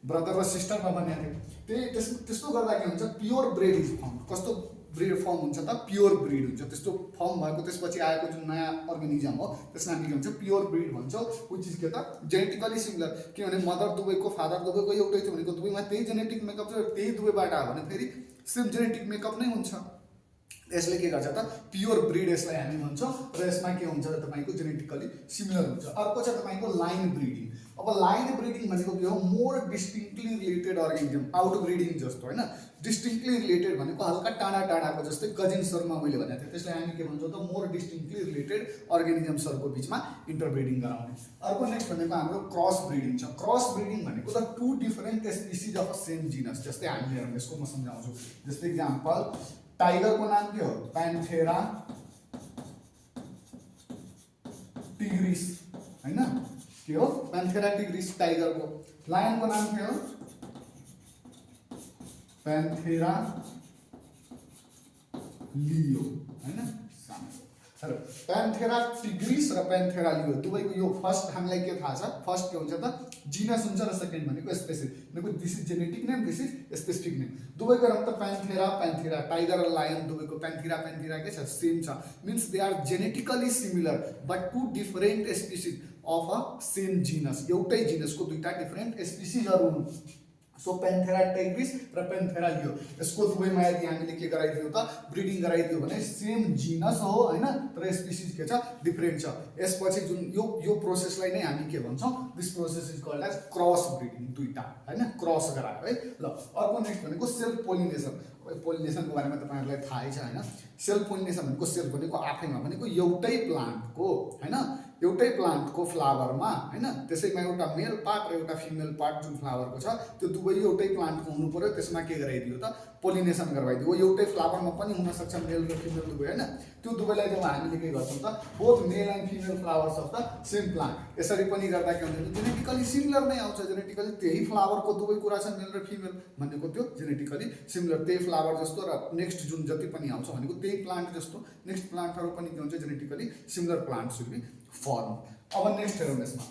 ब्रदर र सिस्टरमा भनेको थिएँ. त्यस्तो गर्दा के हुन्छ, प्योर ब्रिड इज फर्म. कस्तो ब्रिड फर्म हुन्छ त, प्योर ब्रिड हुन्छ. त्यस्तो फर्म भएको त्यसपछि आएको जुन नयाँ अर्गानिजम हो त्यसमा हामी के भन्छ, प्योर ब्रिड भन्छौँ. विच इज के त जेनेटिकली सिमिलर. किनभने मदर दुवैको फादर दुवैको एउटै थियो भनेको दुवैमा त्यही जेनेटिक मेकअप छ, त्यही दुवैबाट आयो भने फेरि सेम जेनेटिक मेकअप नै हुन्छ. यसले के गर्छ त प्योर ब्रिड यसलाई हामी भन्छौँ. र यसमा के हुन्छ त तपाईँको जेनेटिकली सिमिलर हुन्छ. अर्को छ तपाईँको लाइन ब्रिडिङ. अब लाइन ब्रिडिङ भनेको के हो, more distinctly related organism. Out breeding जस्तो होइन, डिस्टिङ्क्टली रिलेटेड भनेको हल्का टाढा टाढाको जस्तै कजिन्सहरूमा मैले भनेको थिएँ, त्यसलाई हामी के भन्छौँ त मोर डिस्टिङ्क्टली रिलेटेड अर्गानिजम्सहरूको बिचमा इन्टरब्रिडिङ गराउने. अर्को नेक्स्ट भनेको हाम्रो क्रस ब्रिडिङ छ. क्रस ब्रिडिङ भनेको त two different species of same genus. जस्तै हामीले हेरौँ, यसको म सम्झाउँछु. जस्तै इक्जाम्पल, टाइगरको नाम के हो, प्यान्थेरा टिग्रिस होइन, के हो प्यान्थेरा टिग्रिस टाइगरको. लायनको नाम के हो, प्यान्थेरा लियो होइन. प्यान्थेरा टिग्रिस र प्यान्थेरा लियो दुवैको यो फर्स्ट हामीलाई के थाहा छ, फर्स्ट के हुन्छ त जिनस हुन्छ र सेकेन्ड भनेको स्पेसिस भनेको this is genetic name, this is specific name. दुवैको नाम त प्यान्थेरा. टाइगर र लायन दुवैको प्यान्थेरा के छ, सेम छ. Means they are genetically similar but two different species of a same genus. एउटै जिनसको दुईटा डिफरेन्ट स्पिसिजहरू हुन्. सो प्यान्थेरा टिग्रिस र प्यान्थेरा लियो, यसको दुवैमा यदि हामीले के गराइदियो त ब्रिडिङ गराइदियो भने सेम जिनस हो होइन, तर स्पिसिज के छ डिफरेन्ट छ. यसपछि जुन यो प्रोसेसलाई नै हामी के भन्छौँ, this process is called as cross breeding. दुईटा होइन क्रस गरायो है. ल अर्को नेक्स्ट भनेको सेल्फ पोलिनेसन. पोलिनेसनको बारेमा तपाईँहरूलाई थाहै छ होइन. सेल्फ पोलिनेसन भनेको सेल्फ भनेको आफैमा भनेको एउटै प्लान्टको होइन, एउटै प्लान्टको फ्लावरमा होइन, त्यसैमा एउटा मेल पार्ट र एउटा फिमेल पार्ट जुन फ्लावरको छ त्यो दुवै एउटै प्लान्टको हुनु पर्यो. त्यसमा के गराइदियो त पोलिनेसन गराइदियो. एउटै फ्लावरमा पनि हुनसक्छ मेल र फिमेल दुवै होइन. त्यो दुवैलाई जब हामीले के गर्छौँ त both male and female flowers of the same plant. यसरी पनि गर्दा के हुन्छ, जेनेटिकली सिमिलर नै आउँछ. जेनेटिकली त्यही फ्लावरको दुवै कुरा छ, मेल र फिमेल भनेको त्यो जेनेटिकली सिमिलर. त्यही फ्लावर जस्तो र नेक्स्ट जुन जति पनि आउँछ भनेको त्यही प्लान्ट जस्तो नेक्स्ट प्लान्टहरू पनि के हुन्छ, genetically similar plant should be form. अब नेक्स्ट हेरौँ, यसमा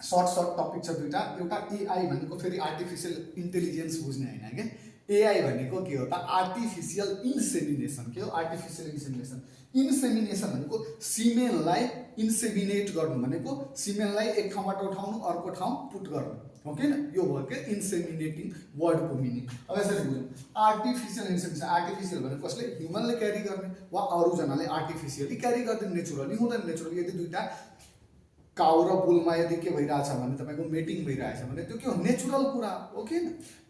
सर्ट टपिक छ दुईवटा. एउटा एआई भनेको फेरि आर्टिफिसियल इन्टेलिजेन्स बुझ्ने होइन क्या. एआई भनेको के हो त आर्टिफिसियल इन्सेमिनेसन. के हो आर्टिफिसियल इन्सेमिनेसन? इन्सेमिनेसन भनेको सिमेनलाई इन्सेमिनेट गर्नु भनेको सिमेनलाई एक ठाउँबाट उठाउनु अर्को ठाउँ पुट गर्नु. ओके न, यो भयो के इन्सेमिनेटिङ वर्डको मिनिङ. अब यसरी बुझौँ, आर्टिफिसियल इन्सेमिनेसन. आर्टिफिसियल भनेको कसले, ह्युमनले क्यारी गर्ने वा अरूजनाले आर्टिफिसियली क्यारी गरिदिने. नेचुरली हुँदैन. नेचुरली यदि दुईवटा काउ र बुलमा यदि के भइरहेछ भने तपाईँको मेटिङ भइरहेछ भने त्यो के हो, नेचुरल कुरा हो कि.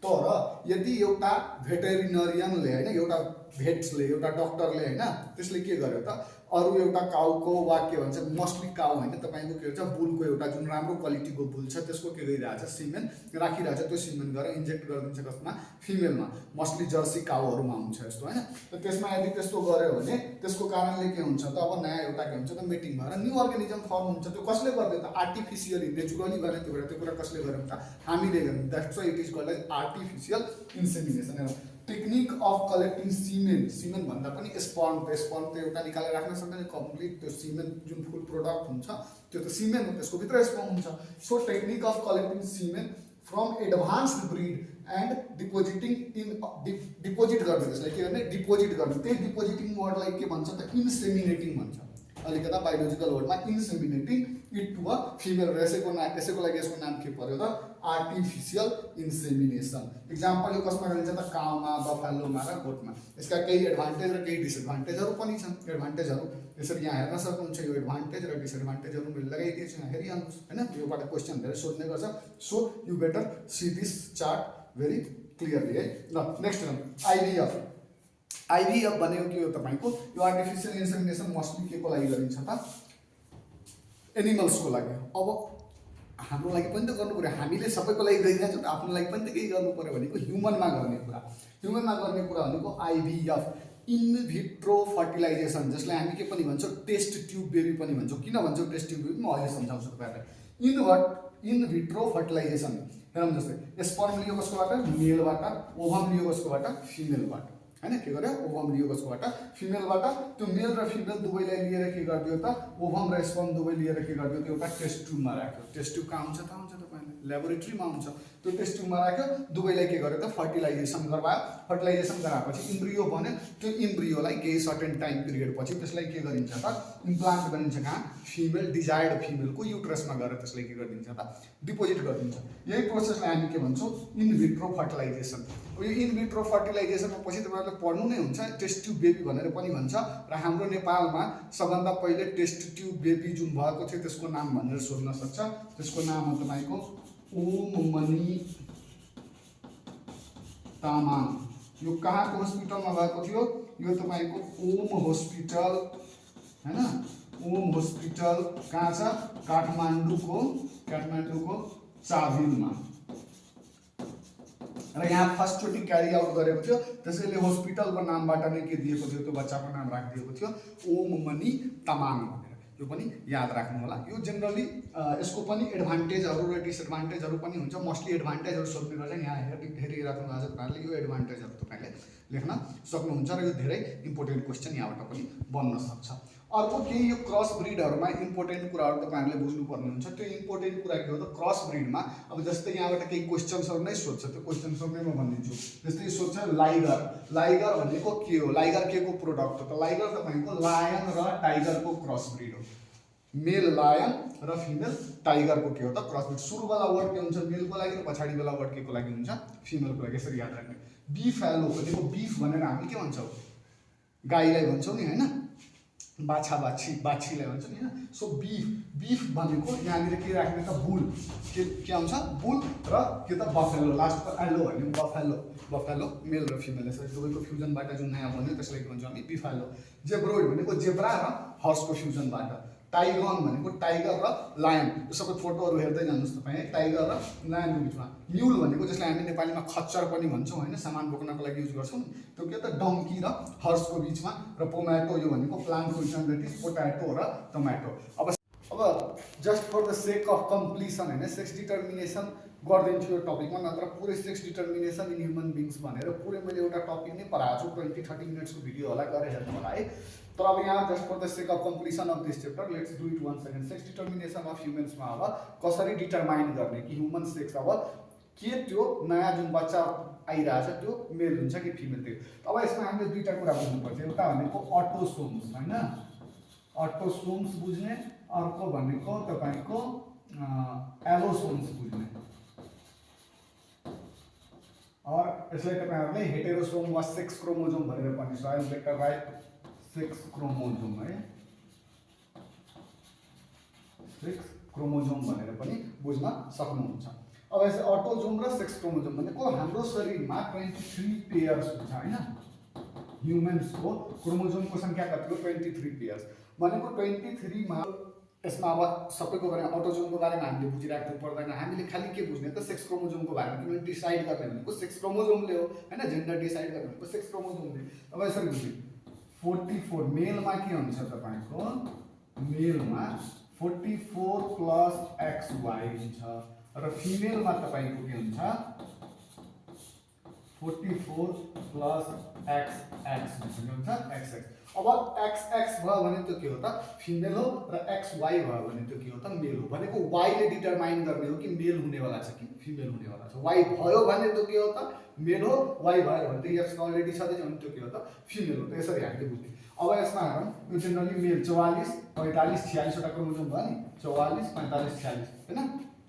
तर यदि एउटा भेटेरिनरियनले होइन, एउटा भेट्सले एउटा डक्टरले होइन त्यसले के गर्यो त अरू एउटा काउको वा के भन्छ मोस्टली काउ होइन तपाईँको के भन्छ बुलको एउटा जुन राम्रो क्वालिटीको बुल छ त्यसको के गरिरहेछ सिमेन राखिरहेछ त्यो सिमेन गरेर इन्जेक्ट गरिदिन्छ कसमा फिमेलमा मोस्टली जर्सी काउहरूमा हुन्छ यस्तो होइन त त्यसमा यदि त्यस्तो गर्यो भने त्यसको कारणले के हुन्छ त अब नयाँ एउटा के हुन्छ त मिटिङ भएर न्यू अर्गानिजम फर्म हुन्छ त्यो कसले गर्यो त आर्टिफिसियली नेचुरली गर्ने त्यो कुरा कसले गर्यो त हामीले गर्यौँ that's why it is called like artificial insemination technique of collecting semen भन्दा पनि स्पर्म त एउटा निकालेर राख्न सक्दैन कम्प्लिट त्यो सिमेन जुन फुल प्रोडक्ट हुन्छ त्यो त सिमेन हो त्यसको भित्र स्पर्म हुन्छ so technique of collecting semen from advanced breed and depositing deposit गर्ने त्यसलाई के गर्ने डिपोजिट गर्ने त्यही डिपोजिटिङ वर्डलाई के भन्छ त इन्सेमिनेटिङ भन्छ अलिकता बायोलोजिकल वर्डमा inseminating it to a female यसैको लागि यसको नाम के पर्यो त आर्टिफिसियल इन्सेमिनेसन इक्जाम्पल यो कसमा गरिन्छ त काउमा बफालोमा र गोटमा यसका केही एडभान्टेज र केही डिसएडभान्टेजहरू पनि छन् एडभान्टेजहरू यसरी यहाँ हेर्न सक्नुहुन्छ यो एडभान्टेज र डिसएडभान्टेजहरू मैले लगाइदिएको छु यहाँ हेरिहाल्नुहोस् होइन योबाट क्वेसन धेरै सोध्ने गर्छ so you better see this chart very clearly है ल नेक्स्ट आइभीएफ भनेको के हो तपाईँको यो आर्टिफिसियल इन्सेमिनेसन मोस्टली के को लागि गरिन्छ त एनिमल्सको लागि अब हाम्रो लागि पनि त गर्नु पऱ्यो हामीले सबैको लागि गरिरहेको छौँ आफ्नो लागि पनि त केही गर्नु पऱ्यो भनेको ह्युमनमा गर्ने कुरा भनेको आइभीएफ इन भिट्रो फर्टिलाइजेसन जसलाई हामी के पनि भन्छौँ टेस्ट ट्युब बेबी पनि भन्छौँ किन भन्छौँ टेस्ट ट्युब बेबी म अहिले सम्झाउँछु तपाईँहरूलाई इन भिट्रो फर्टिलाइजेसन हेरौँ जस्तै स्पर्म लियो कसकोबाट मेलबाट ओभम लियो कसकोबाट फिमेलबाट होइन के गर्यो ओभम लियो कसकोबाट फिमेलबाट त्यो मेल र फिमेल दुवैलाई लिएर के गरिदियो त ओभम र स्पर्म दुवै लिएर के गरिदियो त्यो एउटा टेस्ट ट्युबमा राख्यो टेस्ट ट्युब कहाँ हुन्छ थाहा हुन्छ तपाईँलाई ल्याबोरेटरीमा हुन्छ त्यो टेस्ट ट्युबमा राख्यो दुवैलाई के गर्यो त फर्टिलाइजेसन गराएपछि इम्ब्रियो बन्यो त्यो इम्ब्रियोलाई केही सर्टेन टाइम पिरियड पछि त्यसलाई के गरिन्छ त इम्प्लान्ट गरिन्छ कहाँ फिमेल डिजायर्ड फिमेलको युट्रसमा गएर त्यसलाई के गरिदिन्छ त डिपोजिट गरिदिन्छ यही प्रोसेसलाई हामी के भन्छौँ इन भिट्रो फर्टिलाइजेसन यो इन भिट्रो फर्टिलाइजेसनमा पछि तपाईँहरूले पढ्नु नै हुन्छ टेस्ट ट्युब बेबी भनेर पनि भन्छ र हाम्रो नेपालमा सबभन्दा पहिले टेस्ट ट्युब बेबी जुन भएको थियो त्यसको नाम भनेर सोध्न सक्छ त्यसको नाम हो तपाईँको ओममणि तामाङ यो कहाँको हस्पिटलमा भएको थियो यो तपाईँको ओम हस्पिटल होइन ओम हस्पिटल कहाँ छ काठमाडौँको चाभिलमा र यहाँ फर्स्टचोटि क्यारी आउट गरेको थियो त्यसैले हस्पिटलको नामबाट नै के दिएको थियो त्यो बच्चाको नाम राखिदिएको थियो ओममणि तामाङ भनेर यो पनि याद राख्नु होला यो जेनरली यसको पनि एडभान्टेजहरू र डिसएडभान्टेजहरू पनि हुन्छ मोस्टली एडभान्टेजहरू सोध्ने गर्छ यहाँ हेरिराख्नु भएको छ तपाईँहरूले यो एडभान्टेजहरू तपाईँले लेख्न सक्नुहुन्छ र यो धेरै इम्पोर्टेन्ट क्वेसन यहाँबाट पनि बन्न सक्छ अर्को केही यो क्रस ब्रिडहरूमा इम्पोर्टेन्ट कुराहरू तपाईँहरूले बुझ्नुपर्ने हुन्छ त्यो इम्पोर्टेन्ट कुरा के हो त क्रस ब्रिडमा अब जस्तै यहाँबाट केही क्वेसन्सहरू नै सोध्छ त्यो क्वेसन्सहरू नै म भनिदिन्छु जस्तै सोध्छ लाइगर भनेको के हो लाइगर के को प्रोडक्ट हो त लाइगर तपाईँको लायन र टाइगरको क्रस ब्रिड हो मेल लायन र फिमेल टाइगरको के हो त क्रस ब्रिड सुरुवाला वर्ड के हुन्छ मेलको लागि र पछाडि बेला वर्ड के को लागि हुन्छ फिमेलको लागि यसरी याद राख्ने बिफेलो भनेको बिफ भनेर हामी के भन्छौँ गाईलाई भन्छौँ नि होइन बाछीलाई भन्छ नि होइन सो बिफ भनेको यहाँनिर के राख्ने त बुल के आउँछ बुल र के त बफेलो लास्टको एलो भन्ने बफेलो मेल र फिमेल यसरी दुवैको फ्युजनबाट जुन नयाँ बन्यो त्यसलाई के भन्छौँ हामी बिफेलो जेब्रोइड भनेको जेब्रा र हर्सको फ्युजनबाट टाइगन भनेको टाइगर र लायन यो सबै फोटोहरू हेर्दै जानुहोस् तपाईँ है टाइगर र लायनको बिचमा म्युल भनेको जसलाई हामी नेपालीमा खच्चर पनि भन्छौँ होइन सामान बोक्नको लागि युज गर्छौँ त्यो के त डङ्की र हर्सको बिचमा र पोम्याटो यो भनेको प्लान्टको बिचमा द्याट इज पोट्याटो र टमाटो अब just for the sake of complication होइन सेक्स डिटर्मिनेसन गरिदिन्छु यो टपिकमा नत्र पुरै sex determination in human beings भनेर पुरै मैले एउटा टपिक नै पढाएको छु 20-30 मिनट्सको भिडियो होला गरेर हेर्नु होला है तर अब यहाँ just for the sake of completion of this chapter let's do it 1 second sex determination of ह्युमन्समा अब कसरी डिटर्माइन गर्ने कि ह्युमन सेक्स अब के त्यो नयाँ जुन बच्चा आइरहेछ त्यो मेल हुन्छ कि फिमेल थियो अब यसमा हामीले दुईवटा कुरा बुझ्नुपर्छ एउटा भनेको अटोसोम्स होइन अटोसोम्स बुझ्ने अर्को भनेको तपाईँको एलोसोम्स बुझ्ने और यसलाई तपाईँहरूले हेटेरोसोम वा सेक्स क्रोमोजोम भनेर पनि so I better right sex chromosome है सेक्स क्रोमोजोम भनेर पनि बुझ्न सक्नुहुन्छ अब यसले अटोजोम र सेक्स क्रोमोजोम भनेको हाम्रो शरीरमा 23 पेयर्स हुन्छ हैन ह्युमन्सको क्रोमोजोमको सङ्ख्या कति हो 23 पेयर्स भनेको 23 मा यसमा अब सबैको बारेमा अटोजोमको बारेमा हामीले बुझिराख्नु पर्दैन हामीले खालि के बुझ्ने त सेक्स क्रोमोजोमको बारेमा किनभने डिसाइड गर्ने भनेको सेक्स क्रोमोजोमले हो हैन जेन्डर डिसाइड गर्ने भनेको सेक्स क्रोमोजोमले अब यसरी बुझ्ने 44 मेलमा के हुन्छ तपाईको मेलमा 44 प्लस XY हुन्छ र फिमेलमा तपाईको के हुन्छ 44 प्लस XX हुन्छ XX अब XX भयो भने त्यो के हो त फिमेल हो र XY भयो भने त्यो के हो त मेल हो भनेको Y ले डिटरमाइन गर्ने हो कि मेल हुनेवाला छ कि फिमेल हुनेवाला छ Y भयो भने त्यो के हो त मेल हो Y भयो भने त X अलरेडी छँदै छ भने त्यो के हो त फिमेल हो त यसरी हामीले बुझ्ने अब यसमा हेरौँ यो जेनरली मेल 44 45 46 वटा क्रोमोजोम भयो नि 44 45 46 हैन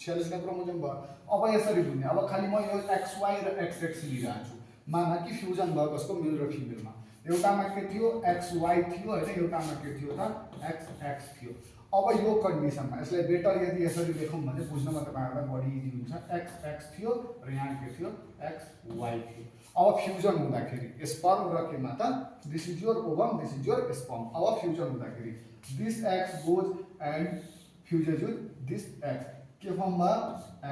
46 वटा क्रोमोजोम भयो अब यसरी बुझ्ने अब खाली म यो XY र XX लिइरहेको छु माना कि फ्युजन भयो कसको मेल र फिमेलमा एउटामा के थियो XY थियो हैन एउटामा के थियो त XX थियो अब यो कन्डिसनमा यसलाई बेटर यदि यसरी लेखौँ भने बुझ्नमा तपाईहरुलाई बढी इजी हुन्छ XX थियो र यहाँ के थियो XY थियो अब फ्युजन हुँदाखेरि स्पर्म र केमा त this is your ovum this is your sperm अब फ्युजन हुँदाखेरि this X goes and fuses with this X के फर्म भयो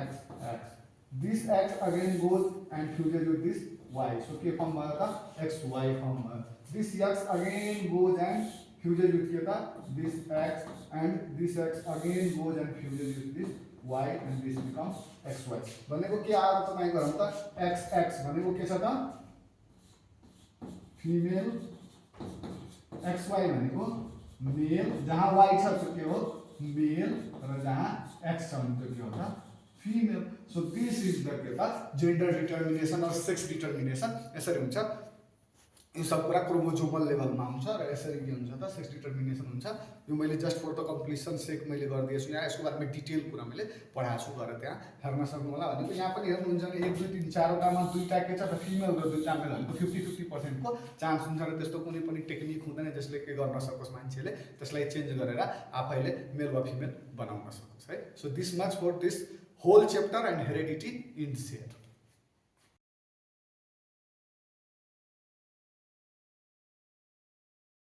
XX this X again goes and fuses with this Y so के form भयो त XY फर्म भयो this X again goes and fuses with के त this X and this X again goes and fuses with this Y and this becomes XY भनेको के आयो तपाईको हेरौँ त XX भनेको के छ त फिमेल XY भनेको मेल जहाँ Y छ त्यो के हो मेल र जहाँ X छ भने त्यो के हो त female. So this is the gender determination or sex determination. यसरी हुन्छ यो सब कुरा क्रोमोजोमल लेभलमा हुन्छ र यसरी के हुन्छ त सेक्स डिटर्मिनेसन हुन्छ यो मैले जस्ट फर द कम्प्लिसन सेक मैले गरिदिएछु यहाँ यसको बारेमा डिटेल कुरा मैले पढाएको छु गरेर त्यहाँ हेर्न सक्नु होला भनेको यहाँ पनि हेर्नुहुन्छ भने 1 2 3 4 वटामा दुईटा के छ त फिमेल र दुईटा मेल भनेको 50-50% को चान्स हुन्छ र त्यस्तो कुनै पनि टेक्निक हुँदैन जसले के गर्न सकोस् मान्छेले त्यसलाई चेन्ज गरेर आफैले मेल वा फिमेल बनाउन सकोस् है so this much for this whole chapter and heredity in share.